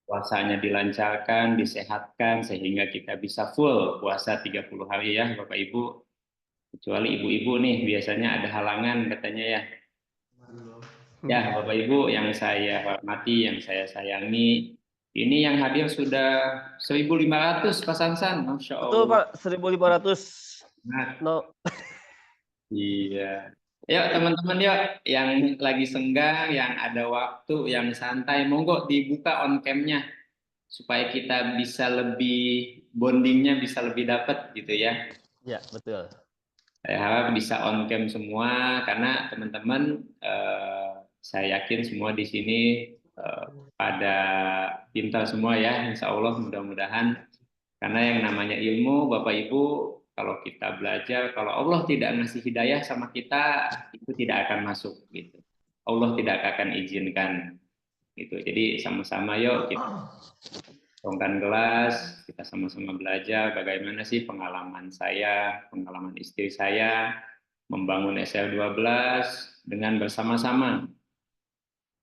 puasanya dilancarkan, disehatkan sehingga kita bisa full puasa 30 hari ya Bapak Ibu. Kecuali ibu-ibu nih biasanya ada halangan katanya ya. Ya Bapak Ibu yang saya hormati, yang saya sayangi, ini yang hadir sudah 1.500 Pak Sansan, Masya Betul Allah. Pak, 1.500. Nah, No. iya. Yuk teman-teman yuk yang lagi senggang, yang ada waktu, yang santai, monggo dibuka on cam-nya supaya kita bisa lebih bondingnya bisa lebih dapat gitu ya. Ya, betul. Saya harap bisa on cam semua karena teman-teman saya yakin semua di sini eh, pada pintar semua ya, Insya Allah mudah-mudahan karena yang namanya ilmu Bapak Ibu kalau kita belajar kalau Allah tidak ngasih hidayah sama kita itu tidak akan masuk gitu. Allah tidak akan izinkan gitu. Jadi sama-sama yuk kita tuangkan gelas, kita sama-sama belajar bagaimana sih pengalaman saya, pengalaman istri saya membangun SL12 dengan bersama-sama.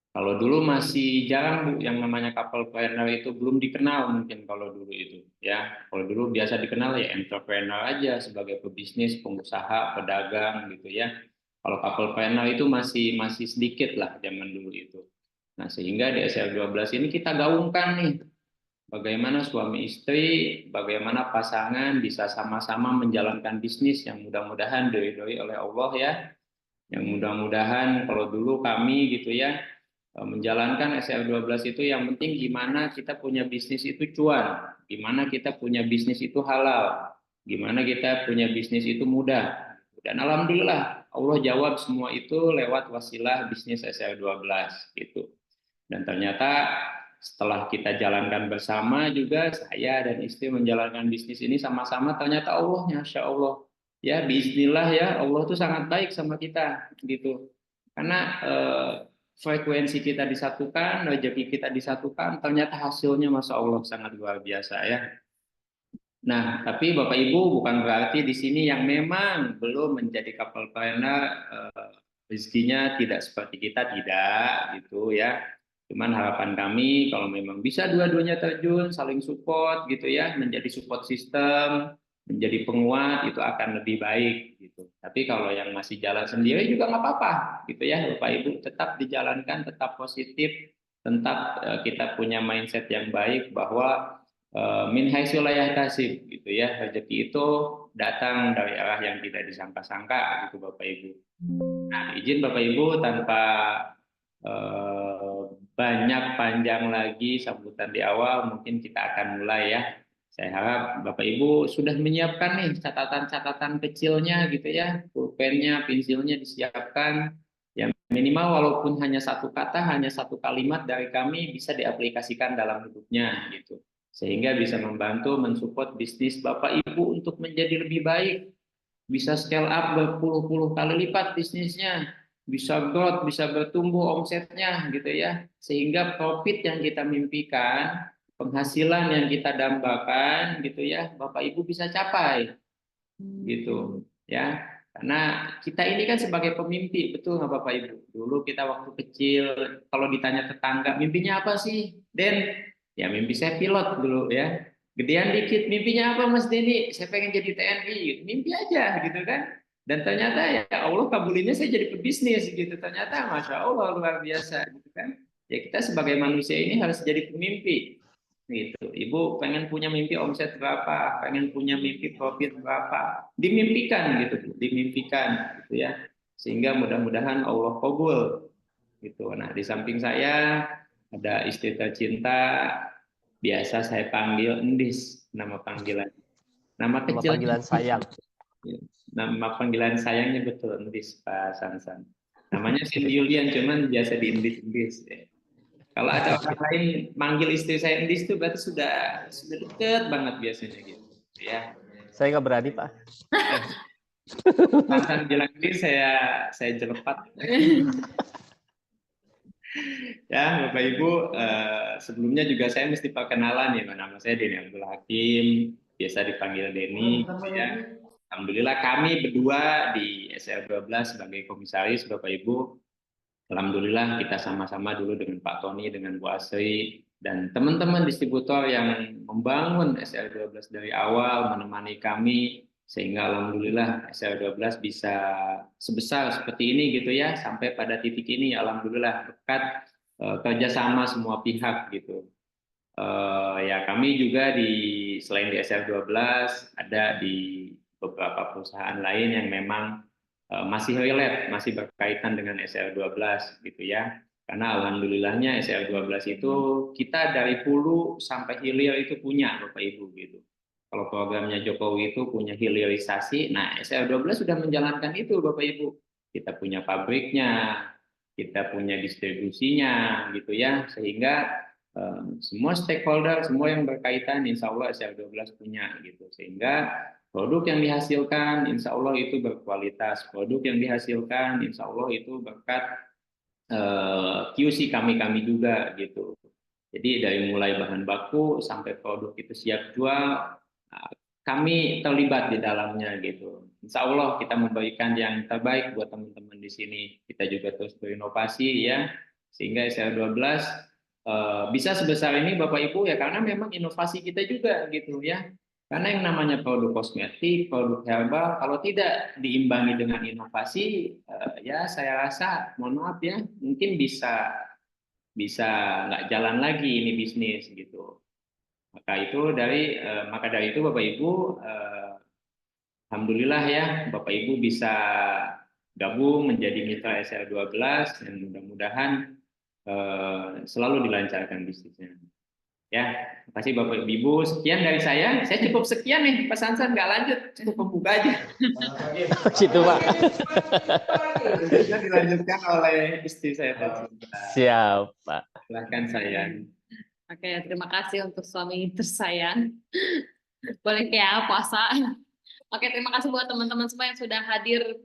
Kalau dulu masih jarang Bu yang namanya couple planner itu belum dikenal mungkin kalau dulu itu ya. Kalau dulu biasa dikenal ya entrepreneur aja sebagai pebisnis, pengusaha, pedagang gitu ya. Kalau couple planner itu masih masih sedikit lah zaman dulu itu. Nah, sehingga di SL12 ini kita gaungkan nih bagaimana suami istri, bagaimana pasangan bisa sama-sama menjalankan bisnis yang mudah-mudahan diridhoi oleh Allah ya. Yang mudah-mudahan kalau dulu kami gitu ya menjalankan SL12 itu yang penting gimana kita punya bisnis itu cuan, gimana kita punya bisnis itu halal, gimana kita punya bisnis itu mudah. Dan alhamdulillah Allah jawab semua itu lewat wasilah bisnis SL12 gitu. Dan ternyata setelah kita jalankan bersama juga saya dan istri menjalankan bisnis ini sama-sama ternyata Allah, Masya Allah. Ya, bismillah ya, Allah tuh sangat baik sama kita gitu. Karena frekuensi kita disatukan, rezeki kita disatukan, ternyata hasilnya Masya Allah sangat luar biasa ya. Nah, tapi Bapak Ibu bukan berarti di sini yang memang belum menjadi couple planner rezekinya tidak seperti kita tidak gitu ya. Cuman harapan kami kalau memang bisa dua-duanya terjun, saling support gitu ya, menjadi support system, menjadi penguat itu akan lebih baik gitu. Tapi kalau yang masih jalan sendiri juga nggak apa-apa gitu ya, Bapak Ibu tetap dijalankan, tetap positif, tetap kita punya mindset yang baik bahwa min haitsu la yahtasib gitu ya. Rezeki itu datang dari arah yang tidak disangka-sangka gitu Bapak Ibu. Nah, izin Bapak Ibu tanpa eh, banyak panjang lagi sambutan di awal, mungkin kita akan mulai ya. Saya harap Bapak Ibu sudah menyiapkan nih catatan-catatan kecilnya gitu ya, pulpennya, pensilnya disiapkan. Yang minimal walaupun hanya satu kata, hanya satu kalimat dari kami bisa diaplikasikan dalam hidupnya gitu. Sehingga bisa membantu mensupport bisnis Bapak Ibu untuk menjadi lebih baik, bisa scale up berpuluh-puluh kali lipat bisnisnya, bisa growth, bisa bertumbuh omsetnya gitu ya, sehingga profit yang kita mimpikan, penghasilan yang kita dambakan gitu ya, Bapak Ibu bisa capai gitu ya. Karena kita ini kan sebagai pemimpi, betul nggak Bapak Ibu? Dulu kita waktu kecil, kalau ditanya tetangga, mimpinya apa sih, Den? Ya mimpi saya pilot dulu ya. Gedean dikit, mimpinya apa Mas Denny? Saya pengen jadi TNI, gitu. Mimpi aja gitu kan. Dan ternyata ya Allah kabulinnya saya jadi pebisnis gitu. Ternyata Masya Allah luar biasa gitu kan. Ya kita sebagai manusia ini harus jadi pemimpi gitu. Ibu pengen punya mimpi omset berapa, pengen punya mimpi profit berapa, dimimpikan gitu, dimimpikan gitu ya. Sehingga mudah-mudahan Allah kabul gitu. Nah, di samping saya ada istri tercinta, biasa saya panggil Endis, nama panggilan. Nama Nama kecilnya, panggilan sayang. nama panggilan sayangnya betul Endis Pak Sansan. Namanya Cindy Yulian, cuman biasa di Endis-Endis. Kalau ada orang lain manggil istri saya Endis itu berarti sudah deket banget biasanya gitu. Ya, Saya nggak berani, Pak. Sansan bilang ini saya jelepat. Ya, Bapak Ibu, sebelumnya juga saya mesti perkenalan ya, nama saya Denny Abdul Hakim, biasa dipanggil Denny. Ya. Alhamdulillah kami berdua di SL12 sebagai komisaris, Bapak Ibu. Alhamdulillah kita sama-sama dulu dengan Pak Tony, dengan Bu Asri, dan teman-teman distributor yang membangun SL12 dari awal, menemani kami, sehingga Alhamdulillah SL12 bisa sebesar seperti ini gitu ya, sampai pada titik ini, Alhamdulillah berkat kerjasama semua pihak gitu. Ya kami juga selain di SL12 ada di beberapa perusahaan lain yang memang masih relate, masih berkaitan dengan SL12 gitu ya. Karena alhamdulillahnya SL12 itu kita dari hulu sampai hilir itu punya Bapak Ibu gitu. Kalau programnya Jokowi itu punya hilirisasi, nah SL12 sudah menjalankan itu Bapak Ibu. Kita punya pabriknya, kita punya distribusinya gitu ya, sehingga semua stakeholder, semua yang berkaitan, insya Allah SL12 punya gitu. Sehingga produk yang dihasilkan, insya Allah itu berkualitas. Produk yang dihasilkan, insya Allah itu berkat QC kami-kami juga gitu. Jadi dari mulai bahan baku sampai produk itu siap jual, nah, kami terlibat di dalamnya gitu. Insya Allah kita memberikan yang terbaik buat teman-teman di sini. Kita juga terus berinovasi ya, sehingga SL12 bisa sebesar ini Bapak Ibu ya karena memang inovasi kita juga gitu ya. Karena yang namanya produk kosmetik, produk herbal, kalau tidak diimbangi dengan inovasi, ya saya rasa, mohon maaf ya, mungkin bisa bisa nggak jalan lagi ini bisnis gitu. Maka dari itu Bapak Ibu, alhamdulillah ya Bapak Ibu bisa gabung menjadi mitra SL12 dan mudah-mudahan selalu dilancarkan bisnisnya. Ya, terima kasih Bapak Ibu. Sekian dari saya. Saya cukup sekian nih, Pak Sansan nggak lanjut, cukup membuka aja. Gitu Pak. Bisa dilanjutkan oleh istri saya tadi. Siap Pak. Silahkan sayang. Oke, terima kasih untuk suami tersayang. Boleh kayak puasa. Oke, terima kasih buat teman-teman semua yang sudah hadir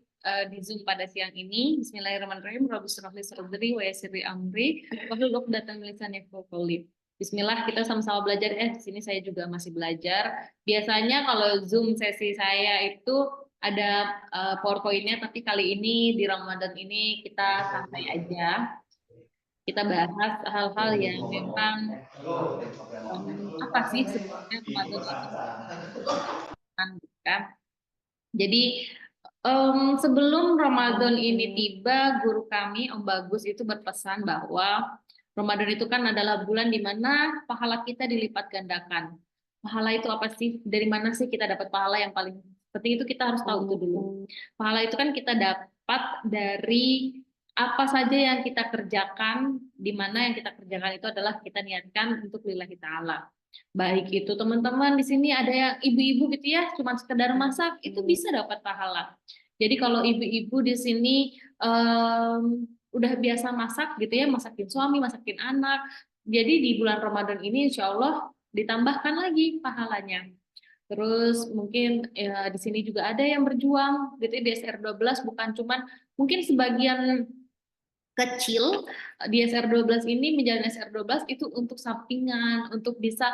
di Zoom pada siang ini. Bismillahirrahmanirrahim. Rabbi shrah li sadri wa yassir li amri wahlul 'uqdatam min lisani yafqahu qawli. Bismillah, kita sama-sama belajar. Di sini saya juga masih belajar. Biasanya kalau Zoom sesi saya itu ada PowerPoint-nya, tapi kali ini di Ramadan ini kita santai aja. Kita bahas hal-hal yang memang apa sih sebenarnya Ramadan itu kan. Jadi sebelum Ramadan ini tiba, guru kami Om Bagus itu berpesan bahwa Ramadan itu kan adalah bulan di mana pahala kita dilipat gandakan. Pahala itu apa sih? Dari mana sih kita dapat pahala yang paling penting itu kita harus tahu itu dulu. Pahala itu kan kita dapat dari apa saja yang kita kerjakan, di mana yang kita kerjakan itu adalah kita niatkan untuk lillahi ta'ala. Baik itu teman-teman di sini ada yang ibu-ibu gitu ya, cuma sekedar masak, itu bisa dapat pahala. Jadi kalau ibu-ibu di sini udah biasa masak gitu ya, masakin suami, masakin anak, jadi di bulan Ramadan ini insya Allah ditambahkan lagi pahalanya. Terus mungkin ya, di sini juga ada yang berjuang gitu ya, di SR12 bukan cuman mungkin sebagian kecil di SR12 ini menjalani SR12 itu untuk sampingan, untuk bisa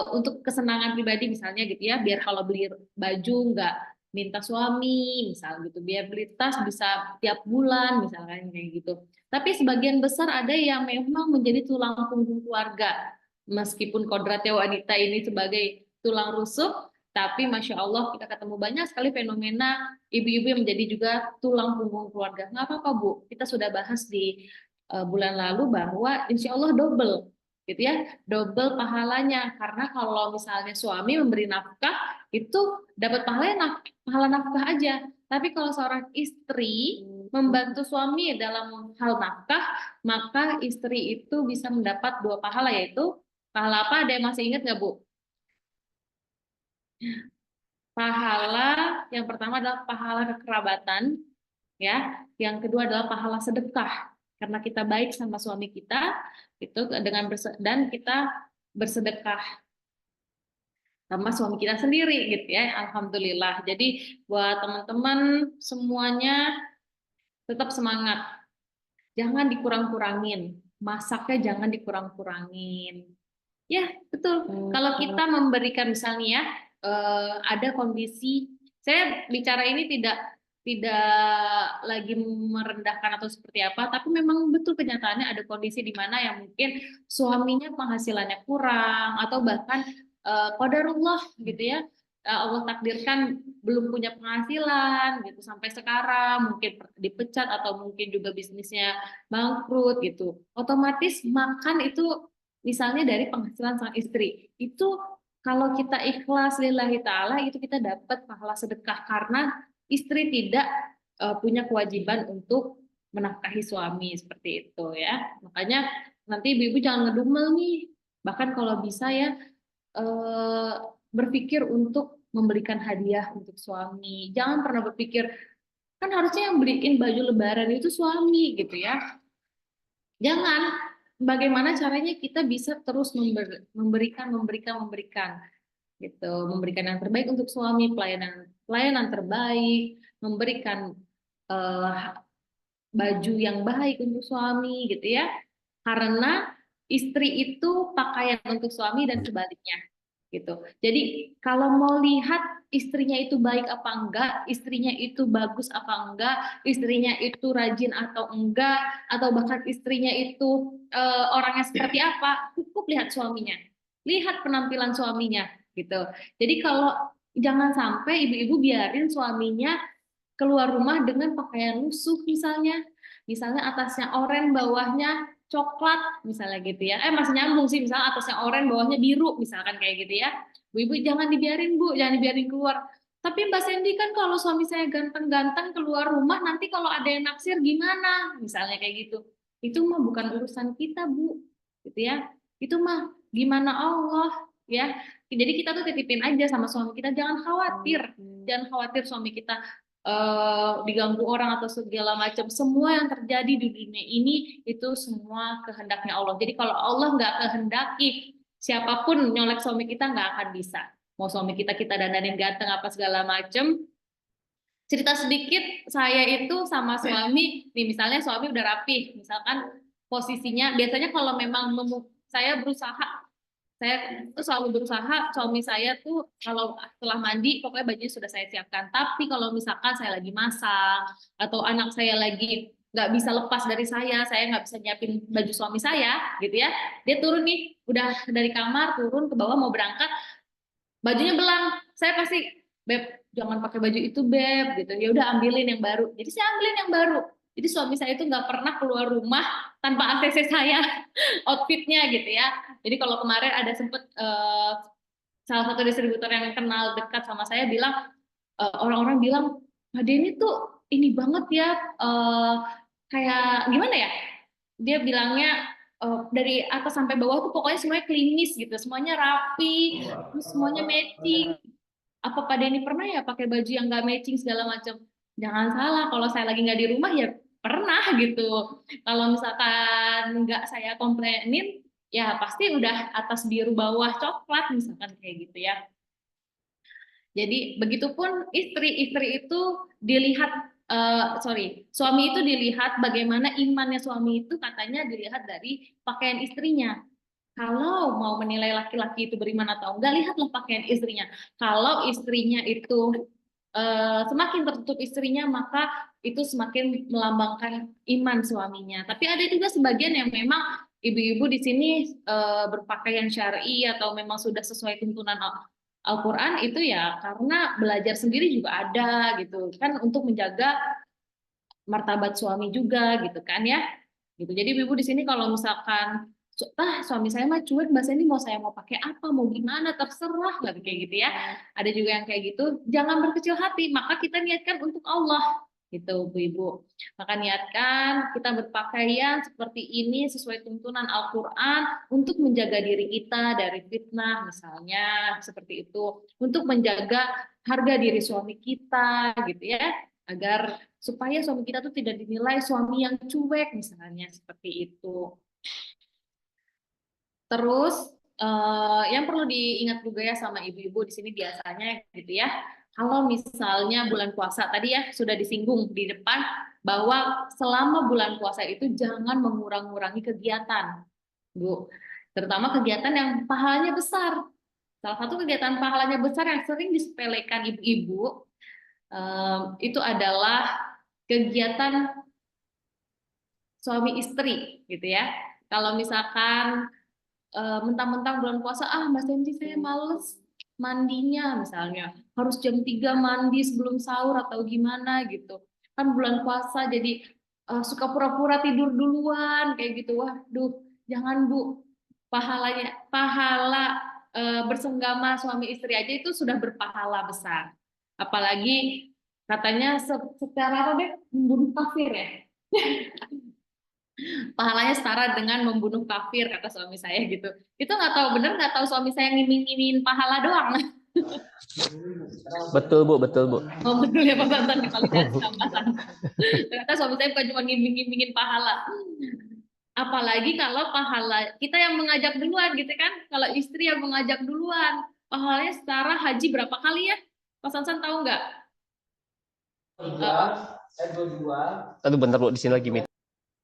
untuk kesenangan pribadi misalnya gitu ya, biar kalau beli baju nggak minta suami misal gitu, biar beli tas bisa tiap bulan misalkan kayak gitu. Tapi sebagian besar ada yang memang menjadi tulang punggung keluarga, meskipun kodratnya wanita ini sebagai tulang rusuk, tapi Masya Allah kita ketemu banyak sekali fenomena ibu-ibu yang menjadi juga tulang punggung keluarga. Nggak apa-apa Bu, kita sudah bahas di bulan lalu bahwa insya Allah double, gitu ya, double pahalanya. Karena kalau misalnya suami memberi nafkah itu dapat pahala nafkah aja. Tapi kalau seorang istri membantu suami dalam hal nafkah, maka istri itu bisa mendapat dua pahala, yaitu pahala apa? Ada yang masih ingat nggak Bu? Pahala yang pertama adalah pahala kekerabatan, ya. Yang kedua adalah pahala sedekah, karena kita baik sama suami kita, itu dan kita bersedekah sama suami kita sendiri, gitu ya. Alhamdulillah. Jadi buat teman-teman semuanya tetap semangat, jangan dikurang-kurangin, masaknya jangan dikurang-kurangin. Ya, betul. Kalau kita memberikan misalnya ya, ada kondisi, saya bicara ini tidak tidak lagi merendahkan atau seperti apa, tapi memang betul kenyataannya ada kondisi di mana yang mungkin suaminya penghasilannya kurang atau bahkan qadarullah gitu ya, Allah takdirkan belum punya penghasilan gitu sampai sekarang, mungkin dipecat atau mungkin juga bisnisnya bangkrut gitu. Otomatis makan itu misalnya dari penghasilan sang istri. Itu kalau kita ikhlas lillahi ta'ala itu kita dapat pahala sedekah karena istri tidak punya kewajiban untuk menafkahi suami seperti itu ya. Makanya nanti ibu-ibu jangan ngedumel nih. Bahkan kalau bisa ya eh, berpikir untuk memberikan hadiah untuk suami. Jangan pernah berpikir kan harusnya yang beliin baju lebaran itu suami gitu ya. Jangan. Bagaimana caranya kita bisa terus memberikan gitu, memberikan yang terbaik untuk suami, pelayanan pelayanan terbaik, memberikan eh, baju yang baik untuk suami gitu ya. Karena istri itu pakaian untuk suami dan sebaliknya gitu. Jadi kalau mau lihat istrinya itu baik apa enggak, istrinya itu bagus apa enggak, istrinya itu rajin atau enggak, atau bahkan istrinya itu orangnya seperti apa, cukup lihat suaminya. Lihat penampilan suaminya gitu. Jadi kalau jangan sampai ibu-ibu biarin suaminya keluar rumah dengan pakaian lusuh misalnya atasnya oranye bawahnya coklat misalnya gitu ya, masih nyambung sih, misalnya atasnya oranye bawahnya biru misalkan kayak gitu ya, bu ibu jangan dibiarin, bu jangan dibiarin keluar. Tapi Mbak Sandy kan kalau suami saya ganteng-ganteng keluar rumah nanti kalau ada yang naksir gimana misalnya kayak gitu, itu mah bukan urusan kita bu gitu ya, itu mah gimana Allah ya. Jadi kita tuh titipin aja sama suami kita, jangan khawatir suami kita diganggu orang atau segala macam. Semua yang terjadi di dunia ini itu semua kehendaknya Allah. Jadi kalau Allah nggak kehendaki, siapapun nyolek suami kita nggak akan bisa. Mau suami kita dandanin ganteng apa segala macam. Cerita sedikit, saya itu sama suami, nih misalnya suami udah rapi, misalkan posisinya, biasanya kalau memang saya berusaha, saya tuh selalu berusaha suami saya tuh kalau setelah mandi pokoknya bajunya sudah saya siapkan. Tapi kalau misalkan saya lagi masak atau anak saya lagi nggak bisa lepas dari saya nggak bisa nyiapin baju suami saya gitu ya, dia turun nih udah dari kamar turun ke bawah mau berangkat, bajunya belang, saya pasti beb jangan pakai baju itu beb gitu, ya udah ambilin yang baru, jadi saya ambilin yang baru. Jadi suami saya itu nggak pernah keluar rumah tanpa ACC saya outfitnya gitu ya. Jadi kalau kemarin ada sempet salah satu distributor yang kenal dekat sama saya bilang, orang-orang bilang Mbak Denny tuh ini banget ya, kayak gimana ya, dia bilangnya dari atas sampai bawah tuh pokoknya semuanya klinis gitu, semuanya rapi, terus semuanya matching. Apa Pak Denny pernah ya pakai baju yang nggak matching segala macam? Jangan salah, kalau saya lagi nggak di rumah ya pernah gitu. Kalau misalkan nggak saya komplainin, ya pasti udah atas biru bawah coklat misalkan kayak gitu ya. Jadi begitupun istri itu dilihat, suami itu dilihat bagaimana imannya suami itu katanya dilihat dari pakaian istrinya. Kalau mau menilai laki-laki itu beriman atau enggak, lihatlah pakaian istrinya. Kalau istrinya itu semakin tertutup istrinya, maka itu semakin melambangkan iman suaminya. Tapi ada juga sebagian yang memang ibu-ibu di sini berpakaian syar'i atau memang sudah sesuai tuntunan Al-Quran itu ya karena belajar sendiri juga ada gitu kan, untuk menjaga martabat suami juga gitu kan ya gitu. Jadi ibu di sini kalau misalkan suami saya mah cuek, bahasa ini mau saya mau pakai apa mau gimana terserah lah kayak gitu ya, ada juga yang kayak gitu. Jangan berkecil hati, maka kita niatkan untuk Allah gitu ibu-ibu, maka niatkan kita berpakaian seperti ini sesuai tuntunan Al-Quran untuk menjaga diri kita dari fitnah misalnya seperti itu, untuk menjaga harga diri suami kita gitu ya, agar supaya suami kita tuh tidak dinilai suami yang cuek misalnya seperti itu. Terus yang perlu diingat juga ya sama ibu-ibu di sini biasanya gitu ya, kalau misalnya bulan puasa tadi ya sudah disinggung di depan bahwa selama bulan puasa itu jangan mengurang-ngurangi kegiatan, Bu. Terutama kegiatan yang pahalanya besar. Salah satu kegiatan pahalanya besar yang sering disepelekan ibu-ibu itu adalah kegiatan suami istri gitu ya. Kalau misalkan mentang-mentang bulan puasa, Mas Dendi saya males mandinya misalnya, harus jam 3 mandi sebelum sahur atau gimana gitu. Kan bulan puasa jadi suka pura-pura tidur duluan kayak gitu. Waduh, jangan Bu. Pahala bersenggama suami istri aja itu sudah berpahala besar. Apalagi katanya secara apa deh, membunuh kafir ya. Pahalanya setara dengan membunuh kafir kata suami saya gitu. Itu nggak tahu bener, nggak tahu suami saya ngiming-ngimingin pahala doang. Betul Bu, betul Bu. Oh betul ya Pak Santan, divalidasi sama Pak Santan. Ternyata suami saya bukan cuma ngiming-ngimingin pahala. Apalagi kalau pahala kita yang mengajak duluan gitu kan. Kalau istri yang mengajak duluan, pahalanya setara haji berapa kali ya? Pak Sansan tahu nggak? Aduh bentar Bu, di sini lagi meet.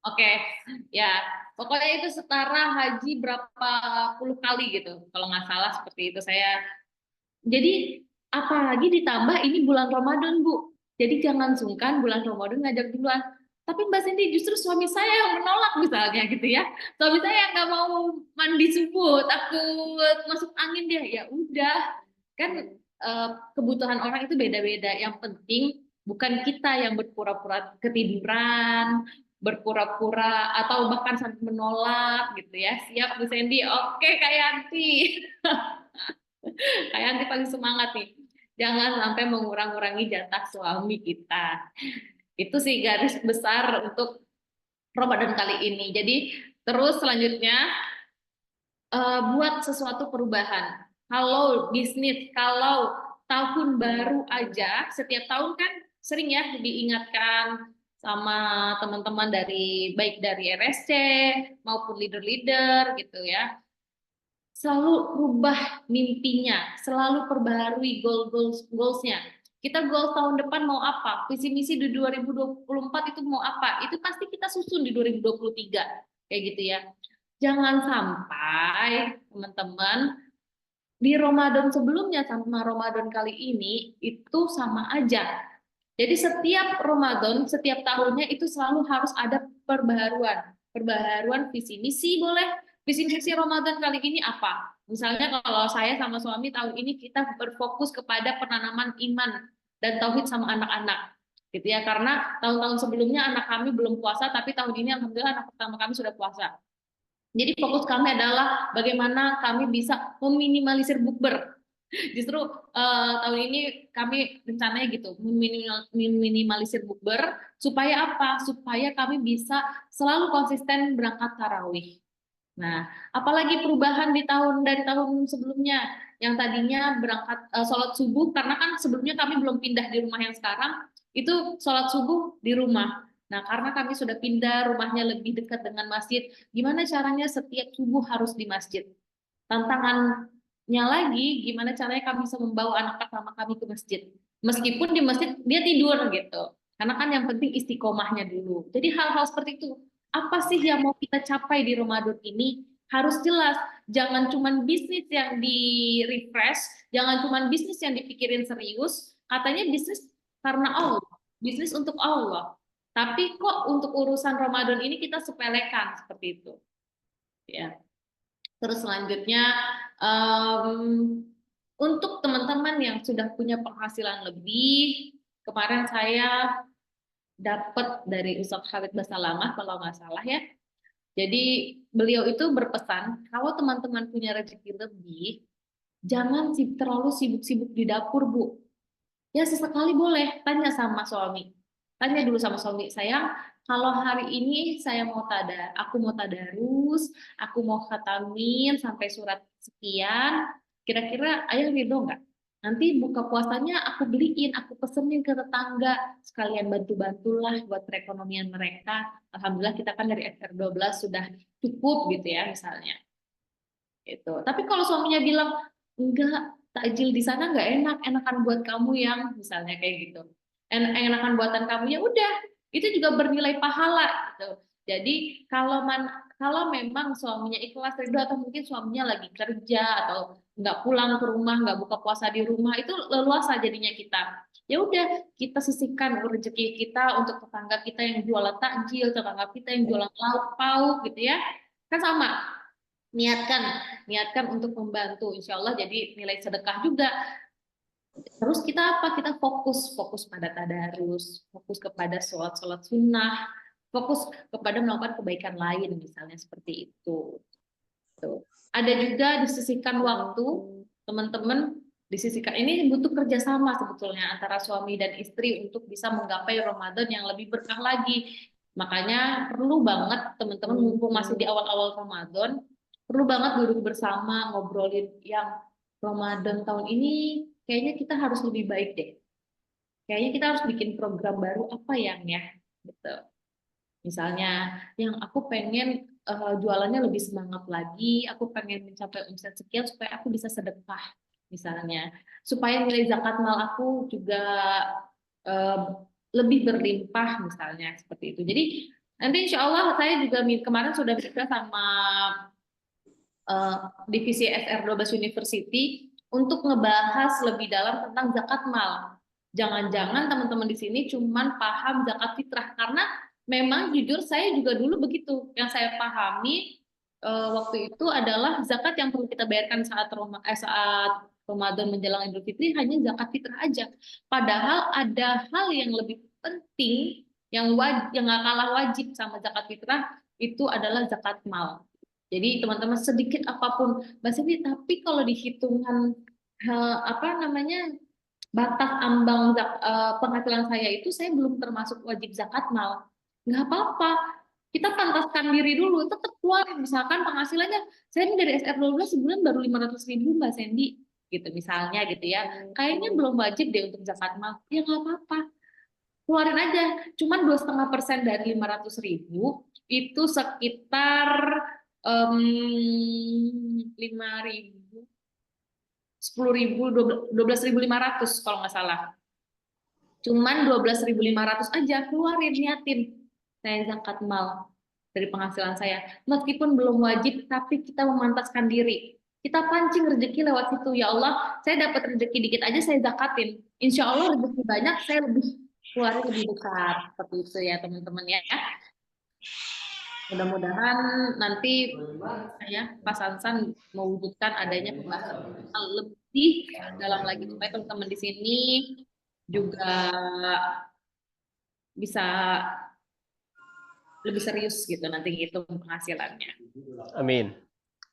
Oke, ya pokoknya itu setara haji berapa puluh kali gitu, kalau nggak salah seperti itu saya. Jadi apalagi ditambah ini bulan Ramadan Bu, jadi jangan sungkan bulan Ramadan ngajak duluan. Tapi Mbak Cindy justru suami saya yang menolak misalnya gitu ya, suami saya nggak mau mandi subuh, takut masuk angin dia. Ya udah, kan kebutuhan orang itu beda-beda. Yang penting bukan kita yang berpura-pura ketiduran, berpura-pura atau bahkan sampai menolak gitu ya. Siap Bu Sandy, oke Kak Yanti. Kak Yanti paling semangat nih. Jangan sampai mengurang-urangi jatah suami kita. Itu sih garis besar untuk Ramadan kali ini. Jadi terus selanjutnya buat sesuatu perubahan. Kalau bisnis, kalau tahun baru aja, setiap tahun kan sering ya diingatkan sama teman-teman dari baik dari RSC maupun leader-leader gitu ya. Selalu rubah mimpinya, selalu perbaharui goals-nya. Kita goal tahun depan mau apa? Visi misi di 2024 itu mau apa? Itu pasti kita susun di 2023 kayak gitu ya. Jangan sampai teman-teman di Ramadan sebelumnya sama Ramadan kali ini itu sama aja. Jadi setiap Ramadan, setiap tahunnya itu selalu harus ada perbaharuan. Perbaharuan visi misi boleh. Visi misi Ramadan kali ini apa? Misalnya kalau saya sama suami tahun ini kita berfokus kepada penanaman iman dan tauhid sama anak-anak. Gitu ya, karena tahun-tahun sebelumnya anak kami belum puasa, tapi tahun ini alhamdulillah anak pertama kami sudah puasa. Jadi fokus kami adalah bagaimana kami bisa meminimalisir bukber. Justru tahun ini kami rencananya gitu, meminimalisir bukber supaya apa? Supaya kami bisa selalu konsisten berangkat tarawih. Nah, apalagi perubahan dari tahun sebelumnya yang tadinya berangkat sholat subuh karena kan sebelumnya kami belum pindah di rumah yang sekarang, itu sholat subuh di rumah. Nah, karena kami sudah pindah, rumahnya lebih dekat dengan masjid, gimana caranya setiap subuh harus di masjid? Tantangannya lagi, gimana caranya kami bisa membawa anak pertama kami ke masjid? Meskipun di masjid dia tidur gitu, karena kan yang penting istiqomahnya dulu. Jadi hal-hal seperti itu, apa sih yang mau kita capai di Ramadan ini? Harus jelas, jangan cuma bisnis yang di refresh, jangan cuma bisnis yang dipikirin serius, katanya bisnis karena Allah, bisnis untuk Allah. Tapi kok untuk urusan Ramadan ini kita sepelekan seperti itu. Ya. Terus selanjutnya untuk teman-teman yang sudah punya penghasilan lebih, kemarin saya dapat dari Ustadz Khalid Basalamah kalau nggak salah ya. Jadi beliau itu berpesan kalau teman-teman punya rezeki lebih, jangan terlalu sibuk-sibuk di dapur Bu. Ya sesekali boleh tanya sama suami. Tanya dulu sama suami, sayang, kalau hari ini aku mau tadarus, aku mau khatamin sampai surat sekian, kira-kira ayah ridho nggak? Nanti buka puasanya aku beliin, aku pesenin ke tetangga, sekalian bantu-bantulah buat perekonomian mereka. Alhamdulillah kita kan dari FR12 sudah cukup gitu ya misalnya. Itu. Tapi kalau suaminya bilang, enggak, takjil di sana nggak enak, enakan buat kamu yang misalnya kayak gitu. Enakan buatan kamu ya udah, itu juga bernilai pahala gitu. Jadi kalau memang suaminya ikhlas ridho atau mungkin suaminya lagi kerja atau nggak pulang ke rumah, nggak buka puasa di rumah, itu leluasa jadinya kita. Ya udah, kita sisihkan rezeki kita untuk tetangga kita yang jualan takjil, tetangga kita yang jualan lauk pauk gitu ya. Kan sama, niatkan niatkan untuk membantu, insya Allah jadi nilai sedekah juga. Terus kita apa? Kita fokus pada tadarus, fokus kepada sholat sunnah, fokus kepada melakukan kebaikan lain, misalnya seperti itu. Tuh. Ada juga disisihkan waktu, teman-teman, disisihkan. Ini butuh kerjasama sebetulnya antara suami dan istri untuk bisa menggapai Ramadan yang lebih berkah lagi. Makanya perlu banget teman-teman, mumpung masih di awal-awal Ramadan, perlu banget duduk bersama ngobrolin yang Ramadan tahun ini kayaknya kita harus lebih baik deh. Kayaknya kita harus bikin program baru apa yang ya gitu. Misalnya yang aku pengen jualannya lebih semangat lagi, aku pengen mencapai omset sekian supaya aku bisa sedekah misalnya. Supaya nilai zakat mal aku juga eh, lebih berlimpah misalnya seperti itu. Jadi nanti insya Allah saya juga kemarin sudah berbicara sama eh, divisi SR12 University untuk ngebahas lebih dalam tentang zakat mal. Jangan-jangan teman-teman di sini cuman paham zakat fitrah, karena memang jujur saya juga dulu begitu. Yang saya pahami waktu itu adalah zakat yang perlu kita bayarkan saat Ramadan menjelang Idul Fitri hanya zakat fitrah aja. Padahal ada hal yang lebih penting yang nggak kalah wajib sama zakat fitrah, itu adalah zakat mal. Jadi teman-teman sedikit apapun Mbak Siti, tapi kalau dihitungan apa namanya batas ambang penghasilan saya itu saya belum termasuk wajib zakat mal. Nggak apa-apa. Kita pantaskan diri dulu, tetap keluarin. Misalkan penghasilannya, saya ini dari SR12 sebulan baru 500.000 Mbak Sandy, gitu misalnya gitu ya. Kayaknya belum wajib deh untuk zakat mal. Ya nggak apa-apa. Keluarin aja. Cuman 2,5% dari 500.000 itu sekitar 5.000, 10.000, 12.500 kalau nggak salah. Cuman 12.500 aja keluarin, niatin saya zakat mal dari penghasilan saya. Meskipun belum wajib, tapi kita memantaskan diri. Kita pancing rezeki lewat situ. Ya Allah, saya dapat rezeki dikit aja saya zakatin. Insya Allah rezeki banyak, saya lebih keluarin lebih besar. Seperti itu ya teman-teman ya. Mudah-mudahan nanti saya Pak Sansan mewujudkan adanya pembahasan lebih dalam lagi supaya teman-teman di sini juga bisa lebih serius gitu nanti hitung penghasilannya. Amin.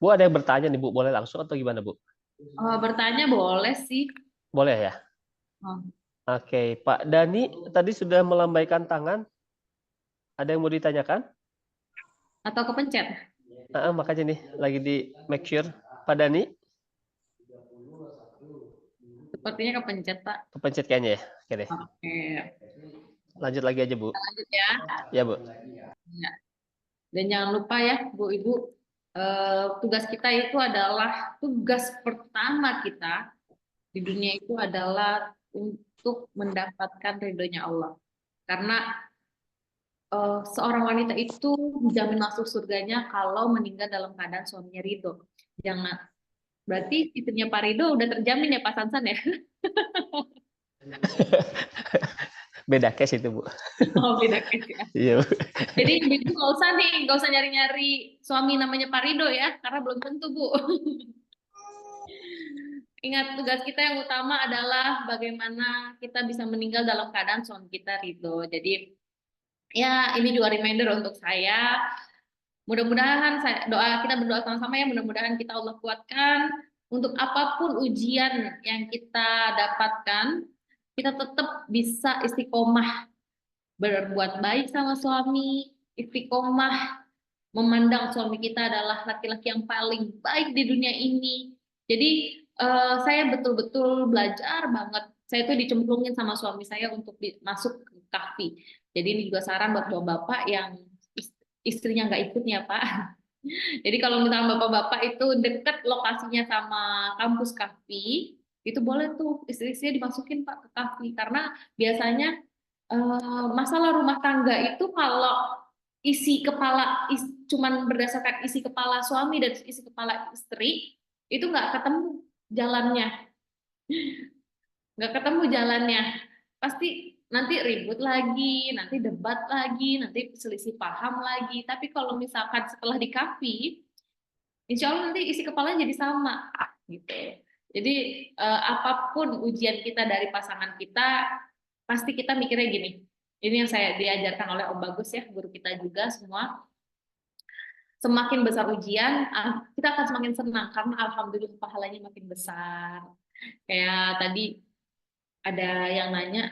Bu, ada yang bertanya nih Bu, boleh langsung atau gimana Bu? Bertanya boleh sih. Boleh ya? Oh. Oke, Pak Dani tadi sudah melambaikan tangan. Ada yang mau ditanyakan? Atau kepencet? Makanya nih lagi di make sure. Pak Dani? Sepertinya kepencet Pak. Kepencet kayaknya ya. Oke deh. Oke. Lanjut lagi aja Bu. Lanjut ya. Ya Bu. Ya. Dan jangan lupa ya Bu Ibu, tugas kita itu adalah tugas pertama kita di dunia itu adalah untuk mendapatkan ridhonya Allah. Karena seorang wanita itu dijamin masuk surganya kalau meninggal dalam keadaan suaminya ridho. Jangan, berarti istrinya Pak Ridho udah terjamin ya Pak Sansan ya? Beda case itu Bu. Oh beda case ya. Iya Bu. Jadi Ibu nggak usah nyari-nyari suami namanya Pak Ridho ya, karena belum tentu Bu. Ingat, tugas kita yang utama adalah bagaimana kita bisa meninggal dalam keadaan suami kita ridho. Jadi ya ini juga reminder untuk saya. Mudah-mudahan kita berdoa sama-sama ya, mudah-mudahan kita Allah kuatkan untuk apapun ujian yang kita dapatkan, kita tetap bisa istiqomah berbuat baik sama suami, istiqomah memandang suami kita adalah laki-laki yang paling baik di dunia ini. Jadi saya betul-betul belajar banget. Saya tuh dicemplungin sama suami saya untuk masuk ke kahfi. Jadi ini juga saran buat bapak-bapak yang istrinya nggak ikut ya Pak. Jadi kalau misalnya bapak-bapak itu dekat lokasinya sama kampus kahfi, itu boleh tuh istri-istrinya dimasukin Pak ke kahfi. Karena biasanya masalah rumah tangga itu kalau isi kepala cuman berdasarkan isi kepala suami dan isi kepala istri itu nggak ketemu jalannya, nggak ketemu jalannya, pasti nanti ribut lagi, nanti debat lagi, nanti selisih paham lagi. Tapi kalau misalkan setelah dikapi, insya Allah nanti isi kepalanya jadi sama gitu. Jadi apapun ujian kita dari pasangan kita, pasti kita mikirnya gini. Ini yang saya diajarkan oleh Om Bagus ya, guru kita juga semua. Semakin besar ujian, kita akan semakin senang karena alhamdulillah pahalanya makin besar. Kayak tadi ada yang nanya,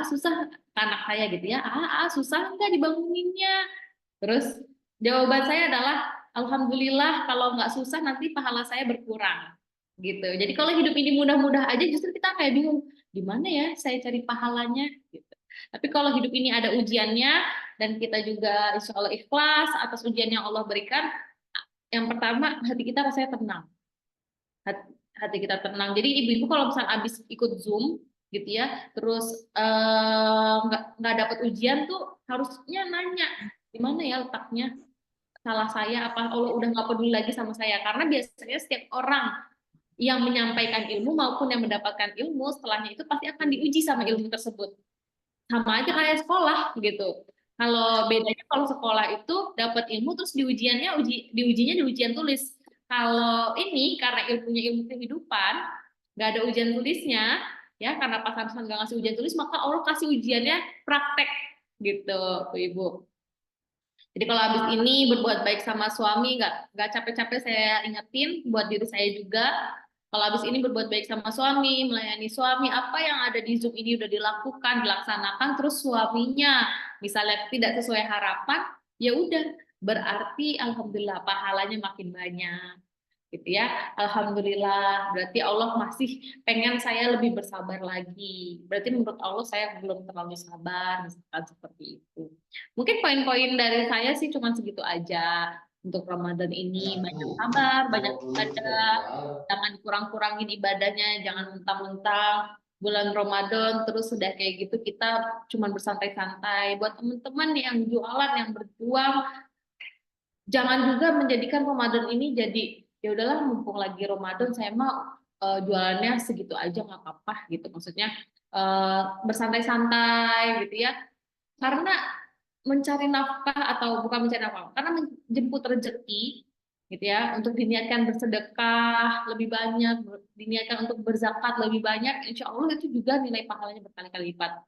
susah ke anak saya gitu ya, susah nggak dibanguninnya? Terus jawaban saya adalah, alhamdulillah kalau nggak susah nanti pahala saya berkurang. Gitu. Jadi kalau hidup ini mudah-mudah aja, justru kita kayak bingung, di mana ya saya cari pahalanya? Gitu. Tapi kalau hidup ini ada ujiannya, dan kita juga insya Allah ikhlas atas ujian yang Allah berikan, yang pertama hati kita rasanya tenang. Hati kita tenang. Jadi ibu-ibu kalau misalnya habis ikut Zoom gitu ya, terus nggak dapat ujian tuh harusnya nanya di mana ya letaknya salah saya, apa Allah udah nggak peduli lagi sama saya, karena biasanya setiap orang yang menyampaikan ilmu maupun yang mendapatkan ilmu setelahnya itu pasti akan diuji sama ilmu tersebut, sama aja kayak sekolah gitu. Kalau bedanya kalau sekolah itu dapat ilmu terus diujinya di ujian tulis. Kalau ini karena ilmunya ilmu kehidupan, nggak ada ujian tulisnya, ya karena pasangan nggak ngasih ujian tulis, maka Allah kasih ujiannya praktek gitu, Ibu. Jadi kalau habis ini berbuat baik sama suami, nggak capek-capek saya ingetin buat diri saya juga. Kalau habis ini berbuat baik sama suami, melayani suami, apa yang ada di Zoom ini udah dilakukan, dilaksanakan, terus suaminya misalnya tidak sesuai harapan, ya udah berarti alhamdulillah pahalanya makin banyak. Gitu ya. Alhamdulillah, berarti Allah masih pengen saya lebih bersabar lagi. Berarti menurut Allah saya belum terlalu sabar, misalkan seperti itu. Mungkin poin-poin dari saya sih cuma segitu aja untuk Ramadan ini. Banyak sabar, banyak ibadah, jangan kurang-kurangin ibadahnya, jangan mentang-mentang bulan Ramadan terus sudah kayak gitu kita cuma bersantai-santai. Buat teman-teman yang jualan, yang berjuang, jangan juga menjadikan Ramadan ini jadi ya udahlah mumpung lagi Ramadan saya mau jualannya segitu aja nggak apa-apa gitu, maksudnya bersantai-santai gitu ya, karena mencari nafkah atau bukan mencari nafkah, karena menjemput rezeki gitu ya, untuk diniatkan bersedekah lebih banyak, diniatkan untuk berzakat lebih banyak, insya Allah itu juga nilai pahalanya berkali-kali lipat.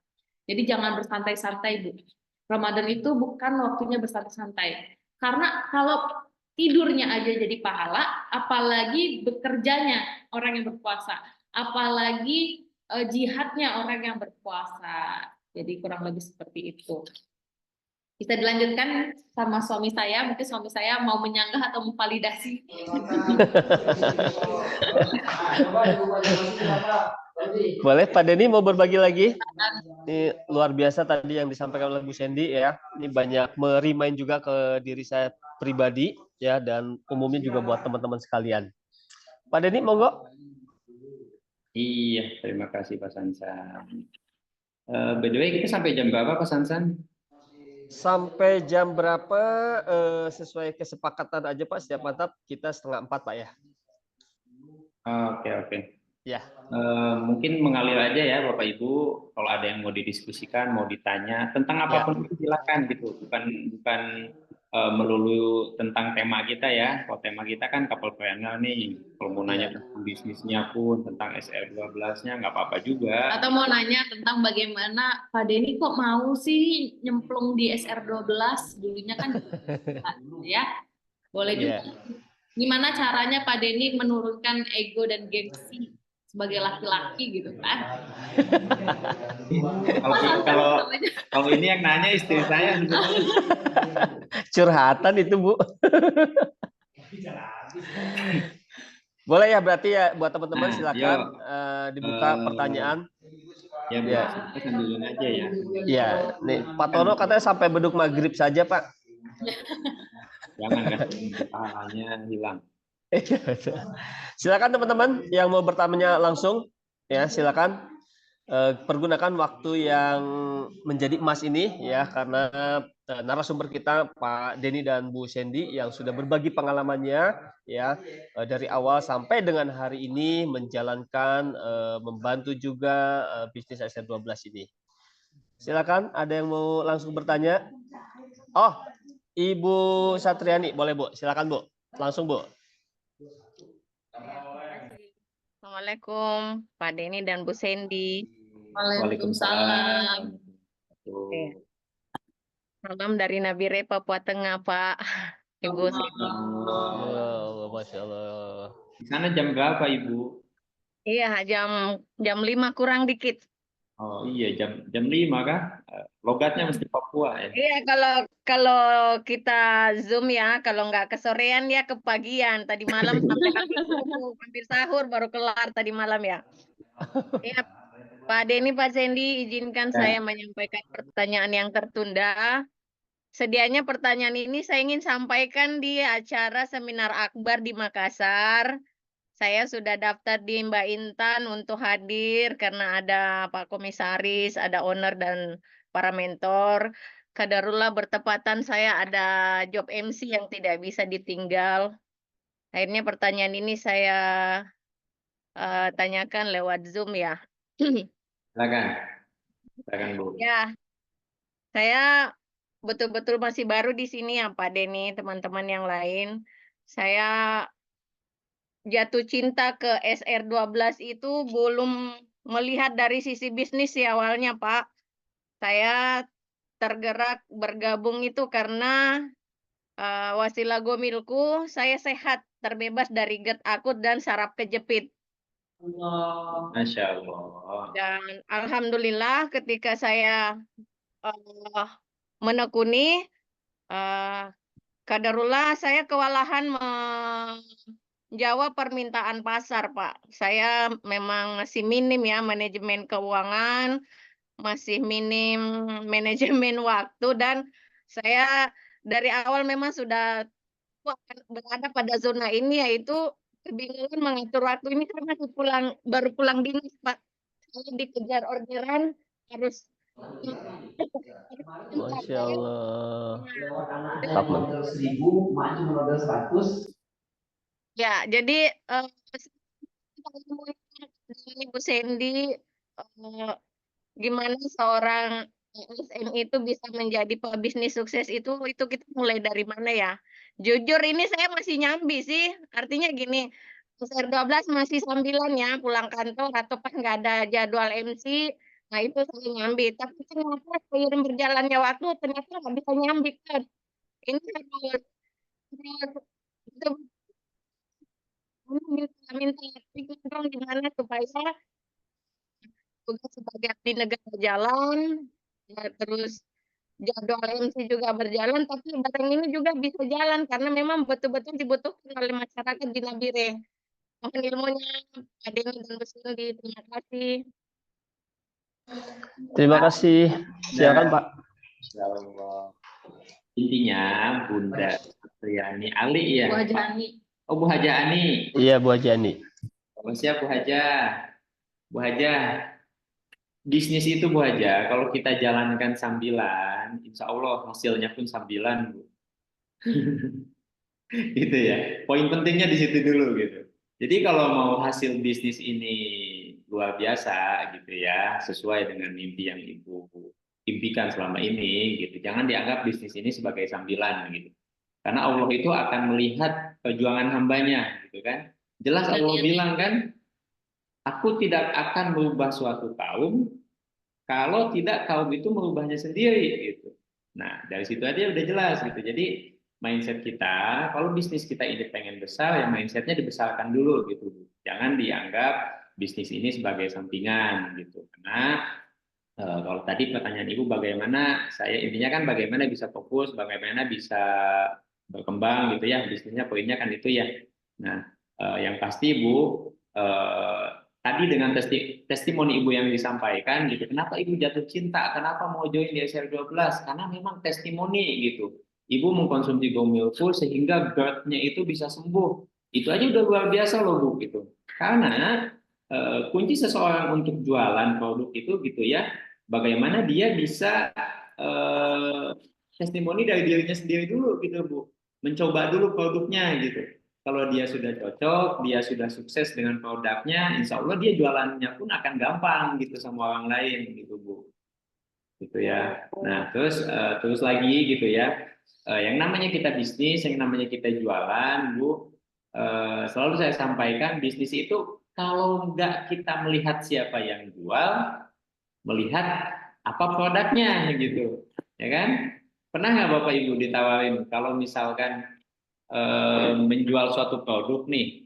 Jadi jangan bersantai-santai, Bu. Ramadan itu bukan waktunya bersantai-santai. Karena kalau tidurnya aja jadi pahala, apalagi bekerjanya orang yang berpuasa, apalagi jihadnya orang yang berpuasa. Jadi kurang lebih seperti itu. Bisa dilanjutkan sama suami saya, mungkin suami saya mau menyanggah atau memvalidasi. Boleh, Pak Denny mau berbagi lagi? Ini luar biasa tadi yang disampaikan oleh Bu Sandy ya. Ini banyak merimain juga ke diri saya pribadi ya, dan umumnya juga buat teman-teman sekalian. Pak Denny, monggo. Iya, terima kasih Pak Sansan. By the way, kita sampai jam berapa Pak Sansan? Sampai jam berapa sesuai kesepakatan aja Pak, setiap mantap kita 3:30 Pak ya. Oke. Ya. Mungkin mengalir aja ya Bapak Ibu, kalau ada yang mau didiskusikan, mau ditanya tentang apapun itu silakan gitu, bukan melulu tentang tema kita ya. Kalau tema kita kan couple-planner nih, kalau mau nanya tentang bisnisnya pun, tentang SR12-nya nggak apa-apa juga. Atau mau nanya tentang bagaimana Pak Denny kok mau sih nyemplung di SR12, dulunya kan ya. Boleh juga. Gimana caranya Pak Denny menurunkan ego dan gengsi sebagai laki-laki gitu kan? Kalau ini yang nanya istri saya. Curhatan itu Bu. Boleh ya, berarti ya buat teman-teman silakan dibuka pertanyaan. Ya, sambilin aja ya. Ya, nih Pak Tono katanya sampai beduk maghrib saja Pak. Jangan kan, pahalanya hilang. Silakan teman-teman yang mau bertanya langsung ya, silakan pergunakan waktu yang menjadi emas ini ya, karena narasumber kita Pak Denny dan Bu Sandy yang sudah berbagi pengalamannya ya dari awal sampai dengan hari ini menjalankan membantu juga bisnis SR12 ini. Silakan, ada yang mau langsung bertanya? Oh, Ibu Satriani, boleh Bu? Silakan Bu, langsung Bu. Assalamualaikum Pak Denny dan Bu Sandy. Waalaikumsalam. Salam dari Nabire, Papua Tengah, Pak. Ibu Sandy. Oh, Masya Allah. Di sana jam berapa, Ibu? Iya, jam 5 kurang dikit. Oh iya, jam 5 kah? Logatnya mesti Papua ya. Iya, kalau kita Zoom ya, kalau nggak kesorean ya kepagian. Tadi malam sampai hampir sahur baru kelar tadi malam ya. Iya, Pak Denny, Pak Sandy, izinkan saya menyampaikan pertanyaan yang tertunda. Sedianya pertanyaan ini saya ingin sampaikan di acara seminar akbar di Makassar. Saya sudah daftar di Mbak Intan untuk hadir karena ada Pak Komisaris, ada owner dan para mentor. Kadarullah bertepatan saya ada job MC yang tidak bisa ditinggal. Akhirnya pertanyaan ini saya tanyakan lewat Zoom ya. Silakan Bu. Ya, saya betul-betul masih baru di sini ya Pak Denny, teman-teman yang lain. Saya jatuh cinta ke SR12 itu belum melihat dari sisi bisnis sih awalnya Pak. Saya tergerak bergabung itu karena wasilah gomilku, saya sehat, terbebas dari GERD akut dan saraf kejepit. Masya Allah. Dan alhamdulillah ketika saya menekuni, kadarullah saya kewalahan menjawab permintaan pasar, Pak. Saya memang masih minim ya manajemen keuangan, masih minim manajemen waktu, dan saya dari awal memang sudah berada pada zona ini, yaitu kebingungan mengatur waktu ini karena baru pulang dinas, Pak. Saya dikejar orderan, harus Masya Allah. Ya, jadi Ibu Sandy, gimana seorang ASN itu bisa menjadi pebisnis sukses itu kita mulai dari mana ya? Jujur ini saya masih nyambi sih, artinya gini, SR12 masih sambilan ya, pulang kantor atau pas nggak ada jadwal MC, nah itu saya nyambi. Tapi ternyata seiring berjalannya waktu ternyata nggak bisa nyambi kan. Ini harus minta dong gimana supaya tugas sebagai abdi negara jalan, ya, terus jadwal MC juga berjalan, tapi barang ini juga bisa jalan karena memang betul-betul dibutuhkan oleh masyarakat di Nabire. Mohon ilmunya, Pak Denny dan Bu Cindy. Terima kasih. Terima kasih. Silakan Pak. Intinya Bunda Satriani Ali ya. Bu Haja Ani. Oh Bu Haja Ani. Iya Bu Haja Ani. Oh, siap Bu Haja. Bu Haja, bisnis itu Bu Haja, kalau kita jalankan sambilan, insya Allah hasilnya pun sambilan Bu. Gitu ya. Poin pentingnya di situ dulu gitu. Jadi kalau mau hasil bisnis ini luar biasa gitu ya, sesuai dengan mimpi yang Ibu impikan selama ini gitu. Jangan dianggap bisnis ini sebagai sambilan gitu. Karena Allah itu akan melihat perjuangan hambanya gitu kan. Jelas Allah bilang kan, aku tidak akan merubah suatu kaum kalau tidak kaum itu merubahnya sendiri gitu. Nah, dari situ aja udah jelas gitu. Jadi mindset kita, kalau bisnis kita ini pengen besar, ya mindsetnya dibesarkan dulu gitu. Jangan dianggap bisnis ini sebagai sampingan gitu. Karena kalau tadi pertanyaan Ibu bagaimana, saya intinya kan bagaimana bisa fokus, bagaimana bisa berkembang gitu ya, bisnisnya poinnya kan itu ya. Nah, yang pasti Ibu, tadi dengan testimoni Ibu yang disampaikan gitu, kenapa Ibu jatuh cinta, kenapa mau join di SR12, karena memang testimoni gitu. Ibu mengkonsumsi Gomilful sehingga GERD-nya itu bisa sembuh. Itu aja udah luar biasa loh Bu gitu. Karena kunci seseorang untuk jualan produk itu gitu ya, bagaimana dia bisa testimoni dari dirinya sendiri dulu gitu Bu, mencoba dulu produknya gitu. Kalau dia sudah cocok, dia sudah sukses dengan produknya, insya Allah dia jualannya pun akan gampang gitu sama orang lain gitu Bu, gitu ya. Nah terus lagi gitu ya, yang namanya kita bisnis, yang namanya kita jualan Bu, selalu saya sampaikan bisnis itu kalau nggak kita melihat siapa yang jual, melihat apa produknya gitu, ya kan? Pernah nggak Bapak Ibu ditawarin kalau misalkan menjual suatu produk nih,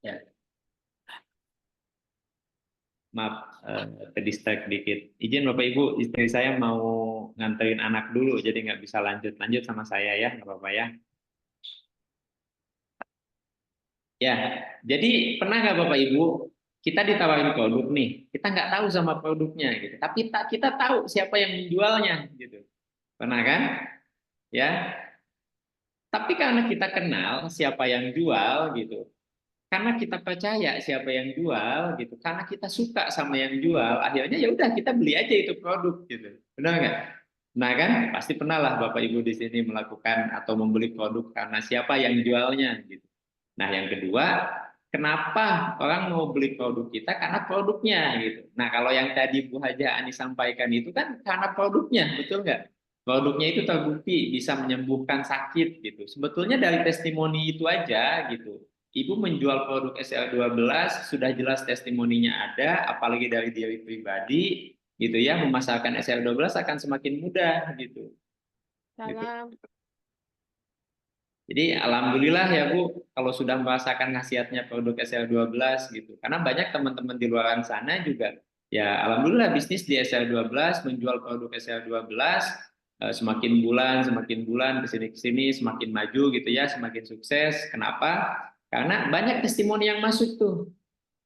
ya maaf ke distract dikit. Izin Bapak Ibu, istri saya mau nganterin anak dulu, jadi nggak bisa lanjut sama saya ya, nggak apa-apa ya. Ya, jadi pernah nggak Bapak Ibu kita ditawarin produk nih, kita nggak tahu sama produknya gitu, tapi kita tahu siapa yang menjualnya gitu. Pernah kan? Ya, tapi karena kita kenal siapa yang jual gitu, karena kita percaya siapa yang jual gitu, karena kita suka sama yang jual, akhirnya ya udah kita beli aja itu produk gitu. Benar nggak? Nah kan pasti pernah lah Bapak Ibu di sini melakukan atau membeli produk karena siapa yang jualnya gitu. Nah yang kedua, kenapa orang mau beli produk kita? Karena produknya gitu. Nah kalau yang tadi Bu Haja Ani sampaikan itu kan karena produknya, betul nggak? Produknya itu terbukti bisa menyembuhkan sakit gitu. Sebetulnya dari testimoni itu aja gitu. Ibu menjual produk SL12 sudah jelas testimoninya ada, apalagi dari diri pribadi gitu ya, memasarkan SL12 akan semakin mudah gitu. Gitu. Salam. Jadi alhamdulillah ya Bu, kalau sudah merasakan khasiatnya produk SL12 gitu. Karena banyak teman-teman di luar sana juga ya alhamdulillah bisnis di SL12, menjual produk SL12 semakin bulan ke sini semakin maju gitu ya, semakin sukses. Kenapa? Karena banyak testimoni yang masuk tuh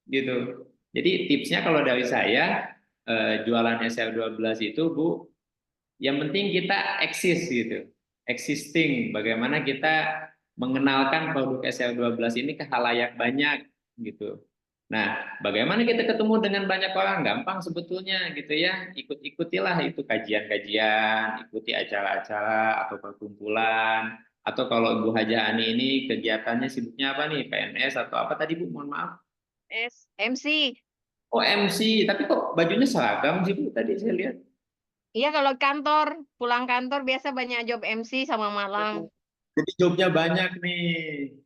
gitu. Jadi tipsnya kalau dari saya jualan SL12 itu Bu, yang penting kita eksis gitu. Existing, bagaimana kita mengenalkan produk SL12 ini ke khalayak banyak gitu. Nah, bagaimana kita ketemu dengan banyak orang? Gampang sebetulnya gitu ya. Ikut-ikutilah itu kajian-kajian, ikuti acara-acara atau perkumpulan. Atau kalau Ibu Haja Ani ini kegiatannya sibuknya apa nih? PNS atau apa tadi Bu? Mohon maaf. MC. Oh MC, tapi kok bajunya seragam sih Bu tadi saya lihat. Iya kalau kantor, pulang kantor biasa banyak job MC sama malam. Jadi jobnya banyak nih.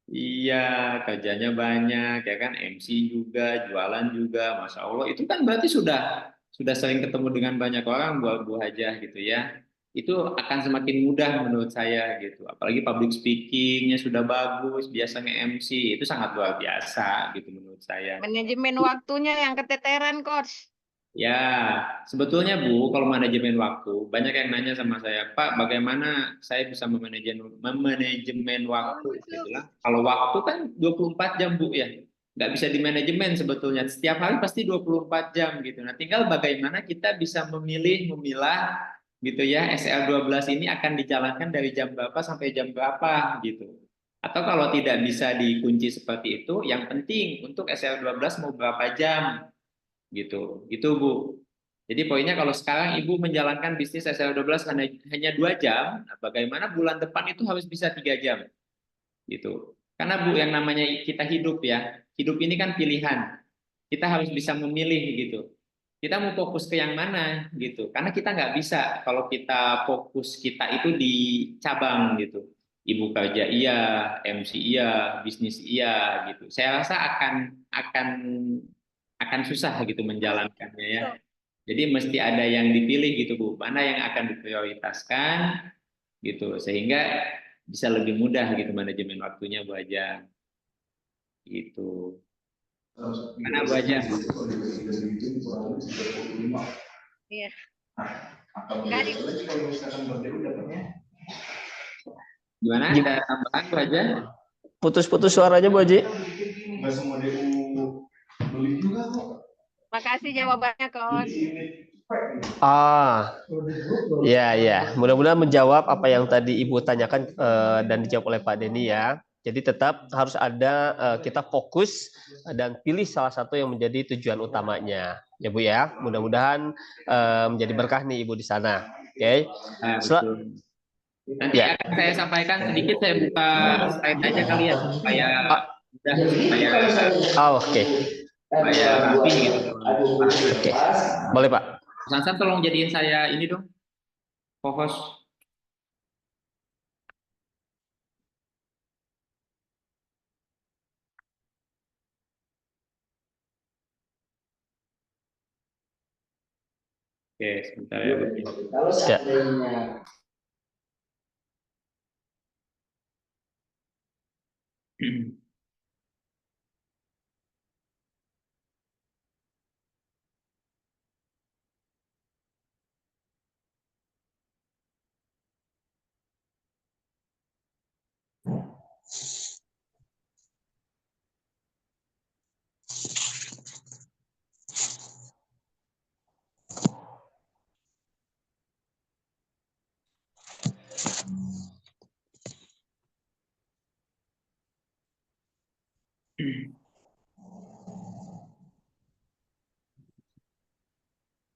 Iya, kerjanya banyak ya kan, MC juga, jualan juga, masya Allah. Itu kan berarti sudah sering ketemu dengan banyak orang buat Bu Hajah gitu ya. Itu akan semakin mudah menurut saya gitu. Apalagi public speakingnya sudah bagus, biasa nge-MC itu sangat luar biasa gitu menurut saya. Manajemen waktunya yang keteteran, Coach. Ya, sebetulnya Bu, kalau manajemen waktu, banyak yang nanya sama saya, Pak, bagaimana saya bisa memanajemen waktu? Gitu lah. Kalau waktu kan 24 jam Bu ya, nggak bisa dimanajemen sebetulnya. Setiap hari pasti 24 jam gitu. Nah, tinggal bagaimana kita bisa memilah gitu ya, SL12 ini akan dijalankan dari jam berapa sampai jam berapa gitu. Atau kalau tidak bisa dikunci seperti itu, yang penting untuk SL12 mau berapa jam gitu. Itu Bu. Jadi poinnya kalau sekarang Ibu menjalankan bisnis SL12 hanya 2 jam, nah bagaimana bulan depan itu harus bisa 3 jam gitu. Karena Bu yang namanya kita hidup ya, hidup ini kan pilihan. Kita harus bisa memilih gitu. Kita mau fokus ke yang mana gitu. Karena kita nggak bisa kalau kita fokus kita itu di cabang gitu. Ibu kerja iya, MC iya, bisnis iya gitu. Saya rasa akan susah gitu menjalankannya ya. Jadi mesti ada yang dipilih gitu Bu, mana yang akan diprioritaskan gitu sehingga bisa lebih mudah gitu manajemen waktunya Bu Aja. Gitu. Mana Bu Aja? Iya. Gimana? Ada tambahan Bu Aja? Putus-putus suaranya Bu Haji. Makasih jawabannya, Coach. Ya. Mudah-mudahan menjawab apa yang tadi Ibu tanyakan dan dijawab oleh Pak Denny ya. Jadi tetap harus ada kita fokus dan pilih salah satu yang menjadi tujuan utamanya. Ya Bu ya. Mudah-mudahan menjadi berkah nih Ibu di sana. Oke. Nah, Sel- betul. Nanti Ya. akan saya sampaikan sedikit, saya buka slide aja kali ya, supaya mudah, Oke. supaya rapi gitu. Oke. Boleh, Pak. Sansan tolong jadiin saya ini dong, co-host. Oke, sebentar ya. Ya.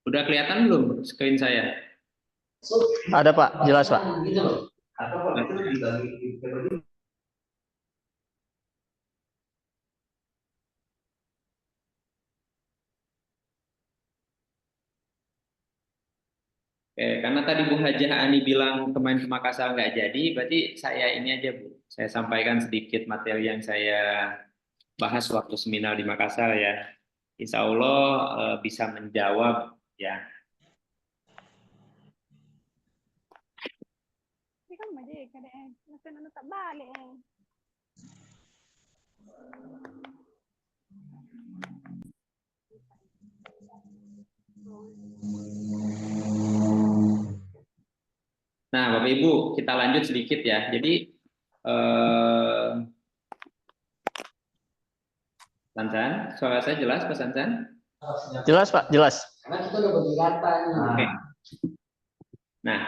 Udah kelihatan belum screen saya? Ada, Pak. Jelas, Pak. Karena tadi Bu Hajah Ani bilang kemarin ke Makassar nggak jadi, berarti saya ini aja Bu, saya sampaikan sedikit materi yang saya bahas waktu seminar di Makassar ya. Insya Allah bisa menjawab ya. Nah, Bapak Ibu, kita lanjut sedikit ya. Jadi, Sansan, suara saya jelas, Pak Sansan? Jelas, Pak. Jelas. Oke. Nah,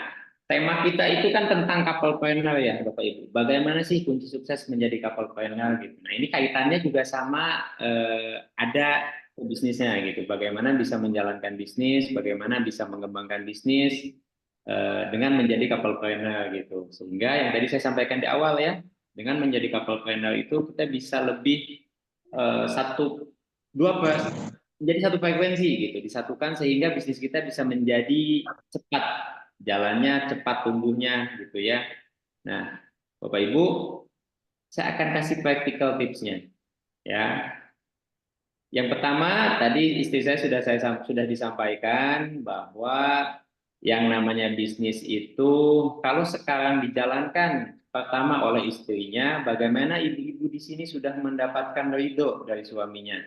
tema kita itu kan tentang couple ya, Bapak Ibu. Bagaimana sih kunci sukses menjadi couple gitu. Nah, ini kaitannya juga sama ada bisnisnya gitu. Bagaimana bisa menjalankan bisnis, bagaimana bisa mengembangkan bisnis dengan menjadi couple gitu. Sehingga yang tadi saya sampaikan di awal ya, dengan menjadi couple itu kita bisa lebih menjadi satu frekuensi gitu, disatukan sehingga bisnis kita bisa menjadi cepat jalannya, cepat tumbuhnya gitu ya. Nah, Bapak Ibu, saya akan kasih practical tipsnya ya. Yang pertama tadi istri saya sudah disampaikan bahwa yang namanya bisnis itu kalau sekarang dijalankan pertama oleh istrinya, bagaimana ibu-ibu di sini sudah mendapatkan ridho dari suaminya.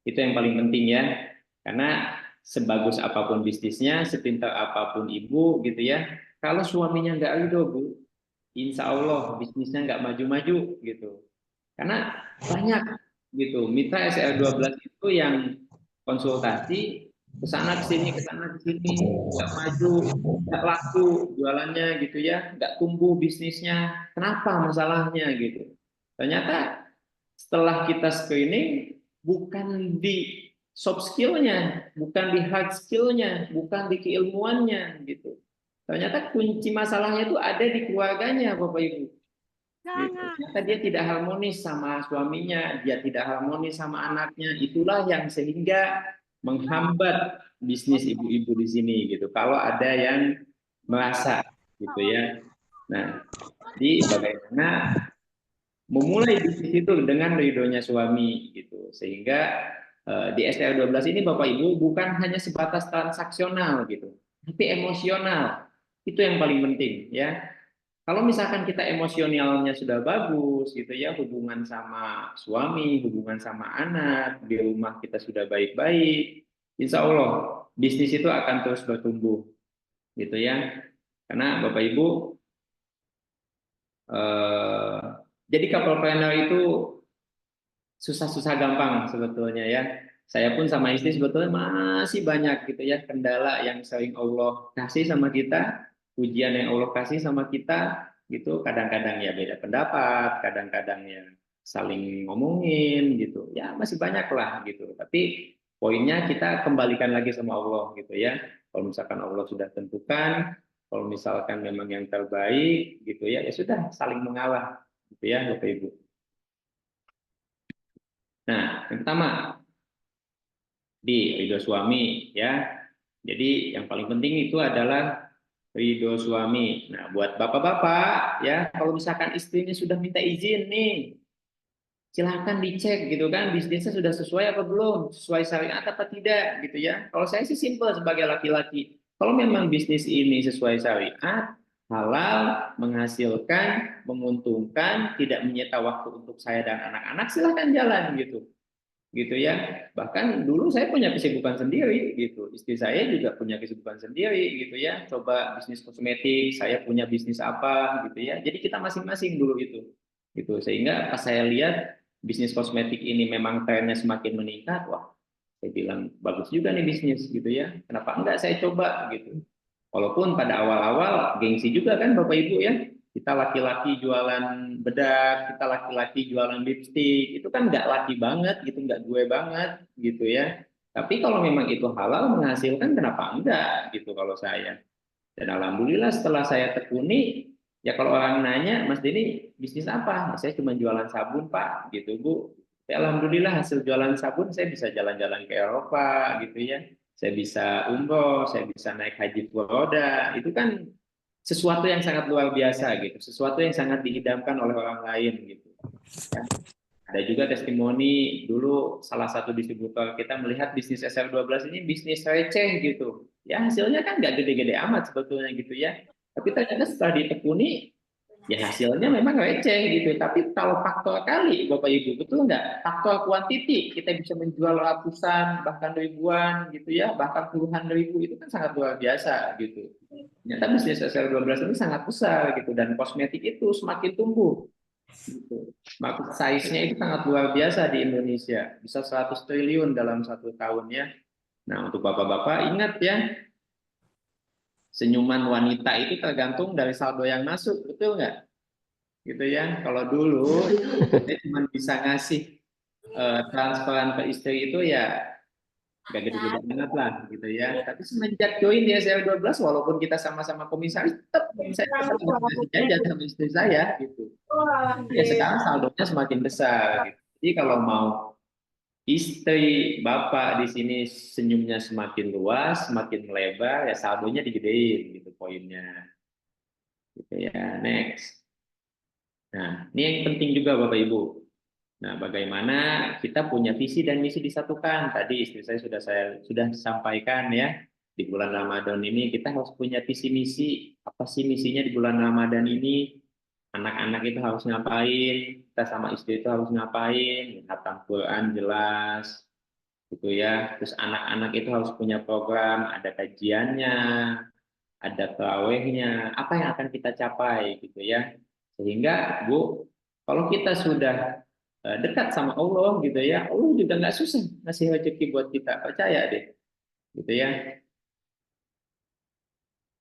Itu yang paling penting ya. Karena sebagus apapun bisnisnya, sepintar apapun ibu gitu ya, kalau suaminya nggak ridho Bu, insya Allah bisnisnya nggak maju-maju gitu. Karena banyak gitu mitra SL12 itu yang konsultasi ke sana ke sini nggak maju, nggak laku jualannya gitu ya, nggak tumbuh bisnisnya. Kenapa masalahnya gitu? Ternyata setelah kita screening bukan di soft skillnya, bukan di hard skillnya, bukan di keilmuannya gitu. Ternyata kunci masalahnya itu ada di keluarganya, Bapak Ibu. Gitu. Ternyata dia tidak harmonis sama suaminya, dia tidak harmonis sama anaknya. Itulah yang sehingga menghambat bisnis ibu-ibu di sini gitu. Kalau ada yang merasa gitu ya. Nah, jadi bagaimana memulai bisnis itu dengan ridhonya suami gitu. Sehingga di STL12 ini Bapak Ibu bukan hanya sebatas transaksional gitu, tapi emosional. Itu yang paling penting ya. Kalau misalkan kita emosionalnya sudah bagus gitu ya, hubungan sama suami, hubungan sama anak, di rumah kita sudah baik-baik, insya Allah bisnis itu akan terus bertumbuh gitu ya. Karena Bapak Ibu, eh, jadi couple planner itu susah-susah gampang sebetulnya ya. Saya pun sama istri sebetulnya masih banyak gitu ya kendala yang sering Allah kasih sama kita, ujian yang Allah kasih sama kita gitu. Kadang-kadang ya beda pendapat, kadang-kadang ya saling ngomongin gitu. Ya masih banyak lah gitu. Tapi poinnya kita kembalikan lagi sama Allah gitu ya. Kalau misalkan Allah sudah tentukan, Kalau misalkan memang yang terbaik gitu ya, ya sudah saling mengalah gitu ya Bapak Ibu. Nah, yang pertama di ridho suami ya. Jadi yang paling penting itu adalah ridho suami. Nah, buat bapak-bapak ya, kalau misalkan istrinya sudah minta izin nih, silahkan dicek gitu kan, bisnisnya sudah sesuai apa belum, sesuai syariat apa tidak gitu ya. Kalau saya sih simpel sebagai laki-laki, kalau memang bisnis ini sesuai syariat, halal, menghasilkan, menguntungkan, tidak menyita waktu untuk saya dan anak-anak, silahkan jalan gitu ya. Bahkan dulu saya punya kesibukan sendiri gitu, istri saya juga punya kesibukan sendiri gitu ya, coba bisnis kosmetik, saya punya bisnis apa gitu ya, jadi kita masing-masing dulu itu gitu. Sehingga pas saya lihat bisnis kosmetik ini memang trennya semakin meningkat, wah saya bilang bagus juga nih bisnis gitu ya, kenapa enggak saya coba gitu. Walaupun pada awal-awal gengsi juga kan Bapak Ibu ya, kita laki-laki jualan bedak, kita laki-laki jualan lipstik, itu kan nggak laki banget gitu, nggak gue banget gitu ya. Tapi kalau memang itu halal menghasilkan, kenapa enggak gitu kalau saya. Dan alhamdulillah setelah saya tekuni, ya kalau orang nanya, Mas Denny bisnis apa? Nah, saya cuma jualan sabun Pak, gitu Bu. Ya, alhamdulillah hasil jualan sabun saya bisa jalan-jalan ke Eropa gitu ya. Saya bisa umroh, saya bisa naik haji dua roda. Itu kan sesuatu yang sangat luar biasa gitu, sesuatu yang sangat diidamkan oleh orang lain gitu. Ya. Ada juga testimoni dulu salah satu distributor kita melihat bisnis SR12 ini bisnis receh gitu. Ya hasilnya kan nggak gede-gede amat sebetulnya gitu ya. Tapi ternyata setelah ditekuni, ya hasilnya memang receh gitu. Tapi kalau faktor kali Bapak Ibu, betul nggak? Faktor kuantiti, kita bisa menjual ratusan, bahkan ribuan gitu ya, bahkan puluhan ribu, itu kan sangat luar biasa gitu. Ternyata bisnis SR12 ini sangat besar gitu, dan kosmetik itu semakin tumbuh. Gitu. Market size-nya itu sangat luar biasa di Indonesia, bisa 100 triliun dalam 1 tahun ya. Nah, untuk bapak-bapak ingat ya, senyuman wanita itu tergantung dari saldo yang masuk, betul nggak? Gitu ya. Kalau dulu saya cuma bisa ngasih transferan ke istri itu ya gak gede-gede banget lah gitu ya. Tapi semenjak join di SL12, walaupun kita sama-sama komisaris, tetap saya tetap ngasih jajan sama istri saya gitu. Ya sekarang saldonya semakin besar gitu. Jadi kalau mau istri bapak di sini senyumnya semakin luas, semakin melebar, ya saldonya digedein gitu poinnya. Gitu ya. Next. Nah, ini yang penting juga Bapak Ibu. Nah, bagaimana kita punya visi dan misi disatukan. Tadi istri saya sudah sampaikan ya. Di bulan Ramadan ini kita harus punya visi misi. Apa sih misinya di bulan Ramadan ini? Anak-anak itu harus ngapain? Kita sama istri itu harus ngapain? Hatam Quran jelas, gitu ya. Terus anak-anak itu harus punya program, ada kajiannya, ada tarawehnya. Apa yang akan kita capai, gitu ya. Sehingga Bu, kalau kita sudah dekat sama Allah gitu ya, Allah juga nggak susah ngasih rezeki buat kita, percaya deh, gitu ya.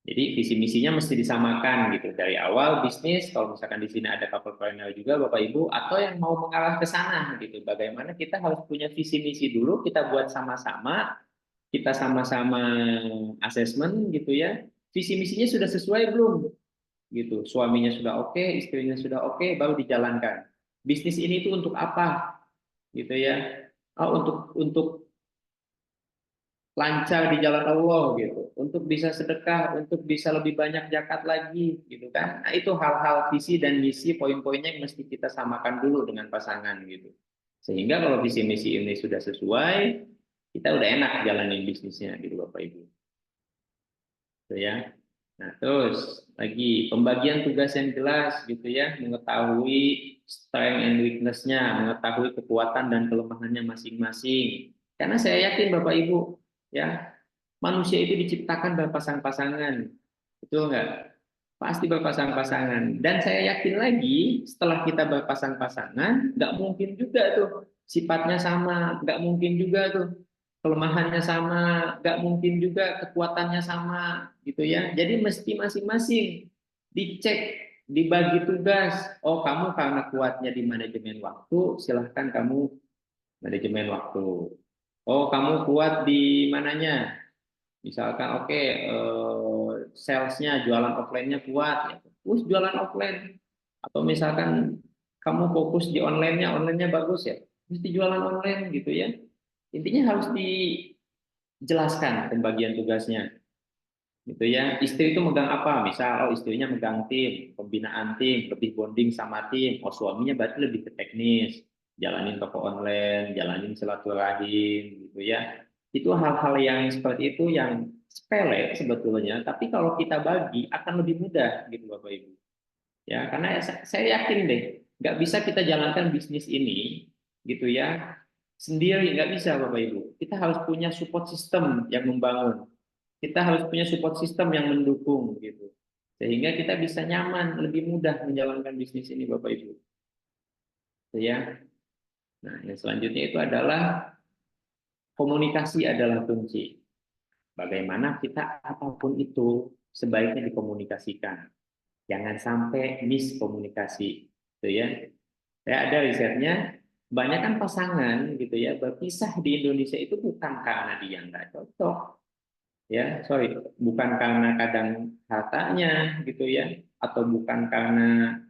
Jadi visi misinya mesti disamakan gitu dari awal bisnis. Kalau misalkan di sini ada couple juga Bapak Ibu, atau yang mau mengarah ke sana gitu, bagaimana kita harus punya visi misi dulu, kita buat sama-sama, kita sama-sama asesmen gitu ya. Visi misinya sudah sesuai belum? Gitu. Suaminya sudah oke, istrinya sudah oke, baru dijalankan. Bisnis ini itu untuk apa? Gitu ya. Oh, untuk lancar di jalan Allah gitu, untuk bisa sedekah, untuk bisa lebih banyak zakat lagi gitu kan. Nah, itu hal-hal visi dan misi, poin-poinnya yang mesti kita samakan dulu dengan pasangan gitu. Sehingga kalau visi misi ini sudah sesuai, kita udah enak jalanin bisnisnya gitu Bapak Ibu. Gitu ya. Nah, terus lagi pembagian tugas yang jelas gitu ya, mengetahui strength and weakness-nya, mengetahui kekuatan dan kelemahannya masing-masing. Karena saya yakin Bapak Ibu, ya, manusia itu diciptakan berpasang-pasangan. Betul nggak? Pasti berpasang-pasangan. Dan saya yakin lagi, setelah kita berpasang-pasangan, nggak mungkin juga tuh sifatnya sama, nggak mungkin juga tuh kelemahannya sama, nggak mungkin juga kekuatannya sama, gitu ya. Jadi mesti masing-masing dicek, dibagi tugas. Oh, kamu karena kuatnya di manajemen waktu, silahkan kamu manajemen waktu. Oh, kamu kuat di mananya? Misalkan, oke, salesnya, jualan offline-nya kuat, ya, terus jualan offline. Atau misalkan kamu fokus di online-nya, online-nya bagus ya, terus jualan online gitu ya. Intinya harus dijelaskan pembagian tugasnya, gitu ya. Istri itu megang apa? Misal, oh istrinya megang tim, pembinaan tim, lebih bonding sama tim. Oh suaminya berarti lebih ke teknis, jalanin toko online, jalanin silaturahim, gitu ya. Itu hal-hal yang seperti itu yang sepele sebetulnya, tapi kalau kita bagi akan lebih mudah, gitu Bapak Ibu. Ya, karena saya yakin deh, nggak bisa kita jalankan bisnis ini, gitu ya, sendiri nggak bisa Bapak Ibu. Kita harus punya support system yang membangun. Kita harus punya support system yang mendukung gitu. Sehingga kita bisa nyaman, lebih mudah menjalankan bisnis ini Bapak Ibu. Ya. Nah, yang selanjutnya itu adalah komunikasi adalah kunci. Bagaimana kita apapun itu sebaiknya dikomunikasikan. Jangan sampai miskomunikasi, gitu ya. Saya ada risetnya, kebanyakan pasangan gitu ya berpisah di Indonesia itu bukan karena dia nggak cocok, ya sorry, bukan karena kadang hartanya gitu ya, atau bukan karena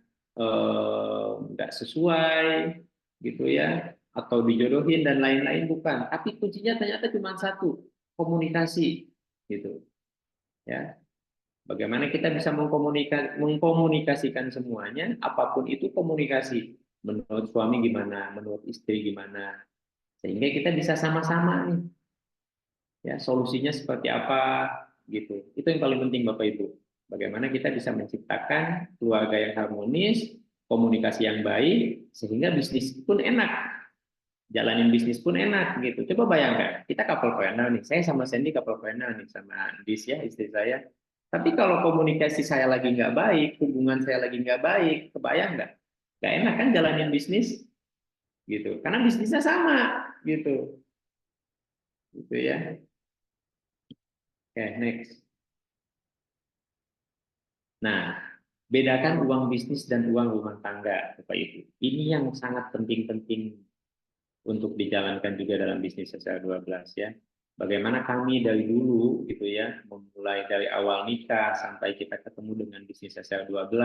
nggak sesuai gitu ya, atau dijodohin dan lain-lain, bukan, tapi kuncinya ternyata cuma satu, komunikasi gitu ya. Bagaimana kita bisa mengkomunikasikan semuanya, apapun itu komunikasi, menurut suami gimana, menurut istri gimana, sehingga kita bisa sama-sama nih ya solusinya seperti apa gitu. Itu yang paling penting Bapak Ibu. Bagaimana kita bisa menciptakan keluarga yang harmonis, komunikasi yang baik, sehingga bisnis pun enak, jalanin bisnis pun enak gitu. Coba bayangkan, kita couple-planner nih, saya sama Sandy couple-planner nih sama Dis ya istri saya. Tapi kalau komunikasi saya lagi nggak baik, hubungan saya lagi nggak baik, kebayang nggak? Nggak enak kan jalanin bisnis gitu, karena bisnisnya sama gitu, gitu ya. Oke, next. Nah, bedakan uang bisnis dan uang rumah tangga, Bapak Ibu. Ini yang sangat penting-penting untuk dijalankan juga dalam bisnis SL12 ya. Bagaimana kami dari dulu gitu ya, memulai dari awal nikah sampai kita ketemu dengan bisnis SL12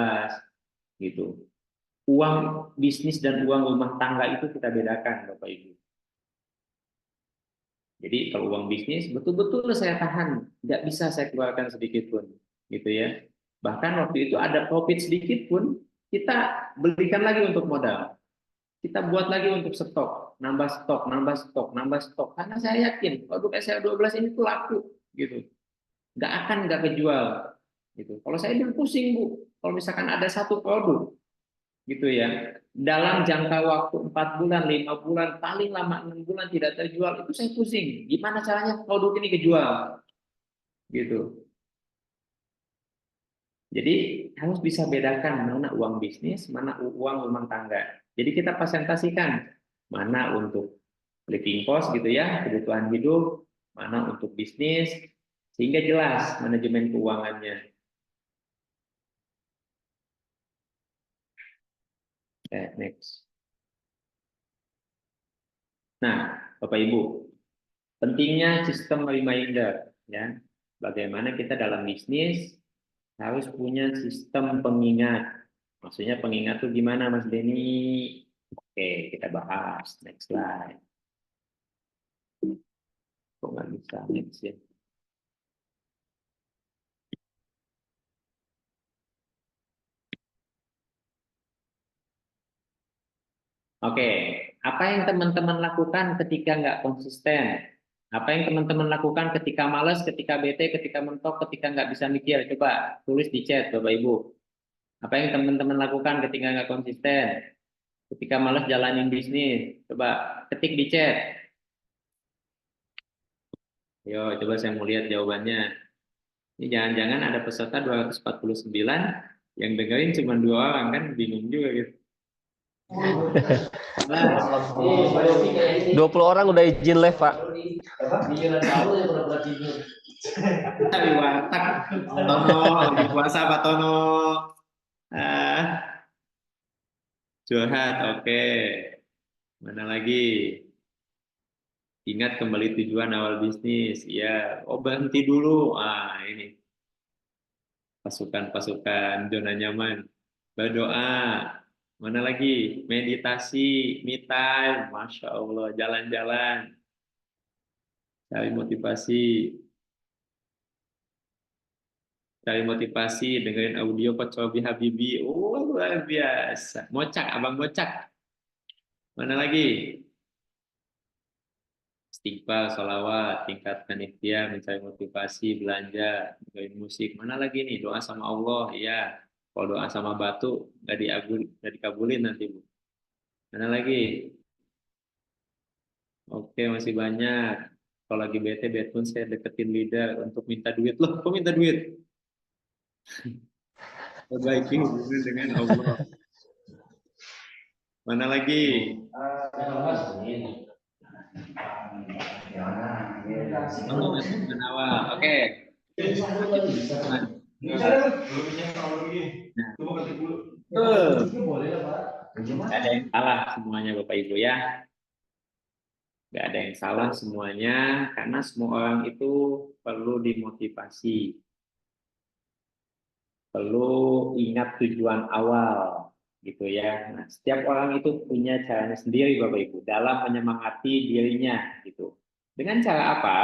gitu. Uang bisnis dan uang rumah tangga itu kita bedakan Bapak Ibu. Jadi kalau uang bisnis betul-betul saya tahan, nggak bisa saya keluarkan sedikit pun, gitu ya. Bahkan waktu itu ada profit sedikit pun kita belikan lagi untuk modal, kita buat lagi untuk stok, nambah stok, nambah stok, nambah stok. Karena saya yakin produk SL12 ini tuh laku, gitu. Nggak kejual, gitu. Kalau saya dulu pusing Bu, kalau misalkan ada satu produk gitu ya, dalam jangka waktu 4 bulan, 5 bulan, paling lama 6 bulan tidak terjual, itu saya pusing. Gimana caranya produk ini kejual? Gitu. Jadi harus bisa bedakan mana uang bisnis, mana uang rumah tangga. Jadi kita presentasikan mana untuk living cost gitu ya, kebutuhan hidup, mana untuk bisnis, sehingga jelas manajemen keuangannya. Next. Nah, Bapak Ibu, pentingnya sistem reminder ya. Bagaimana kita dalam bisnis harus punya sistem pengingat. Maksudnya pengingat tuh gimana Mas Denny? Oke, kita bahas next slide. Kok nggak bisa next ya? Oke, apa yang teman-teman lakukan ketika nggak konsisten? Apa yang teman-teman lakukan ketika malas, ketika bete, ketika mentok, ketika nggak bisa mikir? Coba tulis di chat, Bapak Ibu. Apa yang teman-teman lakukan ketika nggak konsisten? Ketika malas jalanin bisnis? Coba ketik di chat. Yo, coba saya mau lihat jawabannya. Ini jangan-jangan ada peserta 249, yang dengerin cuma 2 orang, kan bingung juga gitu. 20 orang udah izin live, Pak. Tapi watak, Tono, lagi puasa Pak Tono. Curhat, oke. Mana lagi? Ingat kembali tujuan awal bisnis. Ya, oh berhenti dulu. Ini. pasukan zona nyaman. Berdoa. Mana lagi? Meditasi, me time, Masya Allah, jalan-jalan, cari motivasi, dengerin audio Coach Robi Habibi. Oh, luar biasa. Ngocak, abang ngocak. Mana lagi? Istighfar, sholawat, tingkatkan ikhtiar, mencari motivasi, belanja, dengerin musik. Mana lagi nih? Doa sama Allah, iya. Kalau doa sama batu, nggak dikabulin nanti, Bu. Mana lagi? Oke, masih banyak. Kalau lagi bete pun saya deketin leader untuk minta duit. Loh, kok minta duit? Perbaiki hubungan dengan Allah. Mana lagi? Tolong teman awal. Oke. Nggak ada yang salah semuanya Bapak Ibu ya. Nggak ada yang salah semuanya karena semua orang itu perlu dimotivasi. Perlu ingat tujuan awal gitu ya. Nah, setiap orang itu punya caranya sendiri Bapak Ibu dalam menyemangati dirinya gitu. Dengan cara apa?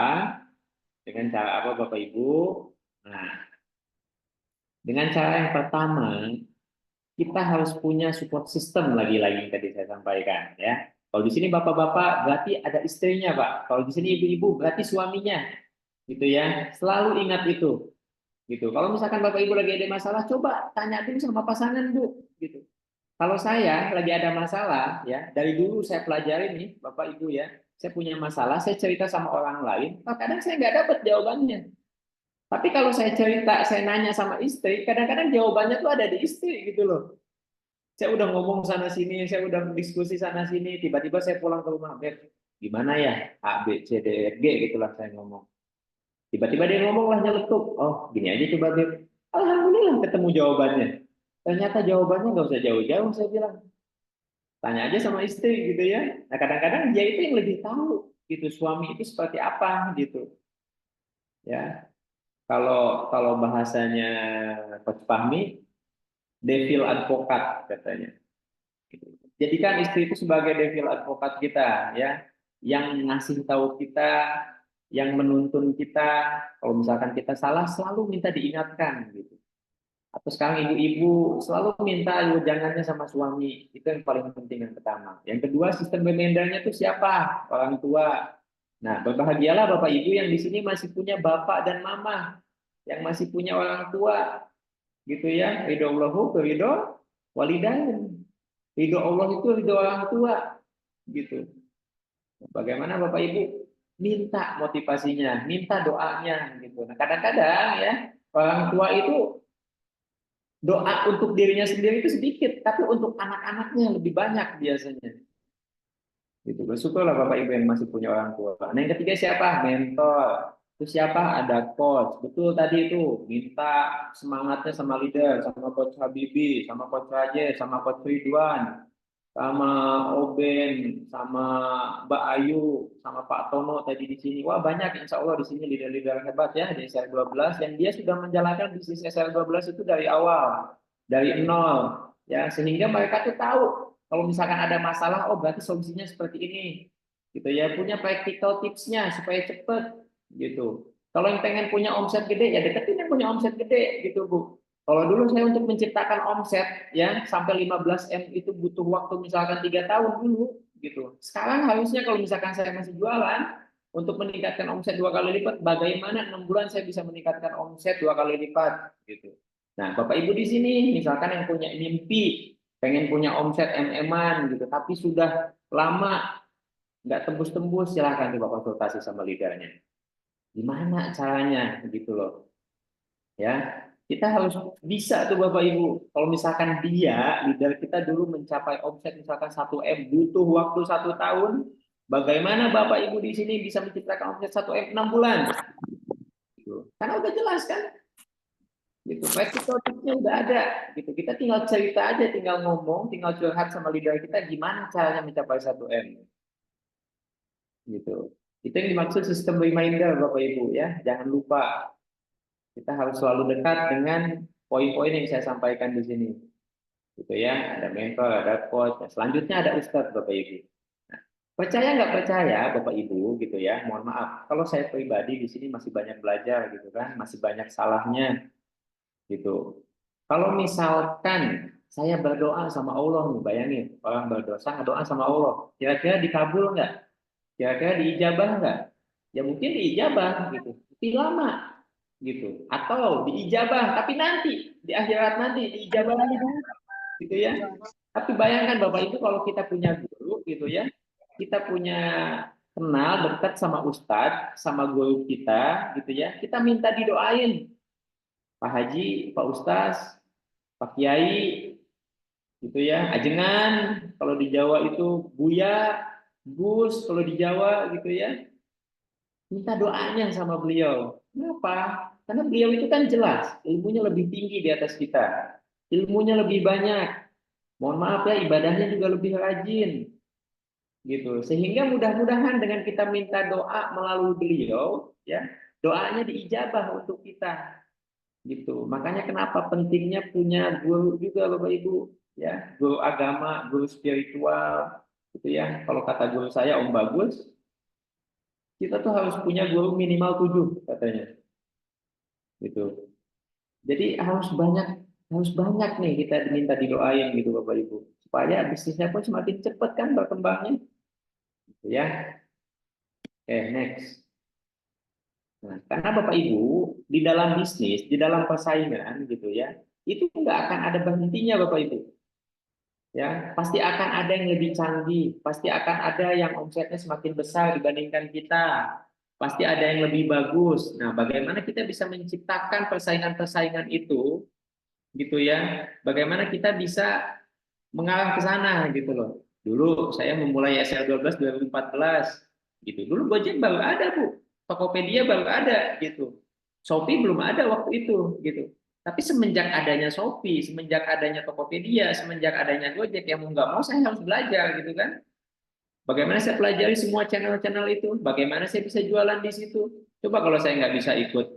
Dengan cara apa Bapak Ibu? Nah, dengan cara yang pertama, kita harus punya support system lagi-lagi yang tadi saya sampaikan ya. Kalau di sini bapak-bapak berarti ada istrinya Pak. Kalau di sini ibu-ibu berarti suaminya, gitu ya. Selalu ingat itu, gitu. Kalau misalkan bapak ibu lagi ada masalah, coba tanya dulu sama pasangan Bu, gitu. Kalau saya lagi ada masalah, ya dari dulu saya pelajari nih bapak ibu ya. Saya punya masalah, saya cerita sama orang lain, kadang saya nggak dapat jawabannya. Tapi kalau saya cerita, saya nanya sama istri, kadang-kadang jawabannya tuh ada di istri gitu loh. Saya udah ngomong sana sini, saya udah diskusi sana sini, tiba-tiba saya pulang ke rumah, Beb, gimana ya? A, B, C, D, E, F, G, gitulah saya ngomong. Tiba-tiba dia ngomong lah nyeletuk, oh gini aja coba Beb. Alhamdulillah ketemu jawabannya. Ternyata jawabannya nggak usah jauh-jauh, saya bilang. Tanya aja sama istri gitu ya. Nah kadang-kadang dia itu yang lebih tahu, gitu suami itu seperti apa gitu. Ya, kalau bahasanya Coach Fahmi, devil advokat katanya. Jadikan istri itu sebagai devil advokat kita, ya, yang ngasih tahu kita, yang menuntun kita. Kalau misalkan kita salah, selalu minta diingatkan, gitu. Atau sekarang ibu-ibu selalu minta jangannya sama suami, itu yang paling penting yang pertama. Yang kedua, sistem remindernya itu siapa? Orang tua. Nah, berbahagialah bapak ibu yang di sini masih punya bapak dan mama, yang masih punya orang tua, gitu ya. Ridho Allahu ridho walidain. Ridho Allah itu ridho orang tua, gitu. Bagaimana Bapak Ibu minta motivasinya, minta doanya, gitu. Nah kadang-kadang ya orang tua itu doa untuk dirinya sendiri itu sedikit, tapi untuk anak-anaknya lebih banyak biasanya. Gitu. Bersyukurlah Bapak Ibu yang masih punya orang tua. Nah yang ketiga siapa? Mentor. Itu siapa? Ada coach. Betul tadi itu minta semangatnya sama leader, sama Coach Habibi, sama Coach Raje, sama Coach Ridwan, sama Oben, sama Mbak Ayu, sama Pak Tono tadi di sini. Wah banyak insya Allah di sini leader-leader hebat ya di SR12 yang dia sudah menjalankan bisnis SR12 itu dari awal, dari nol, ya sehingga mereka tuh tahu kalau misalkan ada masalah, oh berarti solusinya seperti ini, gitu ya. Punya practical tipsnya supaya cepet, gitu. Kalau yang pengen punya omset gede ya deketin yang punya omset gede, gitu Bu. Kalau dulu saya untuk menciptakan omset ya sampai 15 M itu butuh waktu misalkan 3 tahun dulu gitu. Sekarang harusnya kalau misalkan saya masih jualan untuk meningkatkan omset 2 kali lipat, bagaimana 6 bulan saya bisa meningkatkan omset 2 kali lipat gitu. Nah, Bapak Ibu di sini misalkan yang punya mimpi pengen punya omset MM-an gitu, tapi sudah lama nggak tembus-tembus, silahkan coba konsultasi sama leadernya. Gimana caranya gitu loh. Ya, kita harus bisa tuh Bapak Ibu. Kalau misalkan dia leader kita dulu mencapai omset misalkan 1 M butuh waktu 1 tahun, bagaimana Bapak Ibu di sini bisa menciptakan omset 1 M 6 bulan? Gitu. Karena udah jelas kan? Gitu. Practical tipsnya udah ada. Gitu. Kita tinggal cerita aja, tinggal ngomong, tinggal curhat sama leader kita gimana caranya mencapai 1 M. Gitu. Itu yang dimaksud sistem reminder Bapak Ibu ya. Jangan lupa kita harus selalu dekat dengan poin-poin yang saya sampaikan di sini. Gitu ya, ada mentor, ada coach. Nah, selanjutnya ada ustadz Bapak Ibu. Nah, percaya nggak percaya Bapak Ibu gitu ya, mohon maaf. Kalau saya pribadi di sini masih banyak belajar gitu kan, masih banyak salahnya gitu. Kalau misalkan saya berdoa sama Allah nih, bayangin orang berdosa doa sama Allah, kira-kira dikabul nggak? Kira-kira diijabah nggak? Ya mungkin diijabah gitu, tapi lama gitu. Atau diijabah, tapi nanti di akhirat nanti diijabah lagi gitu ya. Tapi bayangkan Bapak Ibu kalau kita punya guru gitu ya, kita punya kenal dekat sama ustadz, sama guru kita gitu ya, kita minta didoain Pak Haji, Pak Ustadz, Pak Kiai gitu ya, ajengan kalau di Jawa itu Buya, Gus kalau di Jawa gitu ya. Minta doanya sama beliau. Kenapa? Karena beliau itu kan jelas, ilmunya lebih tinggi di atas kita. Ilmunya lebih banyak. Mohon maaf ya, ibadahnya juga lebih rajin. Gitu. Sehingga mudah-mudahan dengan kita minta doa melalui beliau, ya, doanya diijabah untuk kita. Gitu. Makanya kenapa pentingnya punya guru juga Bapak Ibu, ya, guru agama, guru spiritual, gitu ya. Kalau kata guru saya Om Bagus, kita tuh harus punya guru minimal 7 katanya. Gitu. Jadi harus banyak nih kita diminta didoain gitu Bapak Ibu, supaya bisnisnya pun semakin cepat kan berkembangnya. Gitu ya. Oke, next. Nah, karena Bapak Ibu di dalam bisnis, di dalam persaingan gitu ya, itu nggak akan ada berhentinya Bapak Ibu. Ya, pasti akan ada yang lebih canggih, pasti akan ada yang omsetnya semakin besar dibandingkan kita, pasti ada yang lebih bagus. Nah, bagaimana kita bisa menciptakan persaingan-persaingan itu, gitu ya? Bagaimana kita bisa mengarah ke sana, gitu loh. Dulu saya memulai SL12 2014, gitu. Dulu Gojek baru ada Bu, Tokopedia baru ada, gitu. Shopee belum ada waktu itu, gitu. Tapi semenjak adanya Shopee, semenjak adanya Tokopedia, semenjak adanya Gojek, yang mau nggak mau saya harus belajar gitu kan. Bagaimana saya pelajari semua channel-channel itu, bagaimana saya bisa jualan di situ. Coba kalau saya nggak bisa ikut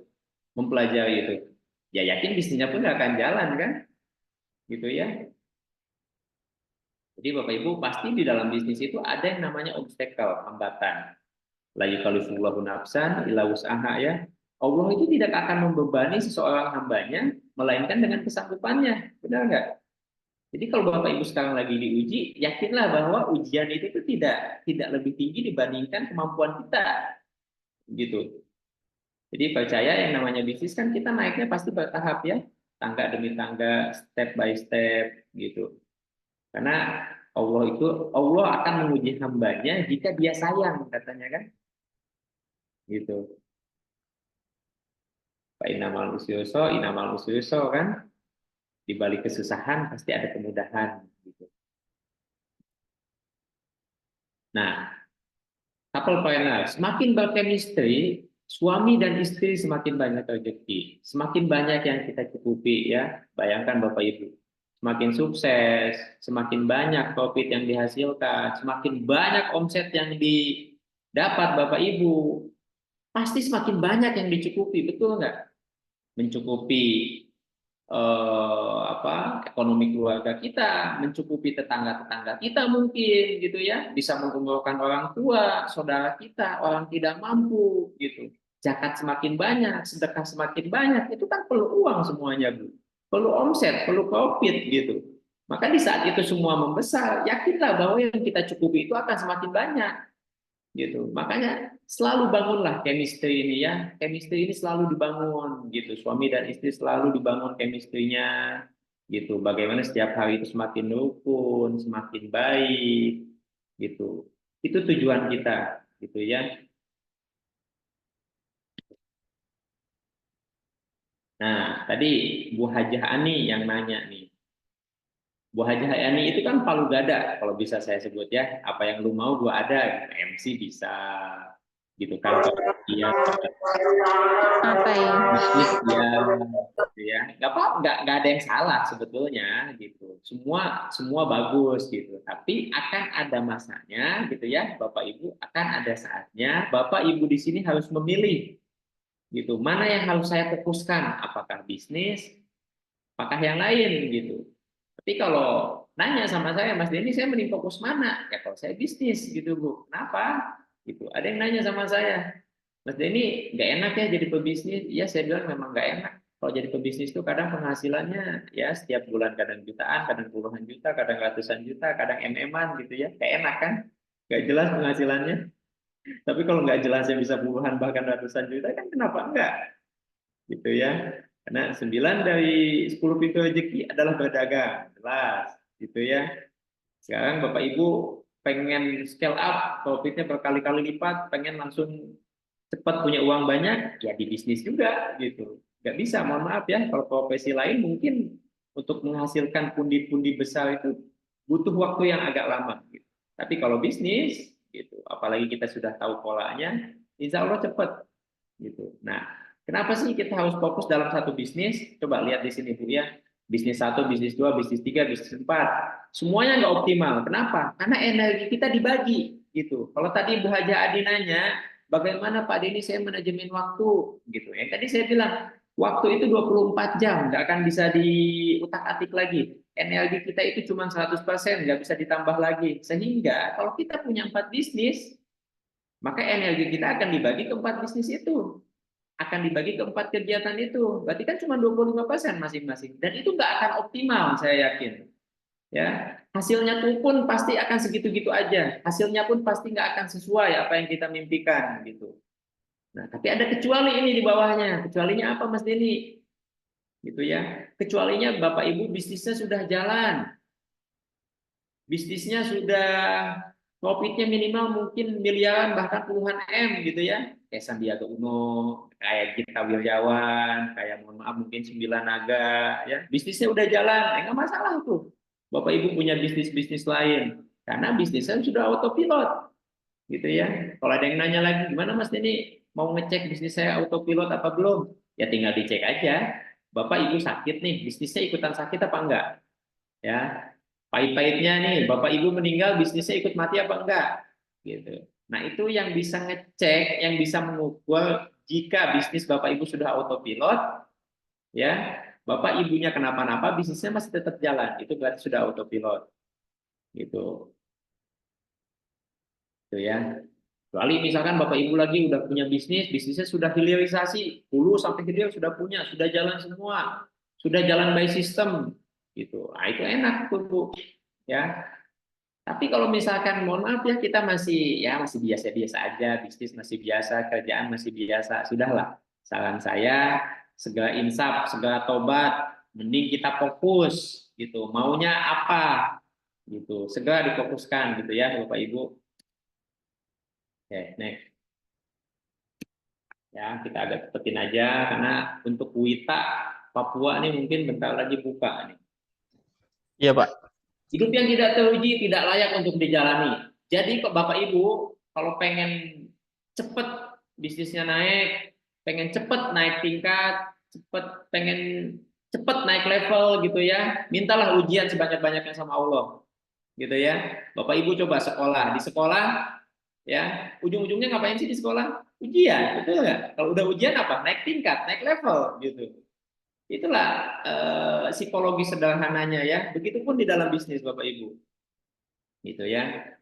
mempelajari itu, ya yakin bisnisnya pun nggak akan jalan kan, gitu ya. Jadi Bapak Ibu pasti di dalam bisnis itu ada yang namanya obstacle, hambatan. La yukallifullahu nafsan illa wus'aha ya. Allah itu tidak akan membebani seseorang hambanya, melainkan dengan kesanggupannya. Benar nggak? Jadi kalau Bapak Ibu sekarang lagi diuji, yakinlah bahwa ujian itu tuh tidak lebih tinggi dibandingkan kemampuan kita. Gitu. Jadi percaya yang namanya bisnis kan kita naiknya pasti bertahap ya. Tangga demi tangga, step by step gitu. Karena Allah akan menguji hambanya jika dia sayang katanya kan. Gitu. Fa innamal usri yusra, innamal usri yusra kan. Di balik kesusahan pasti ada kemudahan gitu. Nah, couple partner semakin berchemistry, suami dan istri semakin banyak rezeki, semakin banyak yang kita cukupi ya. Bayangkan Bapak Ibu, semakin sukses, semakin banyak profit yang dihasilkan, semakin banyak omset yang didapat Bapak Ibu, pasti semakin banyak yang dicukupi, betul nggak? Mencukupi ekonomi keluarga kita, mencukupi tetangga-tetangga kita mungkin gitu ya, bisa mengumrohkan orang tua, saudara kita, orang tidak mampu gitu. Zakat semakin banyak, sedekah semakin banyak, itu kan perlu uang semuanya Bu. Perlu omset, perlu profit gitu. Maka di saat itu semua membesar, yakinlah bahwa yang kita cukupi itu akan semakin banyak gitu. Makanya selalu bangunlah chemistry ini ya. Chemistry ini selalu dibangun gitu. Suami dan istri selalu dibangun chemistry-nya gitu. Bagaimana setiap hari itu semakin rukun, semakin baik gitu. Itu tujuan kita gitu ya. Nah, tadi Bu Hajah Ani yang nanya nih. Bu Hajah Yani itu kan palu gada kalau bisa saya sebut ya. Apa yang lu mau gua ada. MC bisa gitu kan. Iya. Apa ya? Bisnis ya, gitu ya. Nggak ada yang salah sebetulnya gitu. Semua bagus gitu. Tapi akan ada masanya gitu ya, Bapak Ibu akan ada saatnya Bapak Ibu di sini harus memilih gitu. Mana yang harus saya fokuskan? Apakah bisnis apakah yang lain gitu. Tapi kalau nanya sama saya, Mas Denny, saya mending fokus mana? Ya kalau saya bisnis gitu Bu. Kenapa? Gitu. Ada yang nanya sama saya, Mas Denny, nggak enak ya jadi pebisnis? Iya, saya bilang memang nggak enak. Kalau jadi pebisnis itu kadang penghasilannya ya setiap bulan kadang jutaan, kadang puluhan juta, kadang ratusan juta, kadang MM-an gitu ya. Kayak enak kan? Nggak jelas penghasilannya. Tapi kalau nggak jelasnya bisa puluhan bahkan ratusan juta kan kenapa enggak? Gitu ya. Karena 9 dari 10 pintu rezeki adalah berdagang, jelas. Gitu ya. Sekarang Bapak Ibu pengen scale up, profitnya berkali-kali lipat, pengen langsung cepat punya uang banyak, ya di bisnis juga gitu. Nggak bisa, mohon maaf ya, kalau profesi lain mungkin untuk menghasilkan pundi-pundi besar itu butuh waktu yang agak lama. Gitu. Tapi kalau bisnis, gitu, apalagi kita sudah tahu polanya, insya Allah cepat. Gitu. Nah, kenapa sih kita harus fokus dalam satu bisnis? Coba lihat di sini Bu ya. Bisnis 1, bisnis 2, bisnis 3, bisnis 4. Semuanya nggak optimal. Kenapa? Karena energi kita dibagi. Gitu. Kalau tadi Bu Haja Adi nanya, bagaimana Pak Denny saya manajemen waktu? Gitu. Yang tadi saya bilang, waktu itu 24 jam, nggak akan bisa diutak-atik lagi. Energi kita itu cuma 100%, nggak bisa ditambah lagi. Sehingga kalau kita punya 4 bisnis, maka energi kita akan dibagi ke 4 bisnis itu. Akan dibagi ke 4 kegiatan itu. Berarti kan cuma 25% masing-masing. Dan itu nggak akan optimal, saya yakin. Ya, hasilnya pun pasti akan segitu-gitu aja. Hasilnya pun pasti nggak akan sesuai apa yang kita mimpikan gitu. Nah, tapi ada kecuali ini di bawahnya. Kecualinya apa, Mas Denny? Gitu ya. Kecualinya Bapak Ibu bisnisnya sudah jalan. Bisnisnya sudah profitnya minimal mungkin miliaran bahkan puluhan M gitu ya. Kayak Sandiaga Uno, kayak Gita Wirjawan, kayak mohon maaf mungkin Sembilan Naga ya. Bisnisnya udah jalan, nggak masalah tuh. Bapak Ibu punya bisnis-bisnis lain karena bisnisnya sudah autopilot gitu ya. Kalau ada yang nanya lagi gimana Mas ini mau ngecek bisnis saya autopilot apa belum? Ya tinggal dicek aja. Bapak Ibu sakit nih, bisnisnya ikutan sakit apa enggak? Ya, pahit-pahitnya nih Bapak Ibu meninggal bisnisnya ikut mati apa enggak gitu. Nah itu yang bisa ngecek, yang bisa mengukur jika bisnis Bapak Ibu sudah autopilot ya, Bapak Ibunya kenapa-napa bisnisnya masih tetap jalan, itu berarti sudah autopilot gitu. Itu ya. Kecuali misalkan Bapak Ibu lagi udah punya bisnis, bisnisnya sudah hilirisasi, hulu sampai hilir sudah punya, sudah jalan semua, sudah jalan by system gitu. Nah, itu enak tuh Bu. Ya. Tapi kalau misalkan mohon maaf ya kita masih biasa-biasa aja, bisnis masih biasa, kerjaan masih biasa, sudahlah. Saran saya segera insaf, segera tobat, mending kita fokus gitu. Maunya apa gitu. Segera difokuskan gitu ya Bapak Ibu. Oke, next. Ya, kita agak cepetin aja karena untuk Wita Papua nih mungkin bentar lagi buka nih. Iya, Pak. Hidup yang tidak teruji tidak layak untuk dijalani. Jadi Bapak Ibu, kalau pengen cepet bisnisnya naik, pengen cepet naik tingkat, pengen cepet naik level gitu ya, mintalah ujian sebanyak-banyaknya sama Allah. Gitu ya. Bapak Ibu coba sekolah. Di sekolah ya, ujung-ujungnya ngapain sih di sekolah? Ujian, betul nggak? Kalau udah ujian apa? Naik tingkat, naik level gitu. Itulah psikologi sederhananya ya. Begitupun di dalam bisnis Bapak Ibu. Gitu ya.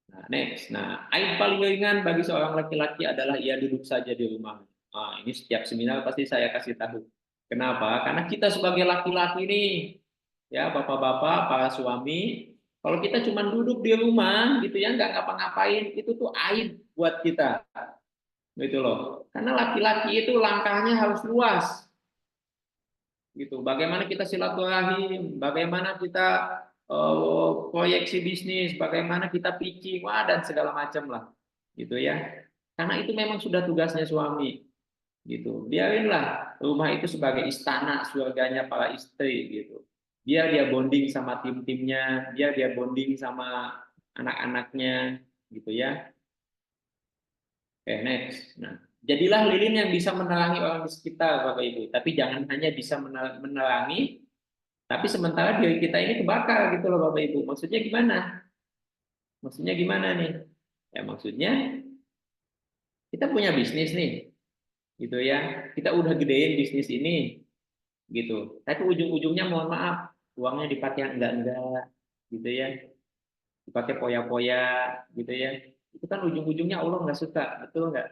Nah, next. Nah, aib paling ringan bagi seorang laki-laki adalah ia duduk saja di rumah. Nah, ini setiap seminar pasti saya kasih tahu. Kenapa? Karena kita sebagai laki-laki nih, ya bapak-bapak, para suami, kalau kita cuma duduk di rumah gitu ya, nggak ngapa-ngapain, itu tuh aib buat kita. Gitu loh. Karena laki-laki itu langkahnya harus luas gitu. Bagaimana kita silaturahim, bagaimana kita proyeksi bisnis, bagaimana kita pitching, wah dan segala macam lah, gitu ya. Karena itu memang sudah tugasnya suami, gitu. Biarinlah rumah itu sebagai istana surganya para istri, gitu. Biar dia bonding sama tim-timnya, biar dia bonding sama anak-anaknya, gitu ya. Oke, next. Nah, jadilah lilin yang bisa menerangi orang di sekitar, Bapak Ibu. Tapi jangan hanya bisa menerangi, tapi sementara diri kita ini kebakar gitu loh, Bapak Ibu. Maksudnya gimana? Maksudnya gimana nih? Ya maksudnya kita punya bisnis nih, gitu ya. Kita udah gedein bisnis ini. gitu. Tapi ujung-ujungnya mohon maaf, uangnya dipakai yang enggak gitu ya, dipakai poya-poya gitu ya. Itu kan ujung-ujungnya Allah nggak suka, betul nggak?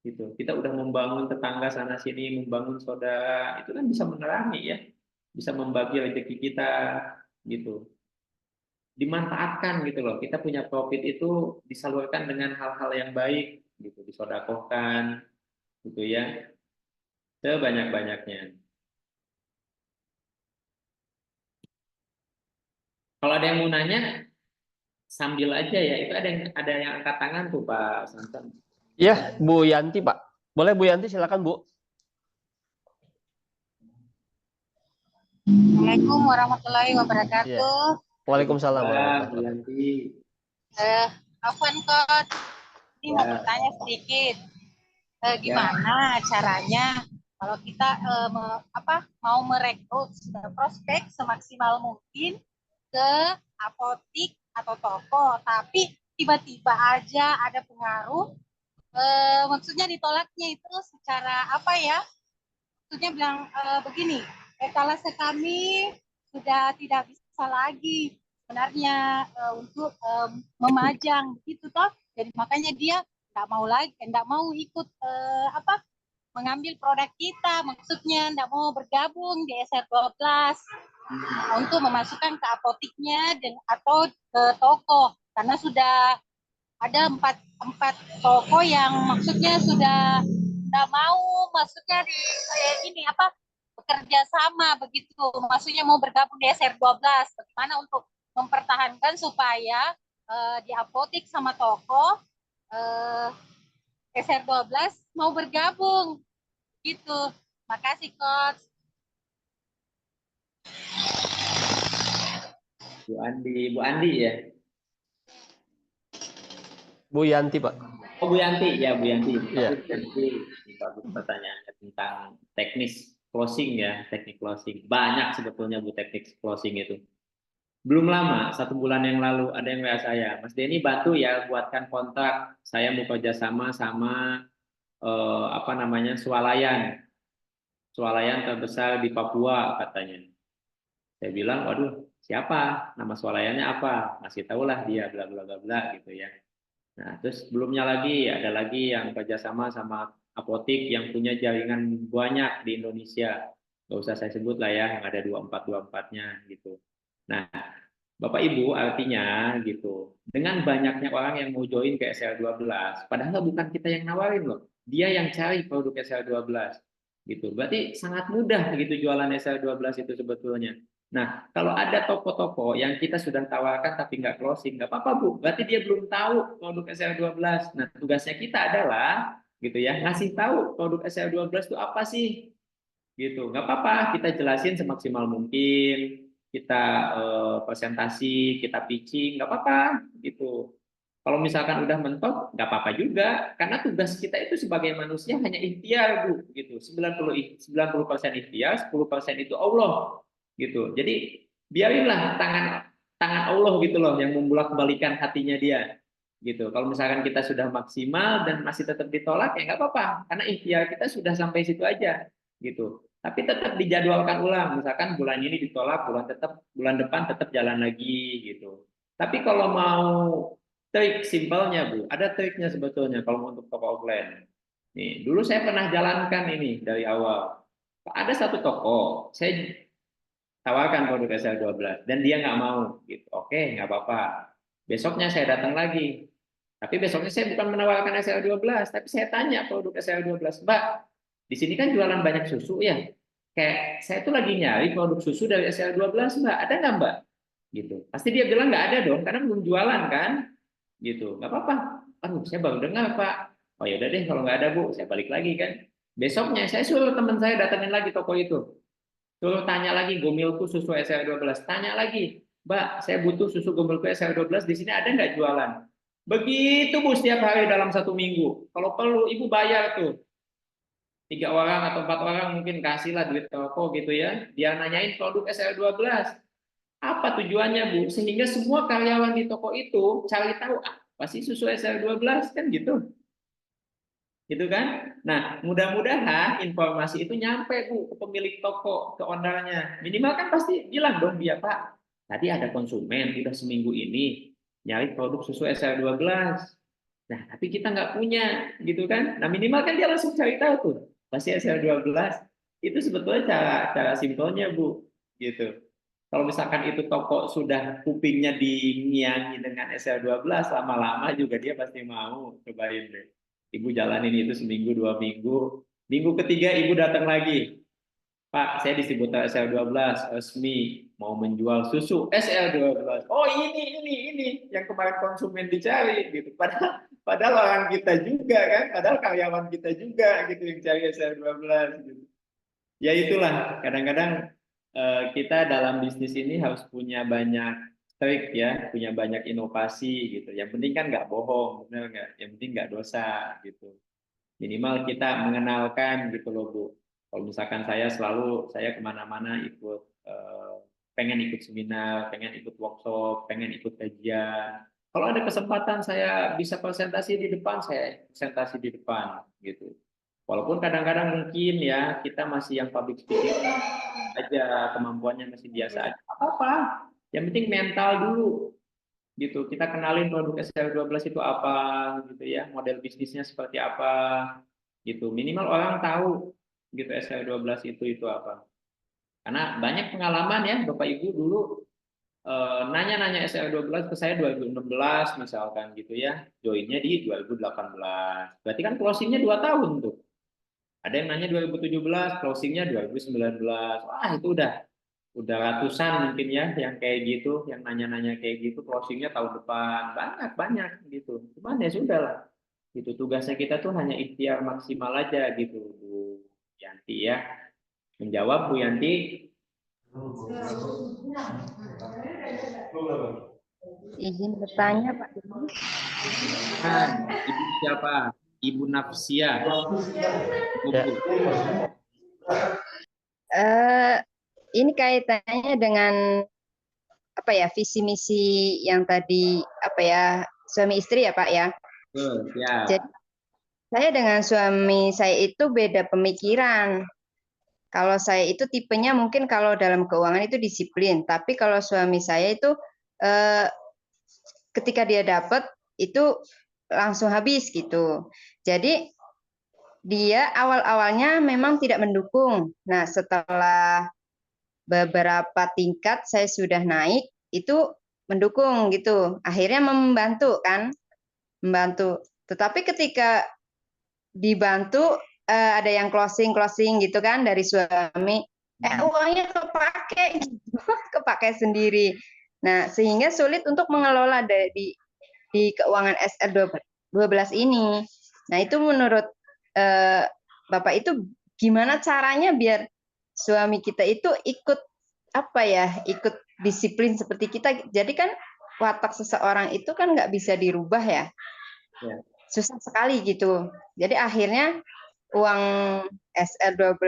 Gitu. Kita udah membangun tetangga sana sini, membangun saudara, itu kan bisa menerangi ya, bisa membagi rezeki kita gitu. Dimanfaatkan gitu loh. Kita punya profit itu disalurkan dengan hal-hal yang baik gitu, disodakohkan gitu ya, sebanyak-banyaknya. Kalau ada yang mau nanya sambil aja ya, itu ada yang angkat tangan tuh Pak Santan. Iya, Bu Yanti, Pak. Boleh Bu Yanti, silakan Bu. Assalamualaikum warahmatullahi Iya. wabarakatuh. Waalaikumsalam Bu warahmatullahi wabarakatuh. Yanti. Afwan Kot, ini mau Ya. bertanya sedikit. Ya. Gimana caranya kalau kita mau merekrut prospek semaksimal mungkin ke apotik atau toko, tapi tiba-tiba aja ada pengaruh, maksudnya ditolaknya itu secara apa ya? Maksudnya bilang begini, etalase kami sudah tidak bisa lagi sebenarnya untuk memajang begitu toh. Jadi makanya dia tidak mau ikut mengambil produk kita, maksudnya tidak mau bergabung di SR12 untuk memasukkan ke apotiknya atau ke toko, karena sudah ada empat toko yang maksudnya sudah tidak mau, maksudnya bekerja sama begitu, maksudnya mau bergabung di SR12. Bagaimana untuk mempertahankan supaya di apotik sama toko SR12 mau bergabung gitu. Makasih Coach. Bu Andi ya. Bu Yanti, Pak. Oh Bu Yanti, ya Bu Yanti. Iya. Nanti bagus pertanyaannya tentang teknis closing ya, teknik closing. Banyak sebetulnya Bu teknik closing itu. Belum lama, 1 bulan yang lalu ada yang WA saya, Mas Denny bantu ya buatkan kontrak. Saya mau kerjasama sama swalayan terbesar di Papua katanya. Saya bilang, waduh, siapa? Nama swalayannya apa? Masih tahulah dia, bla bla bla bla gitu ya. Nah, terus sebelumnya lagi ada lagi yang kerjasama sama apotik yang punya jaringan banyak di Indonesia. Gak usah saya sebut lah ya, yang ada 24-24-nya gitu. Nah, Bapak Ibu artinya gitu, dengan banyaknya orang yang mau join ke SL12, padahal bukan kita yang nawarin loh, dia yang cari produk SL12 gitu. Berarti sangat mudah gitu jualan SL12 itu sebetulnya. Nah, kalau ada toko-toko yang kita sudah tawarkan tapi nggak closing, nggak apa-apa Bu, berarti dia belum tahu produk SL12. Nah, tugasnya kita adalah gitu ya, ngasih tahu produk SL12 itu apa sih gitu. Nggak apa-apa, kita jelasin semaksimal mungkin, kita presentasi, kita pitching, nggak apa-apa gitu. Kalau misalkan udah mentok, nggak apa-apa juga, karena tugas kita itu sebagai manusia hanya ikhtiar Bu, gitu. 90% ikhtiar, 10% itu Allah, gitu. Jadi biarinlah tangan tangan Allah gitu loh yang membolak-balikan hatinya dia, gitu. Kalau misalkan kita sudah maksimal dan masih tetap ditolak ya nggak apa-apa, karena ikhtiar kita sudah sampai situ aja, gitu. Tapi tetap dijadwalkan ulang, misalkan bulan ini ditolak, bulan depan tetap jalan lagi gitu. Tapi kalau mau trik simpelnya Bu, ada triknya sebetulnya kalau untuk toko offline. Nih, dulu saya pernah jalankan ini dari awal. Ada satu toko, saya tawarkan produk SL12 dan dia nggak mau gitu. Oke, nggak apa-apa. Besoknya saya datang lagi. Tapi besoknya saya bukan menawarkan SL12, tapi saya tanya produk SL12, Mbak, di sini kan jualan banyak susu ya. Kayak saya tuh lagi nyari produk susu dari SL12, Mbak. Ada nggak, Mbak? Gitu. Pasti dia bilang nggak ada dong, karena belum jualan kan. Gitu. Nggak apa-apa. Aduh, saya baru dengar, Pak. Oh ya udah deh, kalau nggak ada, Bu, saya balik lagi kan. Besoknya saya suruh teman saya datengin lagi toko itu. Suruh tanya lagi, Gomilku susu SL12. Tanya lagi, Mbak, saya butuh susu Gomilku SL12, di sini ada nggak jualan? Begitu Bu, setiap hari dalam 1 minggu. Kalau perlu, Ibu bayar tuh. 3 orang atau 4 orang mungkin kasihlah duit toko gitu ya. Dia nanyain produk SL12. Apa tujuannya Bu? Sehingga semua karyawan di toko itu cari tahu apa sih susu SL12 kan gitu. gitu kan? Nah, mudah-mudahan informasi itu nyampe Bu ke pemilik toko, ke ownernya. Minimal kan pasti bilang dong dia, Pak, tadi ada konsumen udah seminggu ini nyari produk susu SL12. Nah, tapi kita nggak punya, gitu kan? Nah, minimal kan dia langsung cari tahu tuh, pasti SL12. Itu sebetulnya cara cara simpelnya Bu, gitu. Kalau misalkan itu toko sudah kupingnya dingiangi dengan SL12, lama-lama juga dia pasti mau cobain deh. Ibu jalanin itu seminggu, 2 minggu. Minggu ketiga ibu datang lagi. Pak, saya distributor SL12, resmi mau menjual susu SL12. Oh ini yang kemarin konsumen dicari gitu. Padahal orang kita juga kan, padahal karyawan kita juga gitu yang cari SL12 gitu. Ya itulah, kadang-kadang kita dalam bisnis ini harus punya banyak trik ya, punya banyak inovasi gitu. Yang penting kan nggak bohong, benar nggak? Yang penting nggak dosa gitu. Minimal kita mengenalkan gitu loh Bu. Kalau misalkan saya kemana-mana ikut, pengen ikut seminar, pengen ikut workshop, pengen ikut kajian. Kalau ada kesempatan saya bisa presentasi di depan, saya presentasi di depan gitu. Walaupun kadang-kadang mungkin ya kita masih yang public speaking aja, kemampuannya masih biasa aja. Apa-apa. Yang penting mental dulu gitu. Kita kenalin produk SL12 itu apa gitu ya, model bisnisnya seperti apa gitu. Minimal orang tahu gitu SL12 itu apa. Karena banyak pengalaman ya Bapak Ibu dulu, nanya-nanya SL12 ke saya 2016 misalkan gitu ya. Joinnya di 2018. Berarti kan closingnya 2 tahun tuh. Ada yang nanya 2017, closingnya 2019. Wah, itu udah ratusan mungkin ya yang kayak gitu, yang nanya-nanya kayak gitu, closingnya tahun depan. Banyak gitu. Cuman ya sudah lah. Gitu, tugasnya kita tuh hanya ikhtiar maksimal aja gitu, Bu Yanti ya. Menjawab Bu Yanti. Izin bertanya, Pak. Kan, Ibu siapa? Ibu Nafsia. Ya. Ini kaitannya dengan apa ya, visi misi yang tadi apa ya, suami istri ya Pak ya. Siap. Jadi saya dengan suami saya itu beda pemikiran. Kalau saya itu tipenya mungkin kalau dalam keuangan itu disiplin, tapi kalau suami saya itu eh, ketika dia dapat itu langsung habis gitu. Jadi dia awal-awalnya memang tidak mendukung. Nah, setelah beberapa tingkat saya sudah naik, itu mendukung gitu. Akhirnya membantu kan, membantu. Tetapi ketika dibantu ada yang closing gitu kan dari suami, uangnya kepake gitu, kepake sendiri. Nah, sehingga sulit untuk mengelola di keuangan SL12 ini. Nah, itu menurut Bapak itu gimana caranya biar suami kita itu ikut apa ya, ikut disiplin seperti kita. Jadi kan watak seseorang itu kan nggak bisa dirubah ya. Susah sekali gitu. Jadi akhirnya uang SL12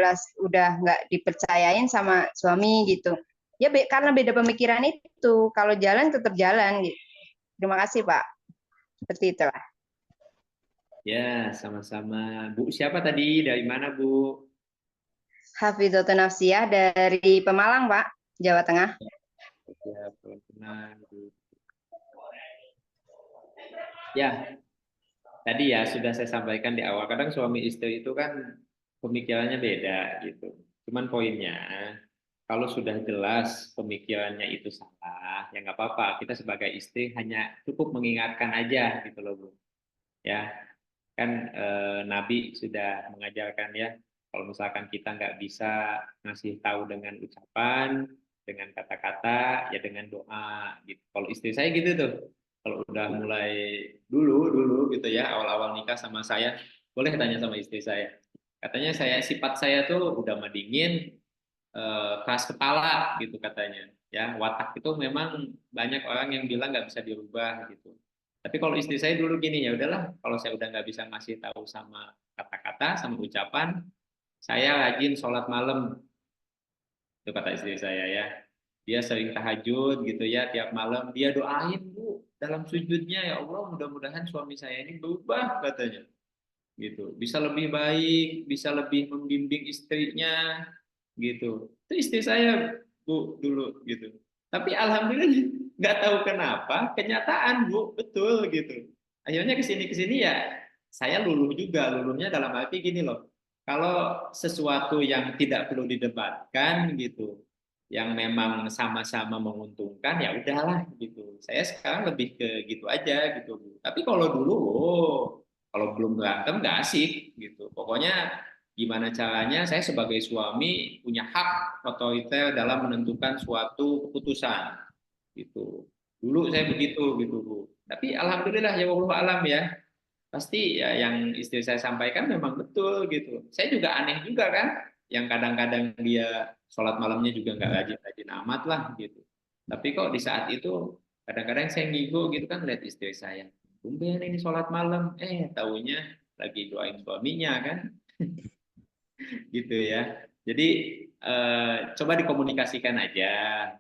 udah nggak dipercayain sama suami gitu. Ya karena beda pemikiran itu. Kalau jalan tetap jalan gitu. Terima kasih Pak. Seperti itulah. Ya, sama-sama. Bu siapa tadi? Dari mana Bu? Hafidhotun Nafsiyah dari Pemalang Pak, Jawa Tengah. Ya, tenang. Ya, tadi ya sudah saya sampaikan di awal. Kadang suami istri itu kan pemikirannya beda gitu. Cuman poinnya, kalau sudah jelas pemikirannya itu salah, ya nggak apa-apa. Kita sebagai istri hanya cukup mengingatkan aja gitu loh Bu. Ya, kan Nabi sudah mengajarkan ya, kalau misalkan kita nggak bisa ngasih tahu dengan ucapan, dengan kata-kata, ya dengan doa gitu. Kalau istri saya gitu tuh, kalau udah mulai dulu gitu ya, awal-awal nikah sama saya, boleh tanya sama istri saya. Katanya sifat saya tuh udah mah dingin, keras kepala gitu katanya. Ya, watak itu memang banyak orang yang bilang nggak bisa dirubah gitu. Tapi kalau istri saya dulu gini, ya udahlah, kalau saya udah nggak bisa ngasih tahu sama kata-kata, sama ucapan, saya rajin sholat malam. Itu kata istri saya ya. Dia sering tahajud gitu ya, tiap malam dia doain Bu dalam sujudnya, ya Allah mudah-mudahan suami saya ini berubah katanya. gitu. Bisa lebih baik, bisa lebih membimbing istrinya, gitu. Itu istri saya, Bu, dulu gitu. Tapi alhamdulillah nggak tahu kenapa, kenyataan, Bu, betul gitu. Akhirnya kesini ya, saya luluh juga. Luluhnya dalam arti gini loh, kalau sesuatu yang tidak perlu didebatkan gitu, yang memang sama-sama menguntungkan, ya udahlah gitu. Saya sekarang lebih ke gitu aja gitu, Bu. Tapi kalau dulu, oh, kalau belum berantem nggak asik gitu. Pokoknya gimana caranya saya sebagai suami punya hak otoriter dalam menentukan suatu keputusan gitu. Dulu saya begitu gitu, Bu. Tapi alhamdulillah ya Allah alam ya. Pasti ya yang istri saya sampaikan memang betul gitu. Saya juga aneh juga kan, yang kadang-kadang dia sholat malamnya juga nggak rajin-rajin amat lah gitu. Tapi kok di saat itu kadang-kadang saya ngigo gitu kan lihat istri saya, tumben ini sholat malam, taunya lagi doain suaminya kan, gitu ya. Jadi coba dikomunikasikan aja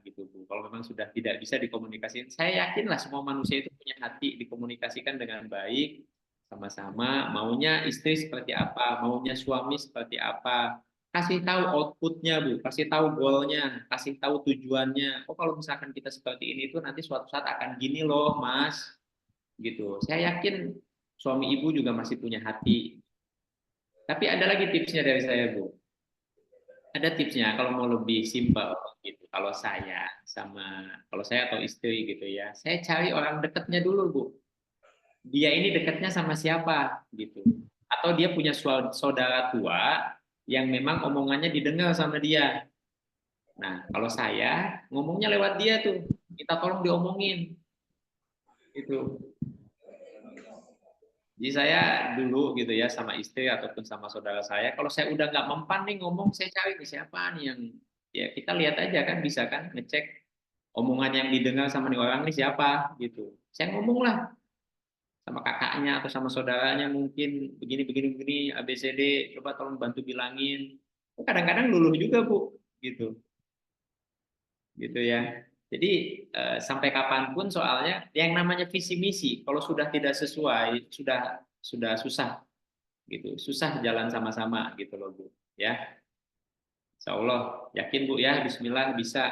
gitu Bu. Kalau memang sudah tidak bisa dikomunikasikan, saya yakinlah semua manusia itu punya hati, dikomunikasikan dengan baik, sama-sama maunya istri seperti apa, maunya suami seperti apa. Kasih tahu outputnya Bu, kasih tahu goalnya, kasih tahu tujuannya. Oh kalau misalkan kita seperti ini tuh nanti suatu saat akan gini loh Mas, gitu. Saya yakin suami ibu juga masih punya hati. Tapi ada lagi tipsnya dari saya Bu. Ada tipsnya kalau mau lebih simpel gitu. Kalau saya atau istri gitu ya, saya cari orang dekatnya dulu Bu. Dia ini dekatnya sama siapa gitu. Atau dia punya saudara tua yang memang omongannya didengar sama dia. Nah, kalau saya ngomongnya lewat dia tuh, kita tolong diomongin itu. Jadi saya dulu gitu ya sama istri ataupun sama saudara saya, kalau saya udah nggak mempan nih ngomong, saya cari nih siapa nih yang ya kita lihat aja kan bisa kan ngecek omongan yang didengar sama nih orang nih siapa gitu. Saya ngomong lah sama kakaknya atau sama saudaranya mungkin begini begini begini ABCD, coba tolong bantu bilangin. Kadang-kadang luluh juga Bu gitu. Gitu ya. Jadi sampai kapanpun soalnya yang namanya visi misi kalau sudah tidak sesuai sudah susah gitu, susah jalan sama-sama gitu loh Bu ya. Insya Allah yakin Bu ya, Bismillah bisa,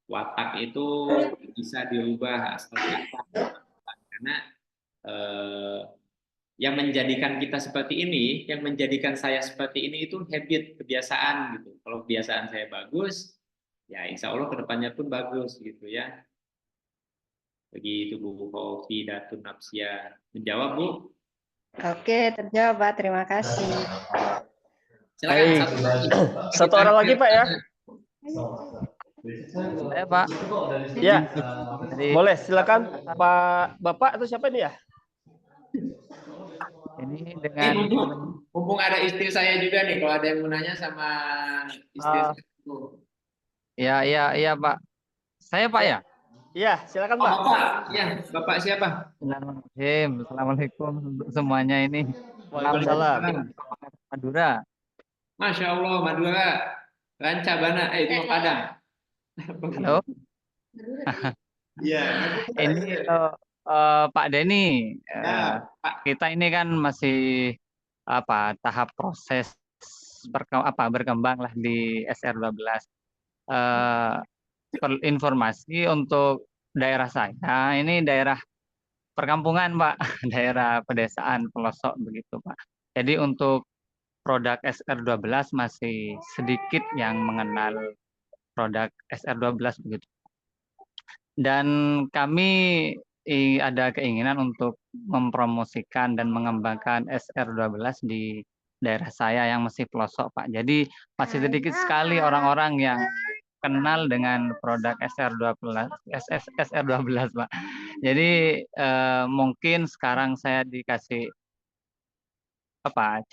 watak itu bisa dirubah asal kita, karena eh, yang menjadikan kita seperti ini, yang menjadikan saya seperti ini itu habit, kebiasaan gitu. Kalau kebiasaan saya bagus, ya insya Allah kedepannya pun bagus gitu ya. Begitu Bu Hoki Datun Napsia. Menjawab Bu? Oke, terjawab Pak. Terima kasih. Silakan satu orang lagi Pak ya. Saya Pak. Ya, boleh silakan Pak Bapak atau siapa ini ya? Ini dengan mumpung ada istri saya juga nih, kalau ada yang mau nanya sama istri saya. Iya Pak. Saya Pak ya? Iya, silakan Pak. Bapak, ya, Bapak siapa? Assalamualaikum untuk semuanya ini. Waalaikumsalam. Madura. Masya Allah, Madura. Ranca Bana, itu Padang. Halo. Iya. Ini Pak Denny, kita ini kan masih tahap proses berkembang lah di SR12. Informasi untuk daerah saya, ini daerah perkampungan Pak, daerah pedesaan pelosok begitu Pak. Jadi untuk produk SR12 masih sedikit yang mengenal produk SR12 begitu. Dan kami ada keinginan untuk mempromosikan dan mengembangkan SR12 di daerah saya yang masih pelosok Pak. Jadi masih sedikit sekali orang-orang yang kenal dengan produk SR12 Pak. Jadi mungkin sekarang saya dikasih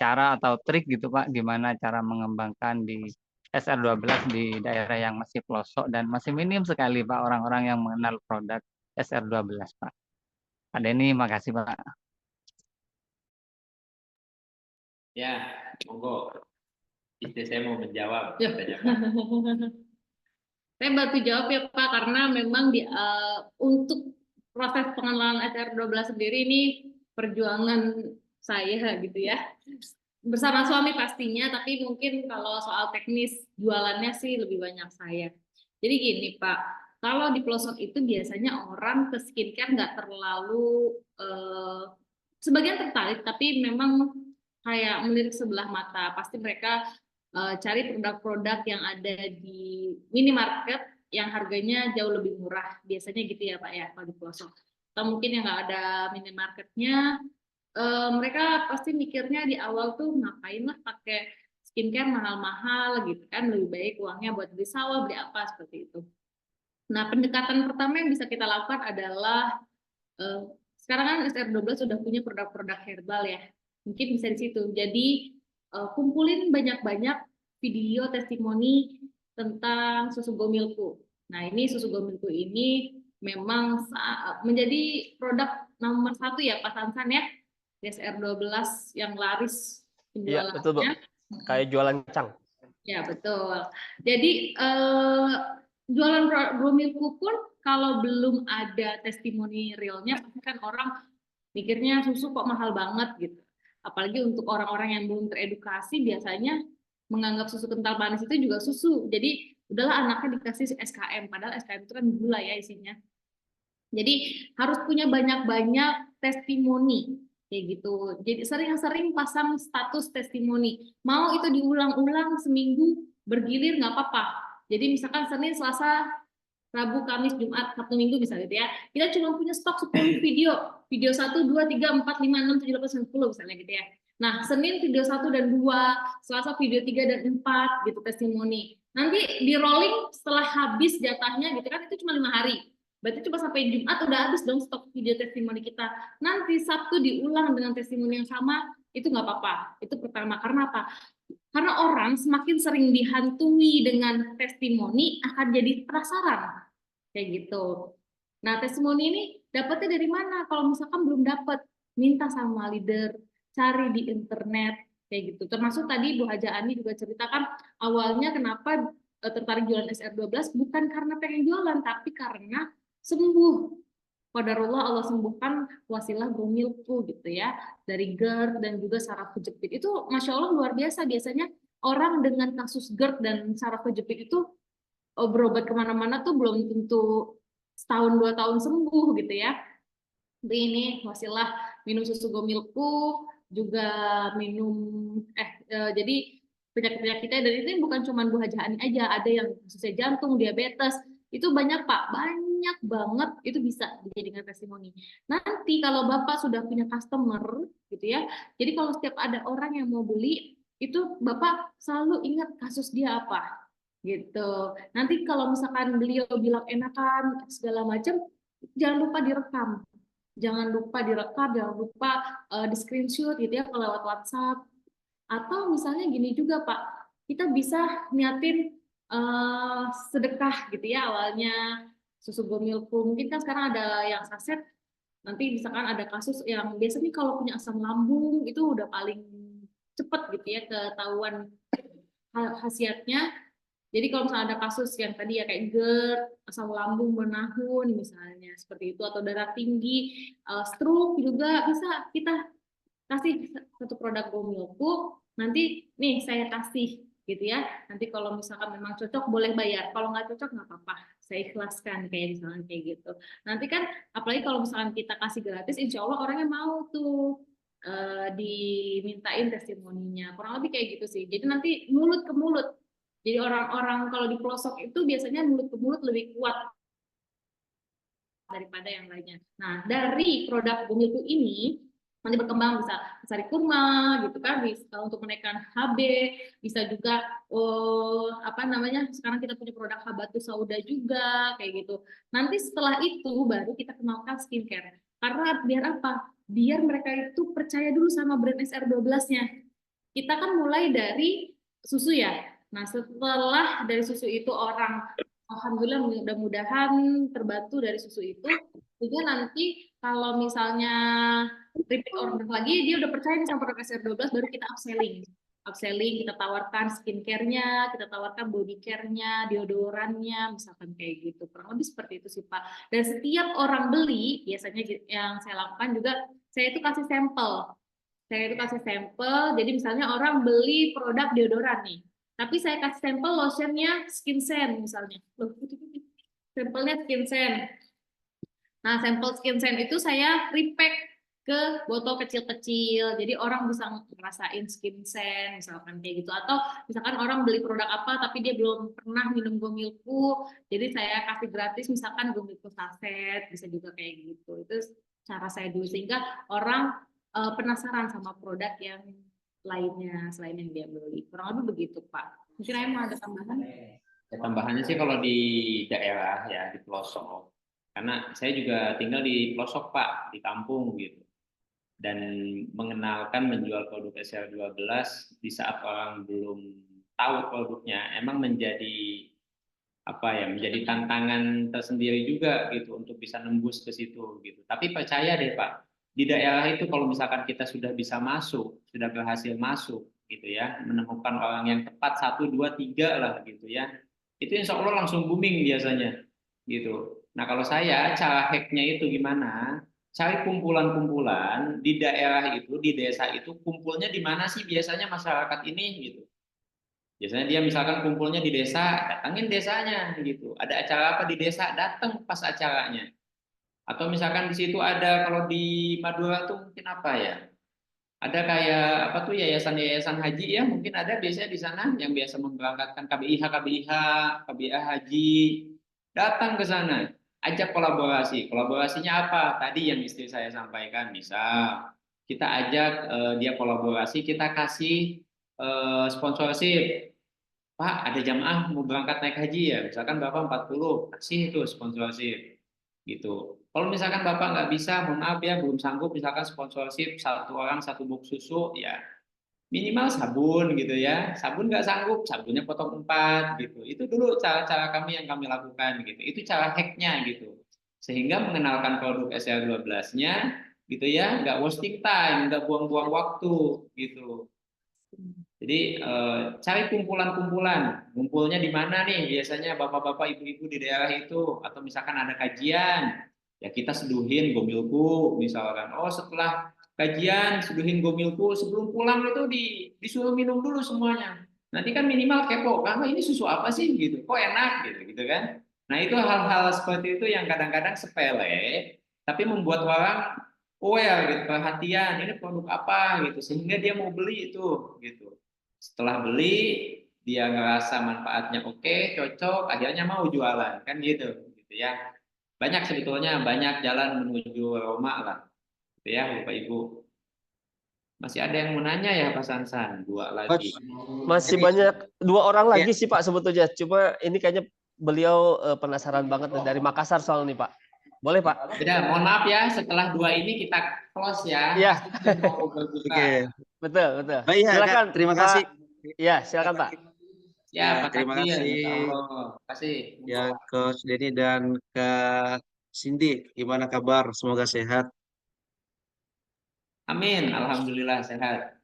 cara atau trik gitu Pak, gimana cara mengembangkan di SR12 di daerah yang masih pelosok dan masih minim sekali Pak orang-orang yang mengenal produk SR12 Pak. Pak Denny, makasih Pak. Ya, monggo. Istri saya mau menjawab. Ya. Saya bantu jawab ya Pak, karena memang untuk proses pengenalan SR12 sendiri ini perjuangan saya gitu ya. Bersama suami pastinya, tapi mungkin kalau soal teknis jualannya sih lebih banyak saya. Jadi gini Pak, kalau di pelosok itu biasanya orang ke skincare nggak terlalu sebagian tertarik, tapi memang kayak melirik sebelah mata. Pasti mereka cari produk-produk yang ada di minimarket yang harganya jauh lebih murah. Biasanya gitu ya Pak ya, kalau di pelosok. Atau mungkin yang nggak ada minimarketnya, mereka pasti mikirnya di awal tuh ngapain lah pakai skincare mahal-mahal gitu kan, lebih baik uangnya buat beli sawah, beli apa seperti itu. Nah, pendekatan pertama yang bisa kita lakukan adalah sekarang kan SR12 sudah punya produk-produk herbal ya. Mungkin bisa di situ. Jadi kumpulin banyak-banyak video testimoni tentang susu Gomilku. Nah, ini susu Gomilku ini memang menjadi produk nomor 1 ya Pak Sansan ya. SR12 yang laris Iya, betul, Bu. penjualannya. Kayak jualan kacang. Ya, betul. Jadi jualan Gomilku pun kalau belum ada testimoni realnya, pasti kan orang mikirnya susu kok mahal banget gitu. Apalagi untuk orang-orang yang belum teredukasi, biasanya menganggap susu kental manis itu juga susu. Jadi udahlah anaknya dikasih SKM, padahal SKM itu kan gula ya isinya. Jadi harus punya banyak-banyak testimoni kayak gitu. Jadi sering-sering pasang status testimoni. Mau itu diulang-ulang seminggu bergilir nggak apa-apa. Jadi misalkan Senin, Selasa, Rabu, Kamis, Jumat, Sabtu, Minggu misalnya gitu ya. Kita cuma punya stok 10 video. Video 1, 2, 3, 4, 5, 6, 7, 8, 9, 10 misalnya gitu ya. Nah, Senin video 1 dan 2, Selasa video 3 dan 4 gitu testimoni. Nanti di rolling setelah habis jatahnya gitu kan, itu cuma 5 hari. Berarti cuma sampai Jumat udah habis dong stok video testimoni kita. Nanti Sabtu diulang dengan testimoni yang sama, itu nggak apa-apa. Itu pertama. Karena apa? Karena orang semakin sering dihantui dengan testimoni akan jadi penasaran. Kayak gitu. Nah, testimoni ini dapatnya dari mana? Kalau misalkan belum dapat, minta sama leader, cari di internet, kayak gitu. Termasuk tadi Bu Haja Ani juga ceritakan awalnya kenapa tertarik jualan SR12 bukan karena pengen jualan, tapi karena sembuh. Qadarullah Allah sembuhkan wasilah Gomilku gitu ya, dari GERD dan juga saraf kejepit. Itu Masya Allah luar biasa. Biasanya orang dengan kasus GERD dan saraf kejepit itu berobat kemana-mana tuh belum tentu setahun 2 tahun sembuh gitu ya. Jadi ini wasilah minum susu Gomilku, juga minum jadi penyakit-penyakitnya, dan itu bukan cuma Bu Haja Ani aja, ada yang khususnya jantung, diabetes, itu banyak Pak, banyak banget, itu bisa dijadikan testimoni. Nanti kalau Bapak sudah punya customer gitu ya, jadi kalau setiap ada orang yang mau beli, itu Bapak selalu ingat kasus dia apa gitu. Nanti kalau misalkan beliau bilang enakan segala macam, jangan lupa direkam. Jangan lupa direkam, jangan lupa di screenshot gitu ya kalau lewat WhatsApp. Atau misalnya gini juga Pak, kita bisa niatin sedekah gitu ya awalnya susu Gomilku. Mungkin kan sekarang ada yang saset, nanti misalkan ada kasus yang biasanya kalau punya asam lambung itu udah paling cepet gitu ya ketahuan khasiatnya. Jadi kalau misalnya ada kasus yang tadi ya kayak GERD, asam lambung menahun misalnya seperti itu, atau darah tinggi, stroke juga bisa kita kasih satu produk Gomilku. Nanti nih saya kasih gitu ya. Nanti kalau misalkan memang cocok boleh bayar. Kalau nggak cocok nggak apa-apa, saya ikhlaskan kayak misalnya kayak gitu. Nanti kan apalagi kalau misalkan kita kasih gratis, insya Allah orangnya mau tuh dimintain testimoninya. Kurang lebih kayak gitu sih. Jadi nanti mulut ke mulut. Jadi orang-orang kalau di pelosok itu biasanya mulut ke mulut lebih kuat daripada yang lainnya. Nah, dari produk Gomilku ini nanti berkembang bisa sari kurma gitu kan, bisa untuk menaikkan HB, bisa juga sekarang kita punya produk Habatus Sauda juga kayak gitu. Nanti setelah itu baru kita kenalkan skincare. Karena biar apa? Biar mereka itu percaya dulu sama brand SR12-nya. Kita kan mulai dari susu ya. Nah, setelah dari susu itu orang, alhamdulillah mudah-mudahan terbantu dari susu itu, juga nanti kalau misalnya repeat order lagi, dia udah percaya nih sama produk SR12, baru kita upselling. Upselling, kita tawarkan skincare-nya, kita tawarkan body care-nya, deodorannya, misalkan kayak gitu. Kurang lebih seperti itu sih Pak. Dan setiap orang beli, biasanya yang saya lakukan juga, saya itu kasih sampel Saya itu kasih sampel, jadi misalnya orang beli produk deodoran nih, tapi saya kasih sampel lotionnya Skin Sen misalnya. Loh, sampelnya Skin Sen. Nah, sampel Skin Sen itu saya repack ke botol kecil-kecil, jadi orang bisa ngerasain Skin Sen misalkan kayak gitu. Atau misalkan orang beli produk apa tapi dia belum pernah minum Gomilku, jadi saya kasih gratis misalkan Gomilku saset, bisa juga kayak gitu. Itu cara saya dulu sehingga orang penasaran sama produk yang lainnya selain yang dia beli. Kurang lebih begitu, Pak. Mungkin Ayah mau ada tambahan? Ya, tambahannya sih kalau di daerah ya di pelosok, karena saya juga tinggal di pelosok Pak, di kampung gitu. Dan mengenalkan menjual produk SR12 di saat orang belum tahu produknya emang menjadi apa ya, menjadi tantangan tersendiri juga gitu untuk bisa nembus ke situ gitu. Tapi percaya deh Pak, di daerah itu kalau misalkan kita sudah bisa masuk, sudah berhasil masuk gitu ya, menemukan orang yang tepat 1, 2, 3 lah gitu ya, itu insya Allah langsung booming biasanya gitu. Nah kalau saya cara hacknya itu gimana? Cari kumpulan-kumpulan di daerah itu, di desa itu, kumpulnya di mana sih biasanya masyarakat ini gitu. Biasanya dia misalkan kumpulnya di desa, datangin desanya gitu. Ada acara apa di desa, datang pas acaranya. Atau misalkan di situ ada, kalau di Madura tuh mungkin apa ya? Ada kayak apa tuh, yayasan-yayasan haji ya, mungkin ada biasanya di sana yang biasa memberangkatkan KBIH haji. Datang ke sana, ajak kolaborasi. Kolaborasinya apa? Tadi yang istri saya sampaikan, misal kita ajak dia kolaborasi, kita kasih sponsorship. Pak, ada jamaah mau berangkat naik haji ya, misalkan Bapak 40, kasih itu sponsorship gitu. Kalau misalkan Bapak nggak bisa, mohon maaf ya, belum sanggup, misalkan sponsorship satu orang 1 box susu, ya minimal sabun gitu ya. Sabun nggak sanggup, sabunnya potong 4 gitu. Itu dulu cara-cara kami yang kami lakukan gitu. Itu cara hacknya gitu. Sehingga mengenalkan produk SR12-nya gitu ya, nggak wasting time, nggak buang-buang waktu gitu. Jadi cari kumpulan-kumpulan, ngumpulnya di mana nih? Biasanya bapak-bapak, ibu-ibu di daerah itu, atau misalkan ada kajian, ya kita seduhin Gomilku, misalkan. Oh setelah kajian seduhin Gomilku, sebelum pulang itu disuruh minum dulu semuanya. Nanti kan minimal kepo, kan ini susu apa sih gitu? Kok enak gitu kan? Nah itu hal-hal seperti itu yang kadang-kadang sepele, tapi membuat orang aware gitu, perhatian ini produk apa gitu, sehingga dia mau beli itu gitu. Setelah beli, dia ngerasa manfaatnya oke, cocok, akhirnya mau jualan, kan gitu ya. Banyak sebetulnya, banyak jalan menuju Roma lah, gitu ya, Bapak Ibu. Masih ada yang mau nanya ya, Pak Sansan? Dua lagi. Masih banyak, 2 orang Ya. lagi sih Pak sebetulnya. Cuma ini kayaknya beliau penasaran banget dari Makassar soal nih Pak. Boleh Pak? Beda, mohon maaf ya, setelah 2 ini kita close ya. Iya. Oke. Betul. Baik ya, Silakan. Kak. Terima Pak. kasih. Iya, silakan Pak. Ya, Pak terima Takdir, kasih. Insya Allah. Terima kasih. Ya, Coach Denny dan Kak Cindy, gimana kabar? Semoga sehat. Amin, alhamdulillah sehat.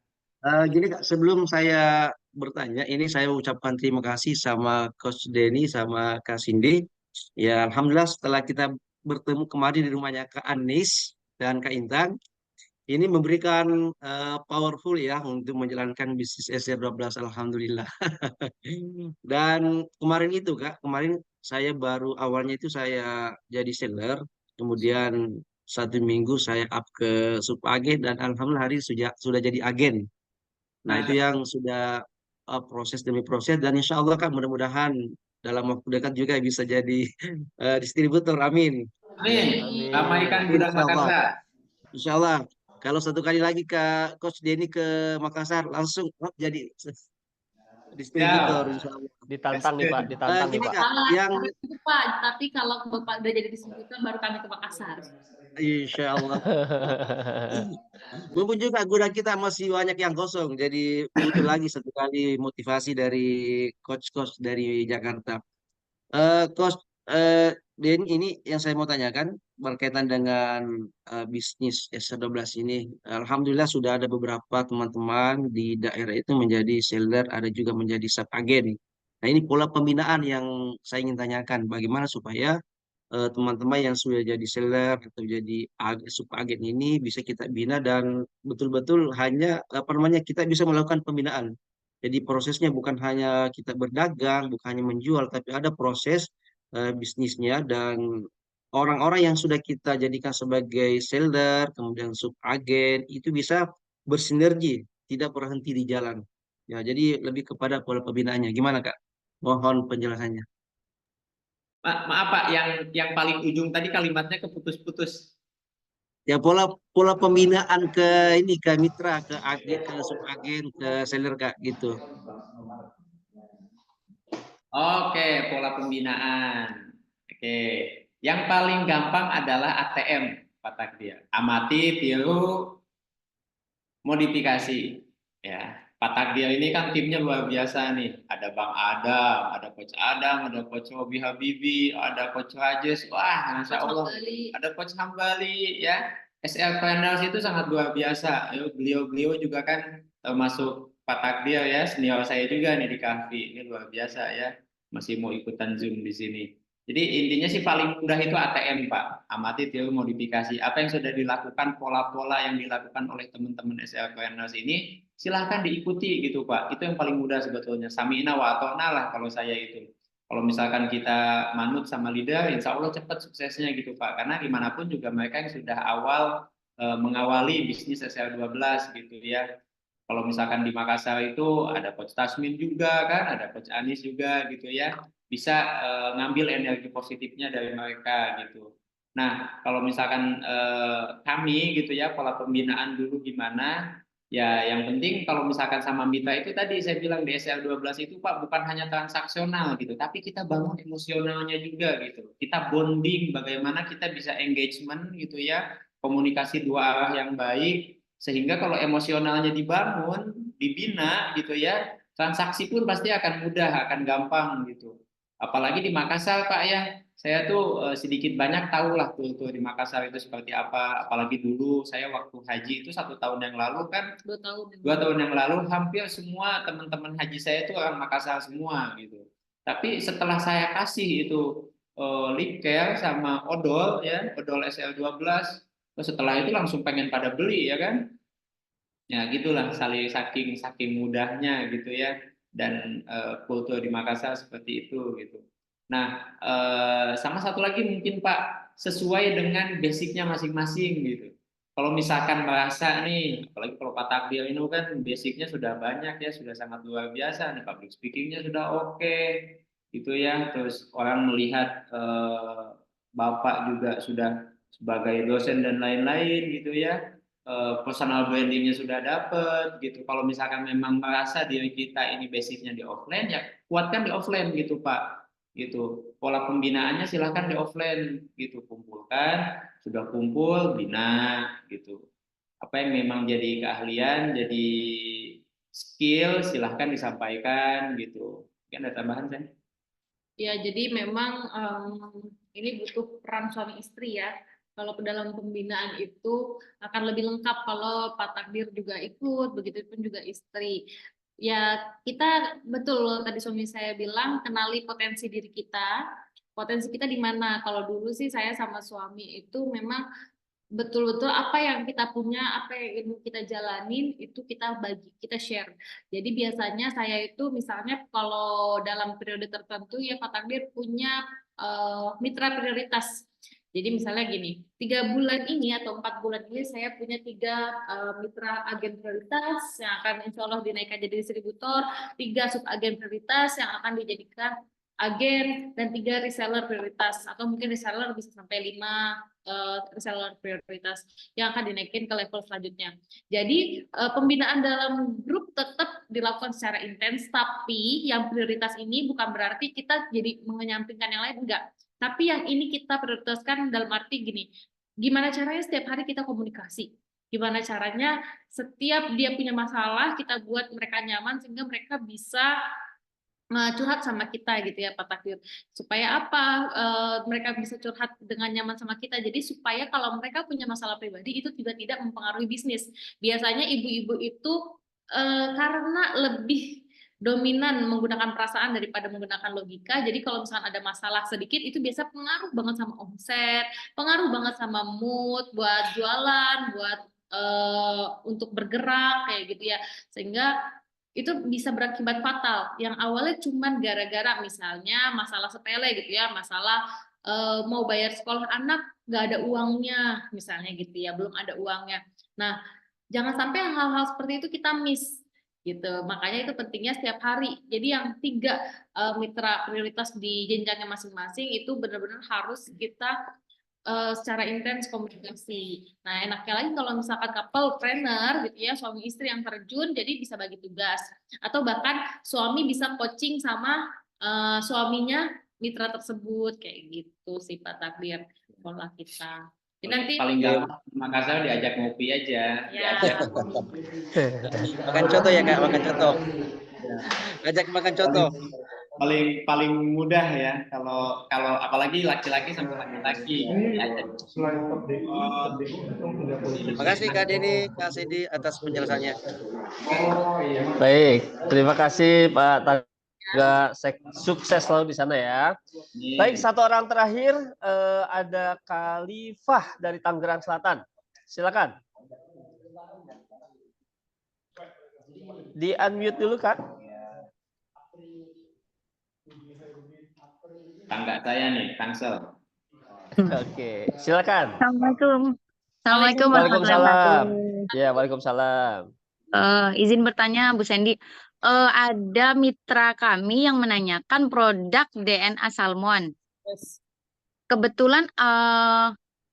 Gini Kak, sebelum saya bertanya, ini saya ucapkan terima kasih sama Coach Denny sama Kak Cindy. Ya, alhamdulillah setelah kita bertemu kemarin di rumahnya Kak Anis dan Kak Intan, ini memberikan powerful ya untuk menjalankan bisnis SR12, alhamdulillah. Dan kemarin itu Kak, kemarin saya baru awalnya itu saya jadi seller, kemudian 1 minggu saya up ke subagen dan alhamdulillah hari ini sudah jadi agen. Nah itu yang sudah proses demi proses dan insya Allah Kak mudah-mudahan dalam waktu dekat juga bisa jadi distributor. Amin. Amin. Ramaikan gudang Insya Allah. Makassar. Insya Allah. Kalau satu kali lagi ke Coach Denny ke Makassar langsung jadi distributor. Insya Allah. Ditantang nih Pak, ditantang nih Gini Pak. Kak, yang Pak, tapi kalau Bapak udah jadi distributor baru kami ke Makassar. Insya Allah. Mumpung juga gudang kita masih banyak yang kosong, jadi butuh lagi satu kali motivasi dari coach-coach dari Jakarta. Coach Den, ini yang saya mau tanyakan berkaitan dengan bisnis S12 ini. Alhamdulillah sudah ada beberapa teman-teman di daerah itu menjadi seller, ada juga menjadi sub agen. Nah ini pola pembinaan yang saya ingin tanyakan, bagaimana supaya teman-teman yang sudah jadi seller atau jadi sub agen ini bisa kita bina dan betul-betul hanya apa namanya kita bisa melakukan pembinaan. Jadi prosesnya bukan hanya kita berdagang, bukan hanya menjual, tapi ada proses bisnisnya dan orang-orang yang sudah kita jadikan sebagai seller, kemudian sub agen itu bisa bersinergi, tidak berhenti di jalan. Ya, jadi lebih kepada pola pembinaannya. Gimana Kak? Mohon penjelasannya. Maaf Pak, yang paling ujung tadi kalimatnya keputus-putus. Ya pola pola pembinaan ke ini ke mitra, ke agen, ke sub agen, ke seller Kak gitu. Oke, pola pembinaan. Oke, yang paling gampang adalah ATM, Pak Takdir. Amati, tiru, modifikasi. Ya, Pak Takdir ini kan timnya luar biasa nih. Ada Bang Adam, ada Coach Adam, ada Coach Robi Habibi, ada Coach Rajes. Wah, Masya Allah. Ada Coach Hambali, ya. SL Finals itu sangat luar biasa. Beliau-beliau juga kan termasuk Pak Takdir ya, senior saya juga nih di Kahfi. Ini luar biasa ya. Masih mau ikutan Zoom di sini. Jadi intinya sih paling mudah itu ATM Pak, amati tiru modifikasi. Apa yang sudah dilakukan, pola-pola yang dilakukan oleh teman-teman SL Planners ini, silahkan diikuti gitu Pak. Itu yang paling mudah sebetulnya. Sami'na wa ata'na lah kalau saya itu. Kalau misalkan kita manut sama leader, insya Allah cepat suksesnya gitu Pak. Karena gimana pun juga mereka yang sudah awal mengawali bisnis SL12 gitu ya. Kalau misalkan di Makassar itu ada Coach Tasmin juga kan, ada Coach Anis juga gitu ya, bisa ngambil energi positifnya dari mereka gitu. Nah, kalau misalkan kami gitu ya, pola pembinaan dulu gimana, ya yang penting kalau misalkan sama mitra itu tadi saya bilang di SL12 itu Pak bukan hanya transaksional gitu, tapi kita bangun emosionalnya juga gitu. Kita bonding bagaimana kita bisa engagement gitu ya, komunikasi dua arah yang baik, sehingga kalau emosionalnya dibangun, dibina gitu ya, transaksi pun pasti akan mudah, akan gampang gitu. Apalagi di Makassar Pak ya, saya tuh sedikit banyak tahu lah tuh di Makassar itu seperti apa. Apalagi dulu saya waktu haji itu 1 tahun yang lalu kan, 2 tahun yang lalu hampir semua teman-teman haji saya itu orang Makassar semua gitu. Tapi setelah saya kasih itu lead care sama odol ya, odol SL12, terus setelah itu langsung pengen pada beli ya kan. Ya gitulah saking mudahnya gitu ya, dan kultur di Makassar seperti itu gitu. Nah, sama satu lagi mungkin Pak, sesuai dengan basicnya masing-masing gitu. Kalau misalkan merasa nih, apalagi kalau Pak Takdir ini kan basicnya sudah banyak ya, sudah sangat luar biasa, nih public speakingnya sudah oke, gitu ya. Terus orang melihat Bapak juga sudah sebagai dosen dan lain-lain gitu ya, personal brandingnya sudah dapet gitu. Kalau misalkan memang merasa diri kita ini basicnya di offline, ya kuatkan di offline gitu Pak. Gitu. Pola pembinaannya silahkan di offline gitu, kumpulkan, sudah kumpul, bina gitu. Apa yang memang jadi keahlian, jadi skill, silahkan disampaikan gitu. Mungkin ada tambahan saya? Ya, jadi memang ini butuh peran suami istri ya. Kalau ke dalam pembinaan itu akan lebih lengkap kalau Pak Takdir juga ikut, begitu pun juga istri. Ya, kita betul tadi suami saya bilang kenali potensi diri kita. Potensi kita di mana? Kalau dulu sih saya sama suami itu memang betul-betul apa yang kita punya, apa yang ilmu kita jalanin itu kita bagi, kita share. Jadi biasanya saya itu misalnya kalau dalam periode tertentu ya Pak Takdir punya mitra prioritas. Jadi misalnya gini, 3 bulan ini atau 4 bulan ini saya punya 3 mitra agen prioritas yang akan insya Allah dinaikkan jadi distributor, 3 sub agen prioritas yang akan dijadikan agen, dan 3 reseller prioritas, atau mungkin reseller bisa sampai 5 reseller prioritas yang akan dinaikin ke level selanjutnya. Jadi pembinaan dalam grup tetap dilakukan secara intens, tapi yang prioritas ini bukan berarti kita jadi menyampingkan yang lain, enggak. Tapi yang ini kita prioritaskan dalam arti gini, gimana caranya setiap hari kita komunikasi, gimana caranya setiap dia punya masalah kita buat mereka nyaman sehingga mereka bisa curhat sama kita gitu ya Pak Takdir, supaya apa mereka bisa curhat dengan nyaman sama kita, jadi supaya kalau mereka punya masalah pribadi itu juga tidak mempengaruhi bisnis. Biasanya ibu-ibu itu karena lebih dominan menggunakan perasaan daripada menggunakan logika. Jadi kalau misalkan ada masalah sedikit itu biasa pengaruh banget sama omset, pengaruh banget sama mood buat jualan, buat untuk bergerak kayak gitu ya. Sehingga itu bisa berakibat fatal. Yang awalnya cuman gara-gara misalnya masalah sepele gitu ya, masalah mau bayar sekolah anak nggak ada uangnya misalnya gitu ya, belum ada uangnya. Nah, jangan sampai hal-hal seperti itu kita miss gitu. Makanya itu pentingnya setiap hari. Jadi yang 3 mitra prioritas di jenjangnya masing-masing itu benar-benar harus kita secara intens komunikasi. Nah, enaknya lagi kalau misalkan couple trainer gitu ya, suami istri yang terjun, jadi bisa bagi tugas. Atau bahkan suami bisa coaching sama suaminya mitra tersebut, kayak gitu sih Pak Takdir pola kita. Jadi nanti Paling gampang Makassar diajak ngopi aja, ya, diajak Makan coto ya Kak, makan coto. Ajak makan coto. paling mudah ya kalau apalagi laki-laki sama laki-laki diajak. Terima kasih Kak Denny, Kak Cindy atas penjelasannya. Baik, terima kasih Pak Takdir. Sukses selalu di sana ya. Baik, satu orang terakhir ada Khalifah dari Tangerang Selatan. Silakan. Di unmute dulu Kak. Tangga saya nih, Tangsel. Oke, silakan. Assalamualaikum. Assalamualaikum warahmatullahi Waalaikumsalam. wabarakatuh. Ya, waalaikumsalam. Izin bertanya Bu Sandy, ada mitra kami yang menanyakan produk DNA salmon. Kebetulan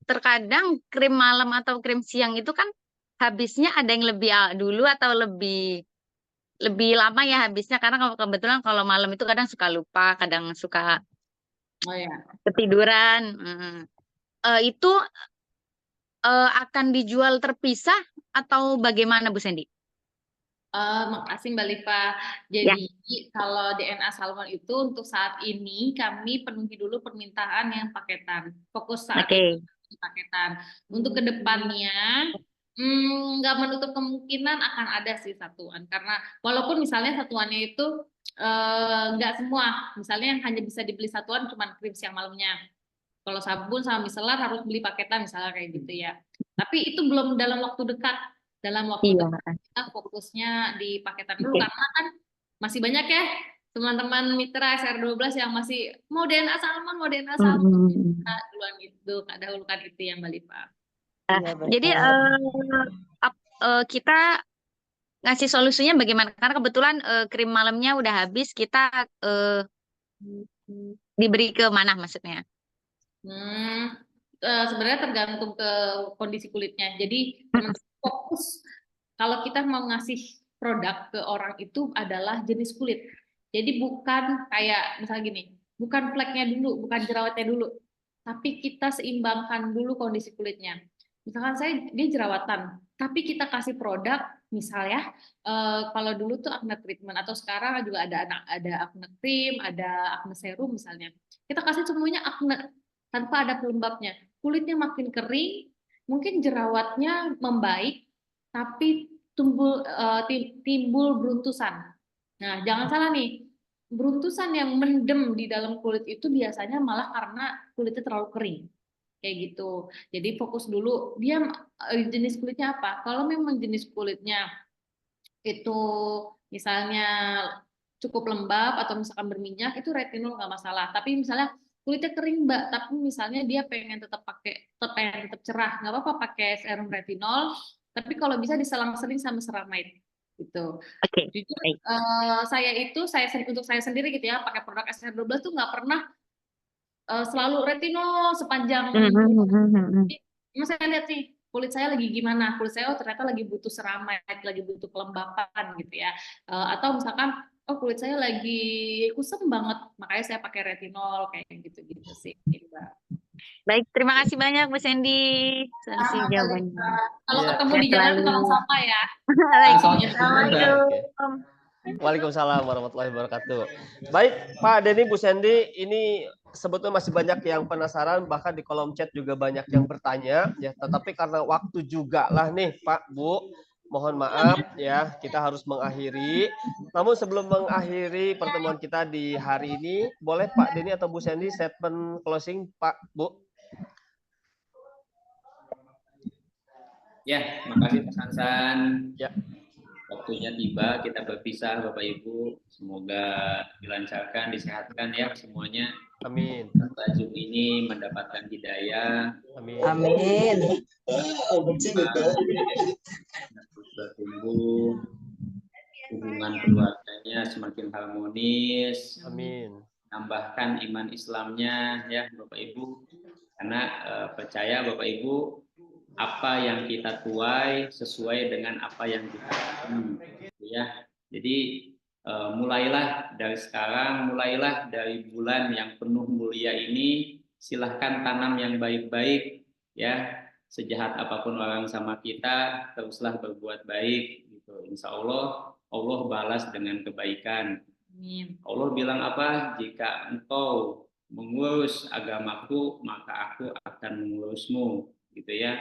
terkadang krim malam atau krim siang itu kan habisnya ada yang lebih dulu atau lebih lama ya habisnya, karena kebetulan kalau malam itu kadang suka lupa, kadang suka ketiduran. Itu akan dijual terpisah atau bagaimana Bu Sandy? Makasih Mbak Liva. Jadi kalau DNA salmon itu untuk saat ini kami penuhi dulu permintaan yang paketan. Fokus saat ini di paketan. Untuk kedepannya nggak menutup kemungkinan akan ada sih satuan. Karena walaupun misalnya satuannya itu nggak semua. Misalnya yang hanya bisa dibeli satuan cuma krim siang malamnya. Kalau sabun sama micellar harus beli paketan misalnya kayak gitu ya. Tapi itu belum dalam waktu dekat. Dalam waktu dekat kita fokusnya di paketan dulu karena kan masih banyak ya teman-teman mitra SR12 yang masih mau DNA salmon, kita duluan itu, dahulukan itu ya Mbak Liva. Jadi kita ngasih solusinya bagaimana? Karena kebetulan krim malamnya udah habis, kita diberi ke mana maksudnya? Sebenarnya tergantung ke kondisi kulitnya. Jadi fokus kalau kita mau ngasih produk ke orang itu adalah jenis kulit. Jadi bukan kayak misalnya gini, bukan fleknya dulu, bukan jerawatnya dulu, tapi kita seimbangkan dulu kondisi kulitnya. Misalkan dia jerawatan, tapi kita kasih produk, misalnya kalau dulu tuh acne treatment atau sekarang juga ada acne cream, ada acne serum misalnya. Kita kasih semuanya acne tanpa ada pelembabnya. Kulitnya makin kering, mungkin jerawatnya membaik, tapi timbul beruntusan. Nah, jangan salah nih, beruntusan yang mendem di dalam kulit itu biasanya malah karena kulitnya terlalu kering. Kayak gitu. Jadi fokus dulu, dia jenis kulitnya apa? Kalau memang jenis kulitnya itu misalnya cukup lembab atau misalkan berminyak, itu retinol nggak masalah. Tapi misalnya kulitnya kering Mbak, tapi misalnya dia pengen tetap cerah, nggak apa-apa pakai serum retinol, tapi kalau bisa diselang-seling sama ceramide gitu. Jujur untuk saya sendiri gitu ya, pakai produk SR12 tuh nggak pernah selalu retinol sepanjang saya lihat sih kulit saya lagi gimana, kulit saya ternyata lagi butuh ceramide, lagi butuh kelembapan gitu ya, atau misalkan kulit saya lagi kusam banget, makanya saya pakai retinol kayak gitu sih. Baik, terima kasih banyak Bu Sandy. Solusi jawabannya. Kalau ketemu di jalan tolong sapa ya. Assalamualaikum. Waalaikumsalam warahmatullahi wabarakatuh. Baik, Pak Denny, Bu Sandy, ini sebetulnya masih banyak yang penasaran, bahkan di kolom chat juga banyak yang bertanya, ya. Tetapi karena waktu juga lah nih, Pak, Bu, mohon maaf ya, kita harus mengakhiri. Namun sebelum mengakhiri pertemuan kita di hari ini, boleh Pak Denny atau Bu Sandy statement closing, Pak, Bu? Ya, makasih Pak Sansan. Ya. Waktunya tiba, kita berpisah Bapak Ibu. Semoga dilancarkan, disehatkan ya semuanya. Amin. Zoom ini mendapatkan hidayah. Amin. Amin. Bertumbuh, hubungan keluarganya semakin harmonis. Amin. Tambahkan iman Islamnya ya Bapak Ibu. Karena percaya Bapak Ibu, apa yang kita tuai sesuai dengan apa yang kita tanam, ya. Jadi mulailah dari sekarang, mulailah dari bulan yang penuh mulia ini, silahkan tanam yang baik-baik, ya. Sejahat apapun orang sama kita, teruslah berbuat baik, gitu. Insya Allah, Allah balas dengan kebaikan. Amin. Allah bilang apa? Jika engkau mengurus agamaku, maka aku akan mengurusmu, gitu ya.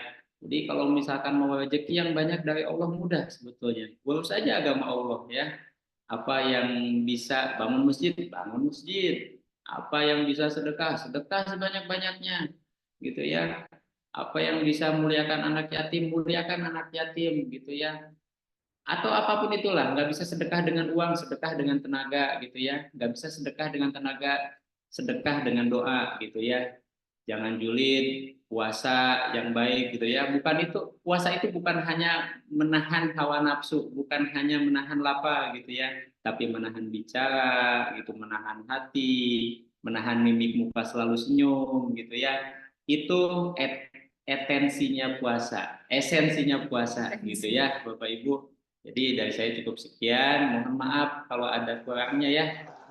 Jadi kalau misalkan mau rezeki yang banyak dari Allah mudah sebetulnya. Urus saja agama Allah ya. Apa yang bisa bangun masjid, bangun masjid. Apa yang bisa sedekah, sedekah sebanyak-banyaknya. Gitu ya. Apa yang bisa muliakan anak yatim, muliakan anak yatim gitu ya. Atau apapun itulah, nggak bisa sedekah dengan uang, sedekah dengan tenaga gitu ya. Nggak bisa sedekah dengan tenaga, sedekah dengan doa gitu ya. Jangan julid, puasa yang baik gitu ya. Bukan itu, puasa itu bukan hanya menahan hawa nafsu, bukan hanya menahan lapar gitu ya, tapi menahan bicara gitu, menahan hati, menahan mimik muka selalu senyum gitu ya. Itu esensinya puasa, esensinya puasa gitu ya, Bapak Ibu. Jadi dari saya cukup sekian. Mohon maaf kalau ada kurangnya ya.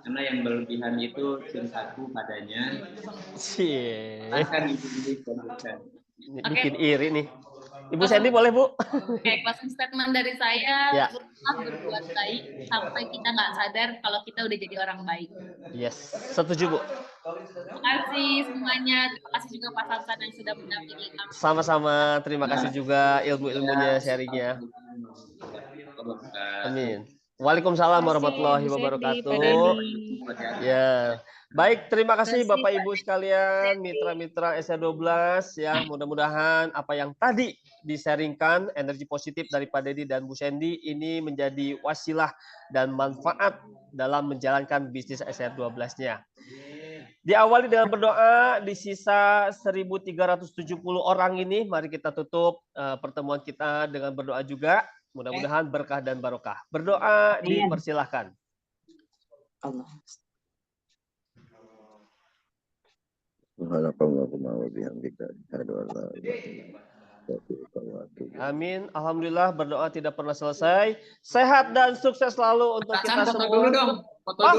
Karena yang berlebihan itu cintaku padanya. Akan ibu-ibu kondukan. Bikin iri nih. Ibu Sandy boleh, Bu? Oke, closing statement dari saya, Ya. berusaha berbuat baik sampai kita nggak sadar kalau kita udah jadi orang baik. Yes, setuju Bu. Terima kasih semuanya. Terima kasih juga Pak Sansan yang sudah mendampingi kami. Sama-sama, terima kasih juga ilmu-ilmunya, sharingnya. Amin. Waalaikumsalam warahmatullahi wabarakatuh. Ya, baik, terima kasih Bapak Ibu sekalian, mitra-mitra SR12 ya. Mudah-mudahan apa yang tadi di-sharingkan, energi positif dari Pak Dedi dan Bu Sandy ini menjadi wasilah dan manfaat dalam menjalankan bisnis SR12-nya. Diawali dengan berdoa, di sisa 1.370 orang ini, mari kita tutup pertemuan kita dengan berdoa juga. Mudah-mudahan berkah dan barokah. Berdoa dipersilahkan. Allah. Amin. Alhamdulillah berdoa tidak pernah selesai. Sehat dan sukses selalu untuk kita semua. Foto dulu dong.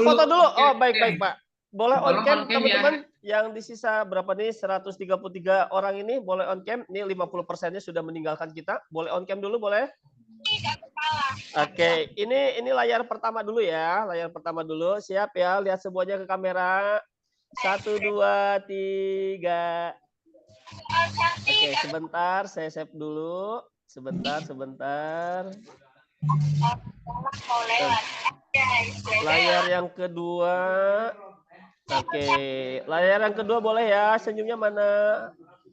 Foto dulu. Oh, baik Pak. Boleh on cam ya. teman-teman yang di sisa berapa nih 133 orang ini boleh on cam. Ini 50%-nya sudah meninggalkan kita. Boleh on cam dulu boleh? Oke, ini layar pertama dulu ya. Layar pertama dulu. Siap ya, lihat semuanya ke kamera. 1 2 3. Oke, sebentar saya save dulu. Sebentar. Layar yang kedua. Oke, layar yang kedua boleh ya. Senyumnya mana?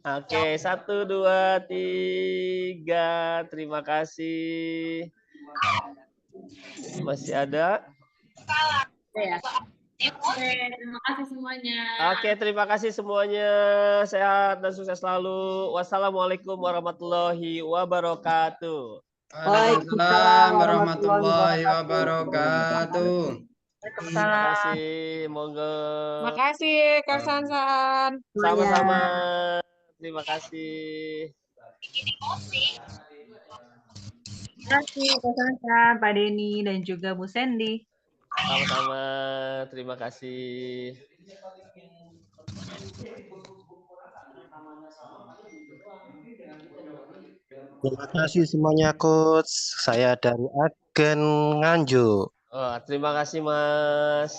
Oke, 1 2 3. Terima kasih. Masih ada? Terima kasih semuanya. Oke, terima kasih semuanya. Sehat dan sukses selalu. Wassalamualaikum warahmatullahi wabarakatuh. Waalaikumsalam warahmatullahi wabarakatuh. Terima kasih, monggo. Makasih Kak Sansan. Sama-sama. Terima kasih. Terima kasih Kak Sansan, Pak Denny dan juga Bu Sandy. Sama-sama. Terima kasih. Terima kasih semuanya Coach. Saya dari Agen Nganjuk. Oh, terima kasih Mas.